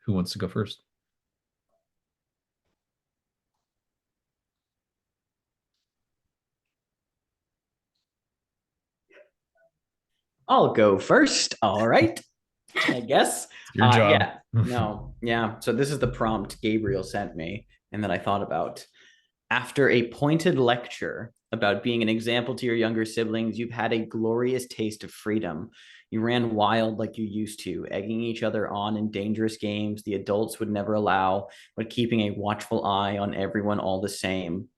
Who wants to go first? I'll go first. All right. I guess. It's your job. Yeah. No. Yeah. So this is the prompt Gabriel sent me and that I thought about. After a pointed lecture about being an example to your younger siblings, you've had a glorious taste of freedom. You ran wild like you used to, egging each other on in dangerous games the adults would never allow, but keeping a watchful eye on everyone all the same.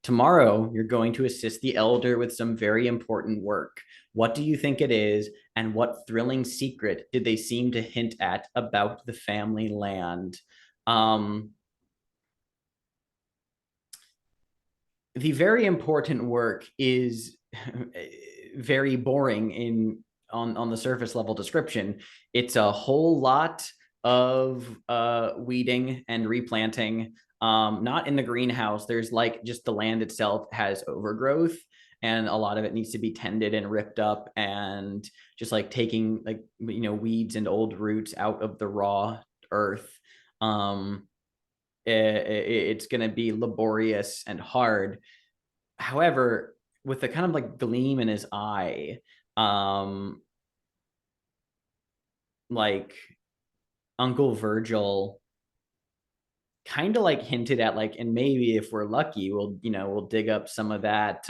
Tomorrow, you're going to assist the elder with some very important work. What do you think it is, and what thrilling secret did they seem to hint at about the family land? The very important work is very boring on the surface level description. It's a whole lot of weeding and replanting. Not in the greenhouse. There's like just the land itself has overgrowth, and a lot of it needs to be tended and ripped up, and just like taking like weeds and old roots out of the raw earth. It's going to be laborious and hard. However, with the kind of like gleam in his eye, like Uncle Virgil kind of like hinted at, like, and maybe if we're lucky, we'll dig up some of that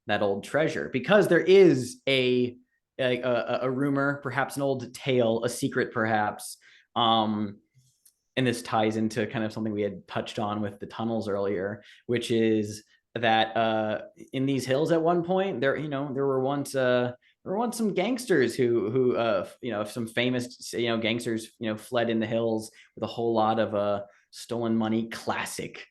that old treasure, because there is a rumor, perhaps an old tale, a secret perhaps, and this ties into kind of something we had touched on with the tunnels earlier, which is that in these hills at one point there were once some gangsters who some famous gangsters fled in the hills with a whole lot of stolen money. Classic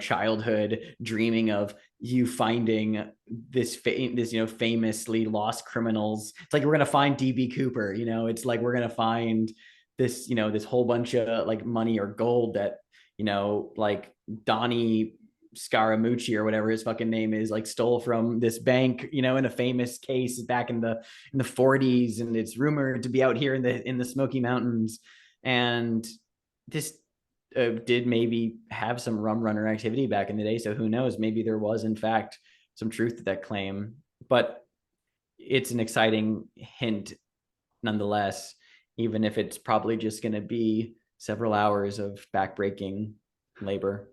childhood dreaming of you finding this famously lost criminals. It's like we're gonna find DB Cooper, it's like we're gonna find this this whole bunch of like money or gold that like Donnie Scaramucci or whatever his fucking name is, like stole from this bank in a famous case back in the 40s, and it's rumored to be out here in the Smoky Mountains. And this did maybe have some rum runner activity back in the day, so who knows, maybe there was in fact some truth to that claim. But it's an exciting hint nonetheless, even if it's probably just going to be several hours of backbreaking labor.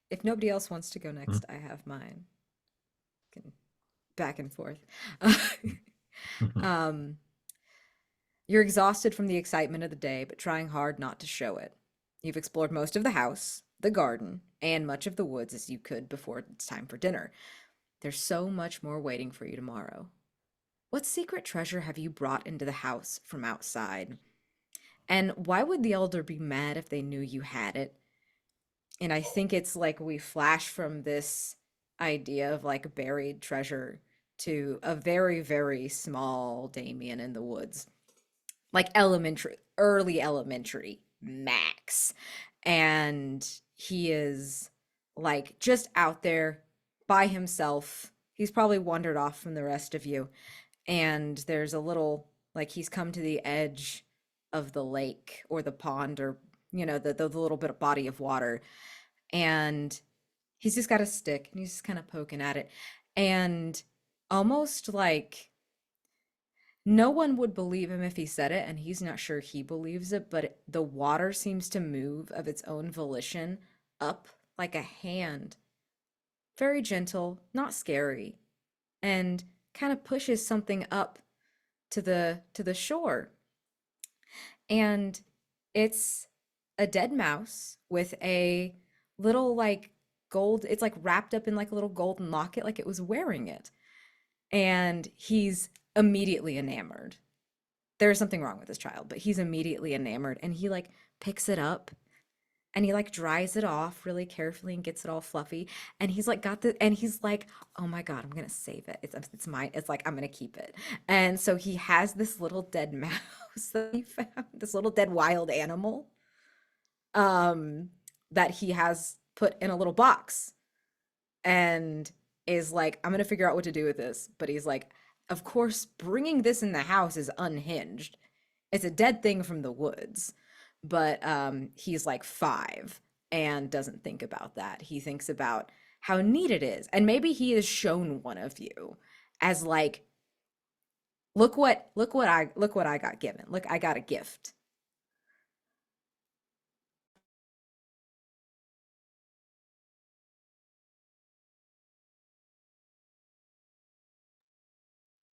If nobody else wants to go next, I have mine. Back and forth. You're exhausted from the excitement of the day, but trying hard not to show it. You've explored most of the house, the garden, and much of the woods as you could before it's time for dinner. There's so much more waiting for you tomorrow. What secret treasure have you brought into the house from outside? And why would the elder be mad if they knew you had it? And I think it's like we flash from this idea of like buried treasure to a very, very small Damien in the woods. Like early elementary, max. And he is like just out there by himself. He's probably wandered off from the rest of you. And there's a little, like he's come to the edge of the lake or the pond, or the little bit of body of water, and he's just got a stick and he's just kind of poking at it, and almost like no one would believe him if he said it, and he's not sure he believes it, but the water seems to move of its own volition up like a hand, very gentle, not scary, and kind of pushes something up to the shore. And it's a dead mouse with a little like gold, it's like wrapped up in like a little golden locket, like it was wearing it. And he's immediately enamored. There's something wrong with this child, but he's immediately enamored, and he like picks it up and he like dries it off really carefully and gets it all fluffy, and he's like and he's like, oh my god, I'm gonna save it, it's mine, it's like I'm gonna keep it. And so he has this little dead mouse that he found, this little dead wild animal that he has put in a little box, and is like, I'm gonna figure out what to do with this. But he's like, of course bringing this in the house is unhinged, it's a dead thing from the woods. But he's like 5 and doesn't think about that. He thinks about how neat it is, and maybe he has shown one of you as like, look what I got given, look, I got a gift.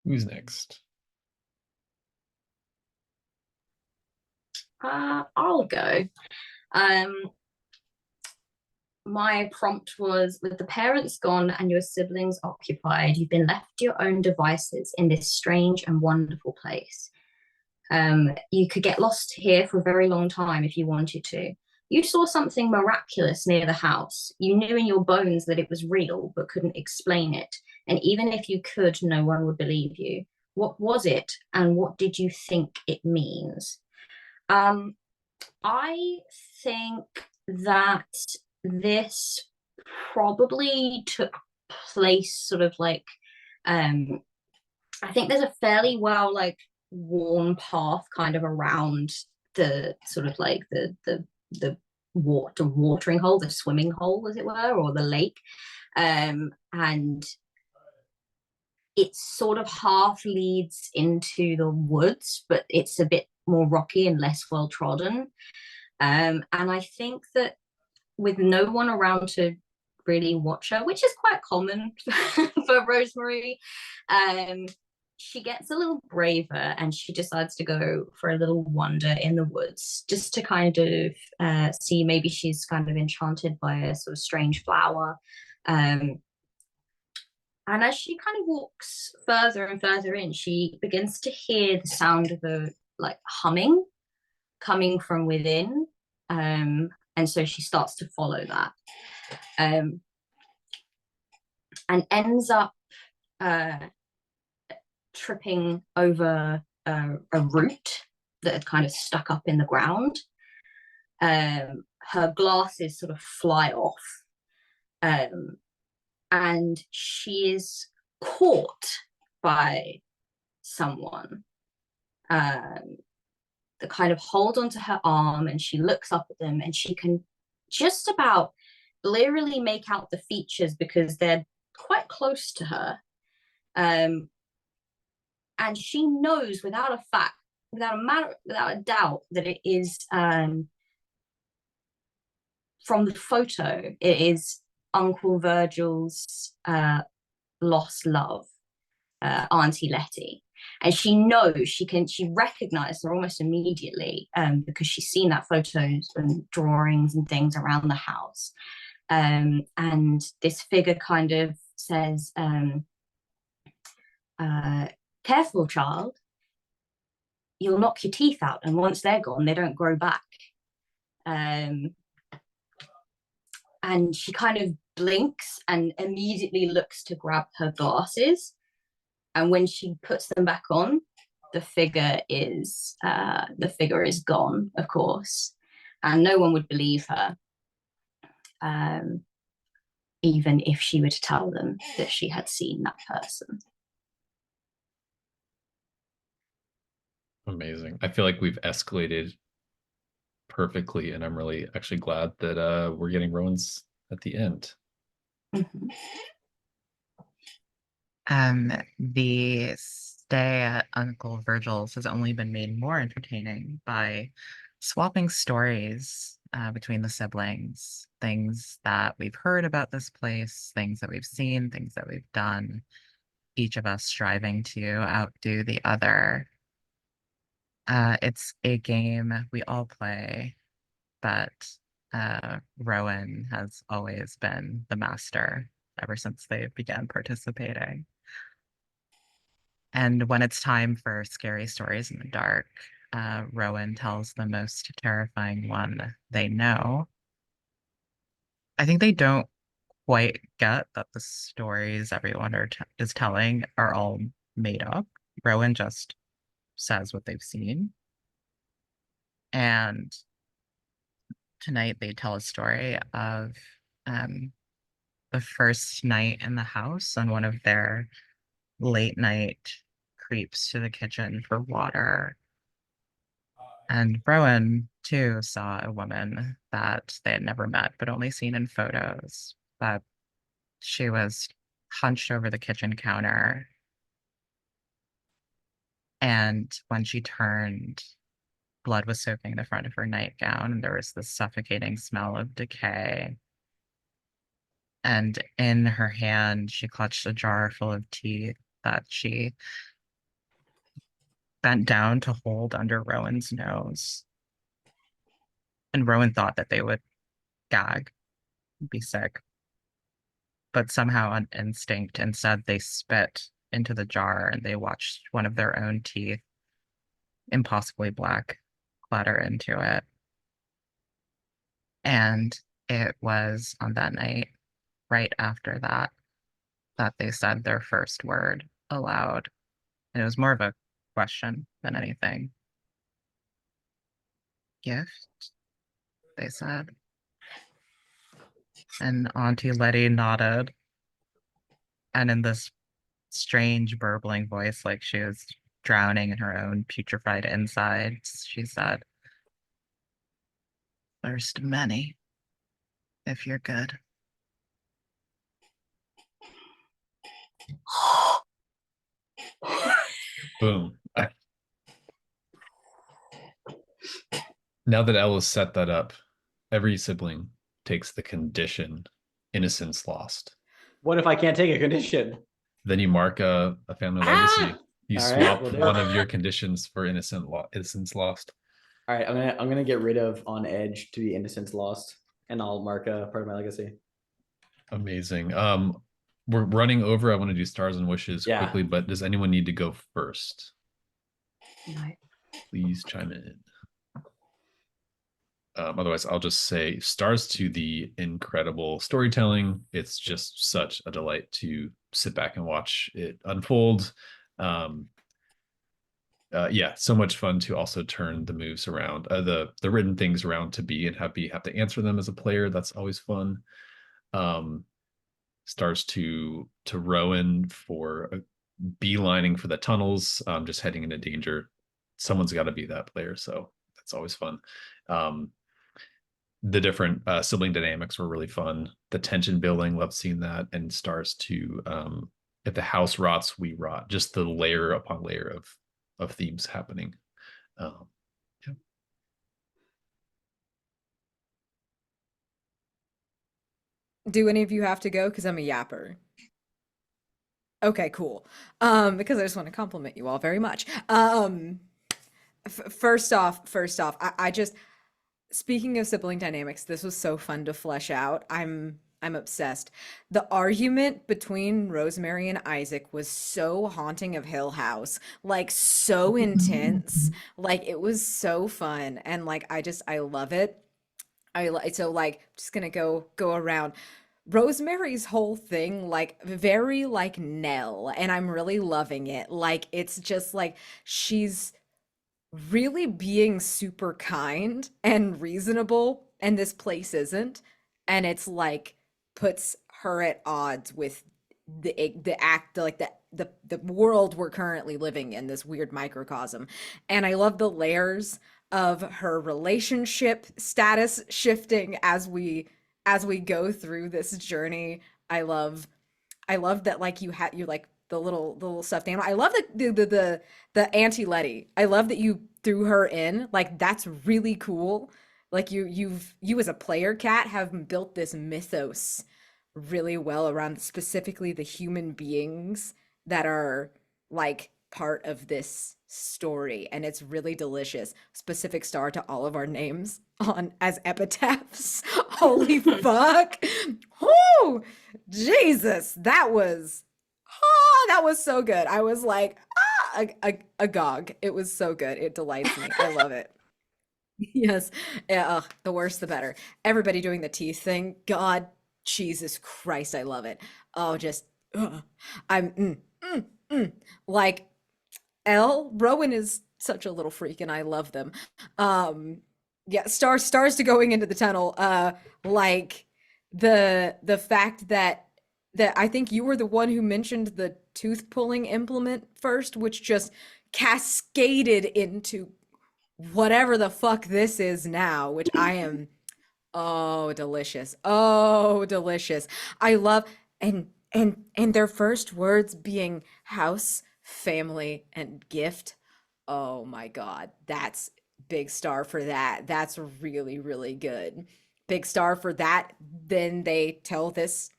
Who's next? I'll go. My prompt was, with the parents gone and your siblings occupied, you've been left to your own devices in this strange and wonderful place. You could get lost here for a very long time if you wanted to. You saw something miraculous near the house. You knew in your bones that it was real, but couldn't explain it. And even if you could, no one would believe you. What was it, and what did you think it means? I think that this probably took place sort of like, I think there's a fairly well like worn path kind of around the sort of like the watering hole, the swimming hole, as it were, or the lake. And it sort of half leads into the woods, but it's a bit more rocky and less well trodden. And I think that with no one around to really watch her, which is quite common for Rosemary, she gets a little braver and she decides to go for a little wander in the woods just to kind of see, maybe she's kind of enchanted by a sort of strange flower. And as she kind of walks further and further in, she begins to hear the sound of a like humming coming from within. And so she starts to follow that. And ends up tripping over a root that had kind of stuck up in the ground. Her glasses sort of fly off. And she is caught by someone that kind of hold onto her arm, and she looks up at them and she can just about blearily make out the features because they're quite close to her. And she knows without a doubt that it is from the photo, it is Uncle Virgil's lost love, Auntie Letty. And she knows, she recognizes her almost immediately because she's seen that photos and drawings and things around the house. And this figure kind of says, careful, child, you'll knock your teeth out, and once they're gone, they don't grow back. And she kind of blinks and immediately looks to grab her glasses. And when she puts them back on, the figure is gone, of course, and no one would believe her, even if she were to tell them that she had seen that person. Amazing. I feel like we've escalated perfectly, and I'm really actually glad that we're getting Rowan's at the end. Mm-hmm. The stay at Uncle Virgil's has only been made more entertaining by swapping stories between the siblings, things that we've heard about this place, things that we've seen, things that we've done, each of us striving to outdo the other. It's a game we all play, but Rowan has always been the master ever since they began participating. And when it's time for scary stories in the dark, Rowan tells the most terrifying one they know. I think they don't quite get that the stories everyone is telling are all made up. Rowan just says what they've seen. And tonight they tell a story of the first night in the house on one of their late night creeps to the kitchen for water. And Rowan, too, saw a woman that they had never met, but only seen in photos. But she was hunched over the kitchen counter. And when she turned, blood was soaking the front of her nightgown, and there was this suffocating smell of decay. And in her hand, she clutched a jar full of teeth that she bent down to hold under Rowan's nose. And Rowan thought that they would gag, be sick. But somehow on instinct, instead they spit into the jar and they watched one of their own teeth, impossibly black, clatter into it. And it was on that night, right after that, that they said their first word aloud. And it was more of a question than anything. Gift, they said. And Auntie Letty nodded. And in this strange, burbling voice, like she was drowning in her own putrefied insides, she said, First of many, if you're good. Boom. Now that Elle has set that up, every sibling takes the condition innocence lost. What if I can't take a condition? Then you mark a family legacy. You All swap right, one of your conditions for innocence lost. All right, I'm gonna get rid of on edge to be innocence lost, and I'll mark a part of my legacy. Amazing. We're running over. I want to do stars and wishes quickly, but does anyone need to go first? No. Please chime in. Otherwise, I'll just say stars to the incredible storytelling. It's just such a delight to sit back and watch it unfold. Yeah, so much fun to also turn the moves around, the written things around to B and have B have to answer them as a player. That's always fun. Stars to Rowan for beelining for the tunnels, just heading into danger. Someone's got to be that player, so that's always fun. The different sibling dynamics were really fun. The tension building, love seeing that. And stars to if the house rots, we rot. Just the layer upon layer of themes happening. Yeah. Do any of you have to go? Because I'm a yapper. Okay, cool. Because I just want to compliment you all very much. First off, I just, speaking of sibling dynamics, this was so fun to flesh out. I'm obsessed. The argument between Rosemary and Isaac was so haunting of Hill House, like so intense. Like it was so fun, and like I love it. So like just gonna go around. Rosemary's whole thing, like very like Nell, and I'm really loving it. Like it's just like she's really being super kind and reasonable, and this place isn't. And it's like puts her at odds with the act like the world we're currently living in, this weird microcosm. And I love the layers of her relationship status shifting as we go through this journey. I love that like you like the little stuffed animal. I love the Auntie Letty. I love that you threw her in. Like that's really cool. Like you as a player cat have built this mythos really well around specifically the human beings that are like part of this story, and it's really delicious. Specific star to all of our names on as epitaphs. Holy fuck. Whoo! Jesus, that was so good. I was like, agog. It was so good. It delights me. I love it. Yes. Yeah, the worse the better. Everybody doing the teeth thing. God, Jesus Christ, I love it. Oh, just I'm like Rowan is such a little freak, and I love them. Yeah, stars to going into the tunnel. Like the fact that I think you were the one who mentioned the tooth pulling implement first, which just cascaded into whatever the fuck this is now, which I am, oh delicious. Oh delicious. I love, and their first words being house, family, and gift. Oh my God. That's big star for that. That's really, really good. Big star for that. Then they tell this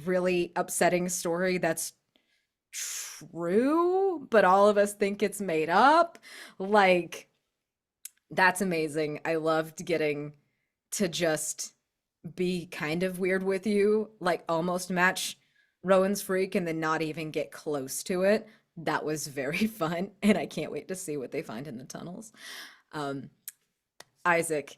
really upsetting story that's true, but all of us think it's made up. Like, that's amazing. I loved getting to just be kind of weird with you, like almost match Rowan's freak and then not even get close to it. That was very fun, and I can't wait to see what they find in the tunnels. Isaac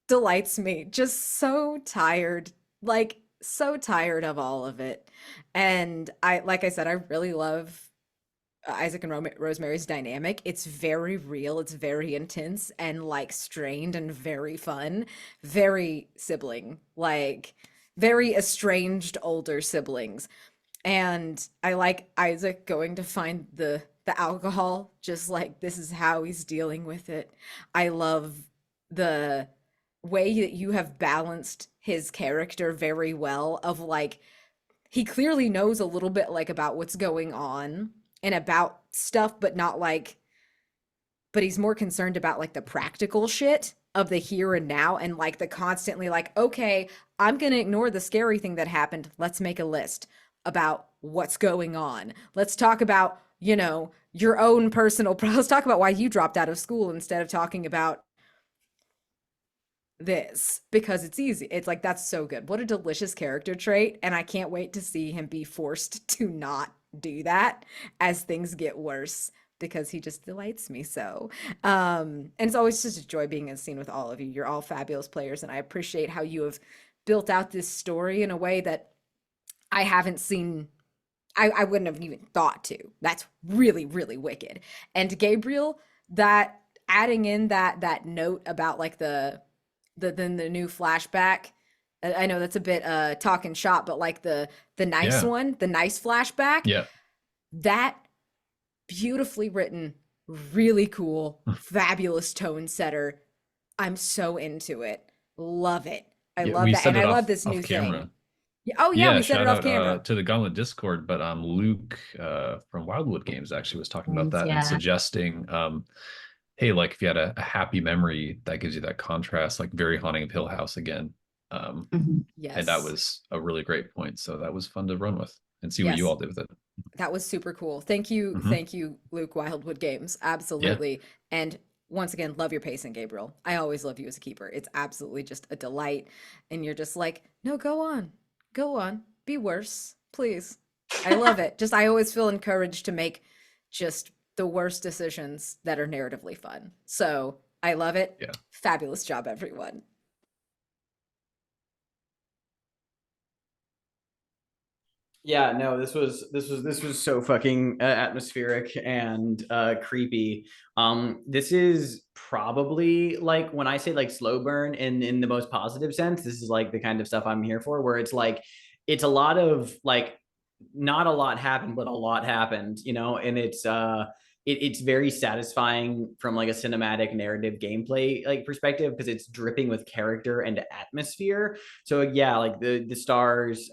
delights me. Just so tired, like so tired of all of it. And like I said, I really love Isaac and Rosemary's dynamic. It's very real, it's very intense and like strained and very fun, very sibling, like very estranged older siblings. And I like Isaac going to find the alcohol, just like this is how he's dealing with it. I love the way that you have balanced his character very well, of like, he clearly knows a little bit like about what's going on and about stuff, but not like, but he's more concerned about like the practical shit of the here and now, and like the constantly like, okay, I'm going to ignore the scary thing that happened. Let's make a list about what's going on. Let's talk about, you know, your own personal let's talk about why you dropped out of school instead of talking about this, because it's easy. It's like, that's so good. What a delicious character trait, and I can't wait to see him be forced to not do that as things get worse, because he just delights me so. And it's always just a joy being in a scene with all of you. You're all fabulous players, and I appreciate how you have built out this story in a way that I haven't seen. I wouldn't have even thought to. That's really, really wicked. And Gabriel, that adding in that note about like the new flashback. I know that's a bit talking shop, but like the nice one, the nice flashback. Yeah. That beautifully written, really cool, fabulous tone setter. I'm so into it. Love it. I love that. And I love this new thing. Oh yeah, we set it off camera. To the Gauntlet Discord, but Luke from Wildwood Games actually was talking about that and suggesting hey, like if you had a happy memory, that gives you that contrast, like very Haunting of Hill House again. Yes. And that was a really great point. So that was fun to run with and see what you all did with it. That was super cool. Thank you. Thank you, Luke, Wildwood Games. Absolutely. Yeah. And once again, love your pacing, Gabriel. I always love you as a keeper. It's absolutely just a delight. And you're just like, no, go on. Go on. Be worse, please. I love it. Just, I always feel encouraged to make just the worst decisions that are narratively fun. So I love it. Yeah. Fabulous job, everyone. Yeah, no, this was so fucking atmospheric and creepy. This is probably, like, when I say like slow burn in the most positive sense, this is like the kind of stuff I'm here for, where it's like, it's a lot of like, not a lot happened, but a lot happened, you know, and it's very satisfying from like a cinematic narrative gameplay like perspective, because it's dripping with character and atmosphere. So yeah, like the stars,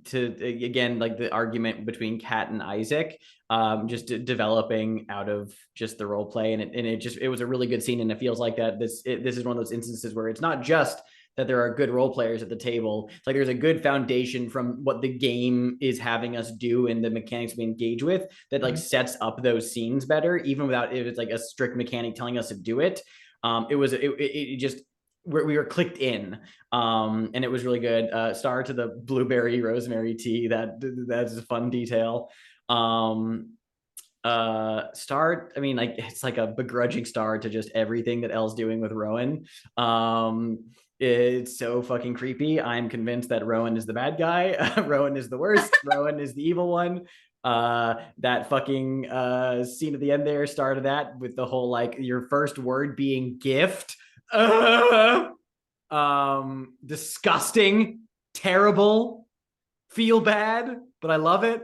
to again, like the argument between Kat and Isaac, just developing out of just the role play, and it was a really good scene, and it feels like that this is one of those instances where it's not just that there are good role players at the table. It's like there's a good foundation from what the game is having us do and the mechanics we engage with that like sets up those scenes better, even without it was like a strict mechanic telling us to do it. It just, we were clicked in, and it was really good. Star to the blueberry rosemary tea. That's a fun detail. Star, I mean, like, it's like a begrudging star to just everything that Elle's doing with Rowan. It's so fucking creepy. I'm convinced that Rowan is the bad guy. Rowan is the worst. Rowan is the evil one. That fucking scene at the end there started that with the whole like your first word being gift. Disgusting, terrible, feel bad, but I love it.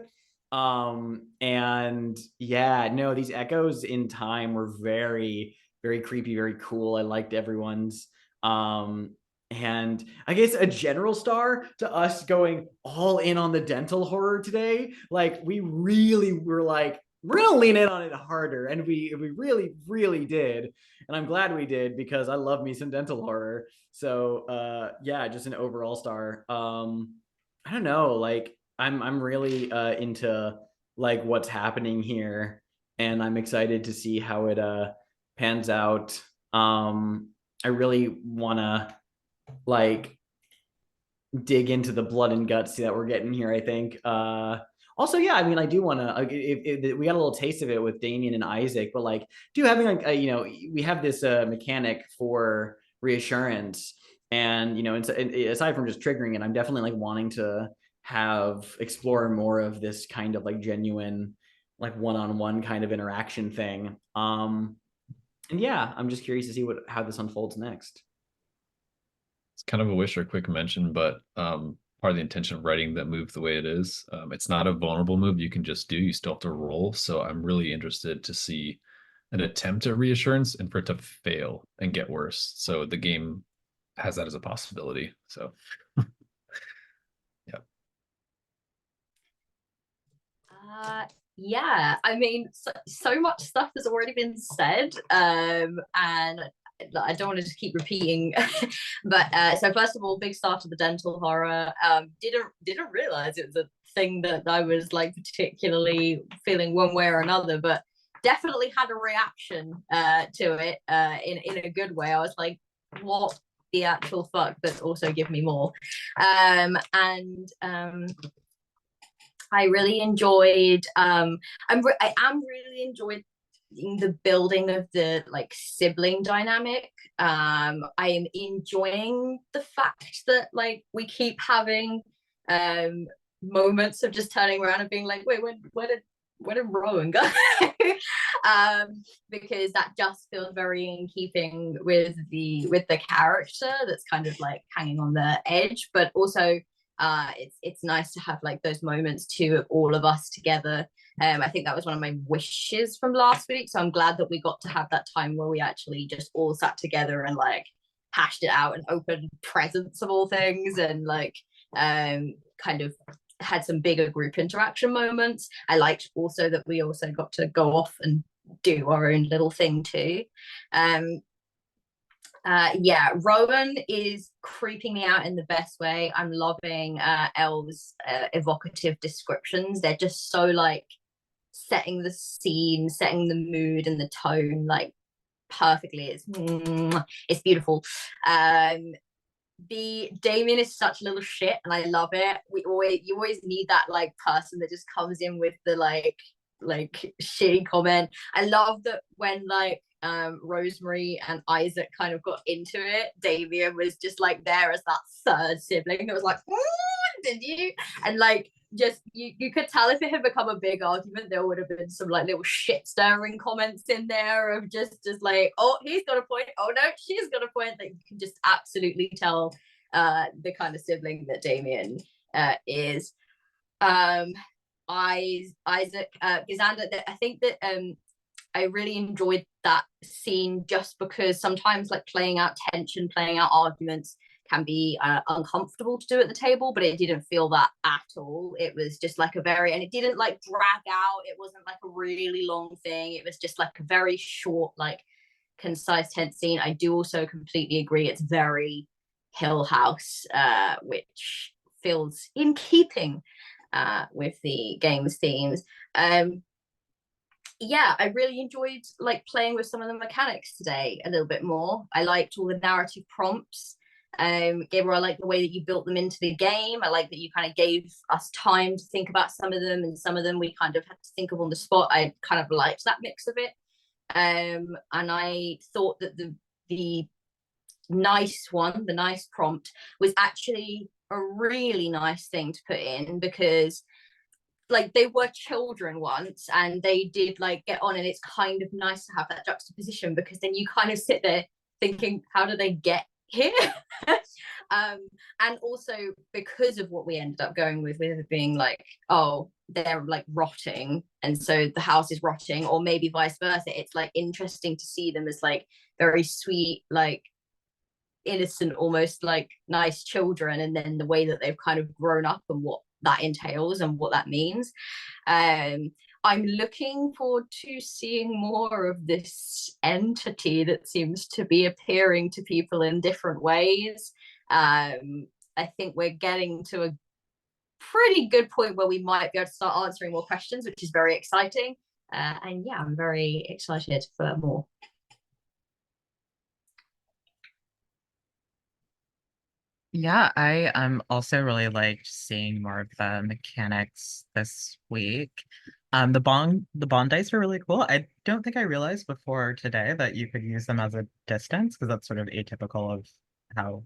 And yeah, no, these echoes in time were very, very creepy, very cool. I liked everyone's. And I guess a general star to us going all in on the dental horror today. Like, we really were like, we're gonna lean in on it harder, and we really, really did. And I'm glad we did, because I love me some dental horror. So yeah, just an overall star. I don't know, like, I'm really into like what's happening here, and I'm excited to see how it pans out. I really want to like dig into the blood and guts that we're getting here, I think. Also, yeah, I mean, I do want to, we got a little taste of it with Damien and Isaac, but like, having like, you know, we have this mechanic for reassurance, and, you know, aside from just triggering it, I'm definitely like wanting to explore more of this kind of like genuine, like one-on-one kind of interaction thing. And yeah, I'm just curious to see how this unfolds next. It's kind of a wish or a quick mention, but part of the intention of writing that move the way it is, it's not a vulnerable move you can just do. You still have to roll. So I'm really interested to see an attempt at reassurance and for it to fail and get worse. So the game has that as a possibility. So yeah. Yeah, I mean, so much stuff has already been said, and I don't want to just keep repeating. But so first of all, big start of the dental horror. Didn't realize it was a thing that I was like particularly feeling one way or another, but definitely had a reaction to it in a good way. I was like, what the actual fuck? But also give me more. I really enjoyed I am really enjoyed the building of the like sibling dynamic. I am enjoying the fact that like we keep having moments of just turning around and being like, wait, where did Rowan go? Because that just feels very in keeping with the character that's kind of like hanging on the edge, but also it's nice to have like those moments too of all of us together. I think that was one of my wishes from last week, so I'm glad that we got to have that time where we actually just all sat together and like hashed it out and opened presents of all things, and like kind of had some bigger group interaction moments. I liked also that we also got to go off and do our own little thing too. Yeah, Rowan is creeping me out in the best way. I'm loving Elle's evocative descriptions. They're just so like setting the scene, setting the mood and the tone like perfectly. It's beautiful. The Damien is such a little shit and I love it. You always need that like person that just comes in with the like shitty comment. I love that when like Rosemary and Isaac kind of got into it, Damien was just like there as that third sibling that was like, did you? And like just you could tell if it had become a big argument, there would have been some like little shit stirring comments in there of just like, oh, he's got a point, oh no, she's got a point. Like you can just absolutely tell the kind of sibling that Damien is. Isaac, Gisander, I think that I really enjoyed that scene just because sometimes like playing out tension, playing out arguments can be uncomfortable to do at the table, but it didn't feel that at all. It was just like and it didn't like drag out. It wasn't like a really long thing. It was just like a very short, like concise, tense scene. I do also completely agree. It's very Hill House, which feels in keeping with the game's themes. Yeah, I really enjoyed like playing with some of the mechanics today a little bit more. I liked all the narrative prompts. Gabriel, I like the way that you built them into the game. I like that you kind of gave us time to think about some of them, and some of them we kind of had to think of on the spot. I kind of liked that mix of it. And I thought that the nice one, the nice prompt, was actually a really nice thing to put in, because like they were children once and they did like get on, and it's kind of nice to have that juxtaposition, because then you kind of sit there thinking, how do they get here? And also because of what we ended up going with it being like, oh, they're like rotting and so the house is rotting, or maybe vice versa, it's like interesting to see them as like very sweet, like innocent, almost like nice children, and then the way that they've kind of grown up and what that entails and what that means. I'm looking forward to seeing more of this entity that seems to be appearing to people in different ways. I think we're getting to a pretty good point where we might be able to start answering more questions, which is very exciting. And yeah, I'm very excited for more. Yeah, I also really liked seeing more of the mechanics this week. The bond dice were really cool. I don't think I realized before today that you could use them as a distance, because that's sort of atypical of how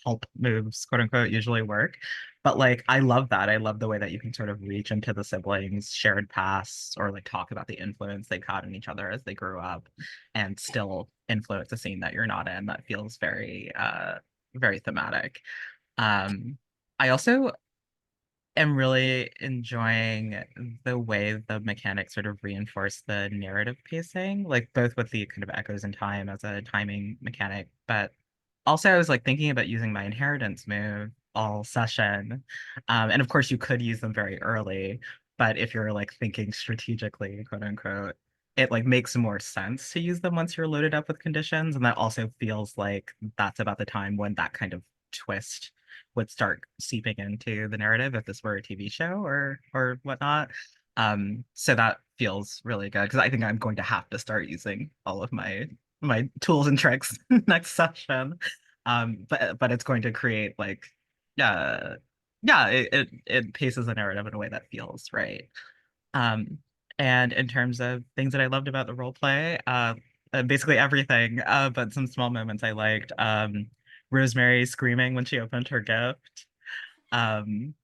help moves, quote unquote, usually work. But like I love that. I love the way that you can sort of reach into the siblings' shared past, or like talk about the influence they've had on each other as they grew up and still influence a scene that you're not in. That feels very thematic. I also am really enjoying the way the mechanics sort of reinforce the narrative pacing, like both with the kind of echoes in time as a timing mechanic, but also, I was like thinking about using my inheritance move all session. And of course you could use them very early, but if you're like thinking strategically, quote unquote, it like makes more sense to use them once you're loaded up with conditions. And that also feels like that's about the time when that kind of twist would start seeping into the narrative if this were a TV show or whatnot. So that feels really good because I think I'm going to have to start using all of my tools and tricks next session. But it's going to create like uh yeah, it paces the narrative in a way that feels right. Um, and in terms of things that I loved about the role play, basically everything, but some small moments I liked. Rosemary screaming when she opened her gift. Um,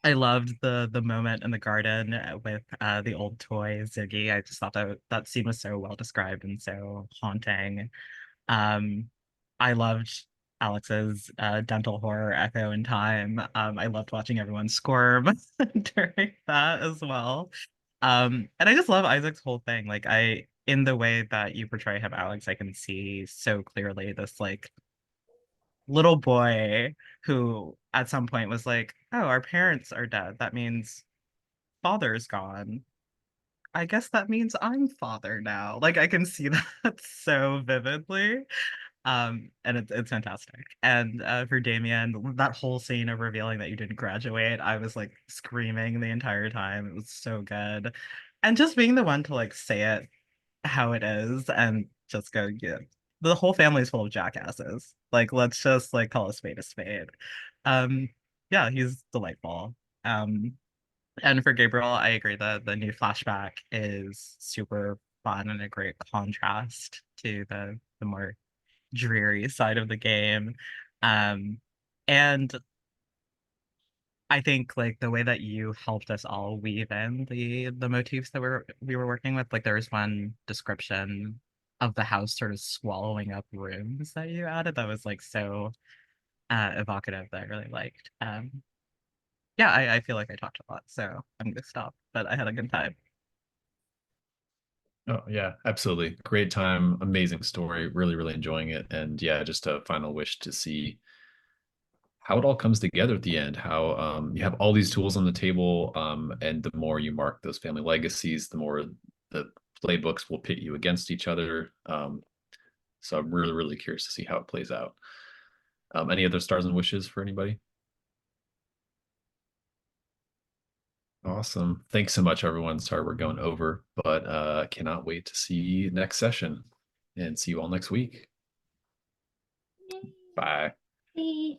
I loved the moment in the garden with the old toy Ziggy. I just thought that scene was so well described and so haunting. Um, I loved Alex's dental horror echo in time. I loved watching everyone squirm during that as well. And I just love Isaac's whole thing. Like in the way that you portray him, Alex, I can see so clearly this like little boy who at some point was like, oh, our parents are dead. That means father's gone. I guess that means I'm father now. Like I can see that so vividly. And it's fantastic. And for Damien, that whole scene of revealing that you didn't graduate, I was like screaming the entire time. It was so good. And just being the one to like say it how it is and just go, yeah, the whole family's full of jackasses. Like, let's just like call a spade a spade. Um, yeah, he's delightful. Um, and for Gabriel, I agree that the new flashback is super fun and a great contrast to the more dreary side of the game. Um, and I think like the way that you helped us all weave in the motifs that we were working with, like there was one description of the house sort of swallowing up rooms that you added that was like so evocative that I really liked. Yeah, I feel like I talked a lot, so I'm gonna stop, but I had a good time. Oh yeah, absolutely. Great time, amazing story, really, really enjoying it. And yeah, just a final wish to see how it all comes together at the end, how you have all these tools on the table, and the more you mark those family legacies, the more the playbooks will pit you against each other. So I'm really, really curious to see how it plays out. Any other stars and wishes for anybody? Awesome. Thanks so much, everyone. Sorry we're going over, but cannot wait to see next session and see you all next week. Bye. Yay.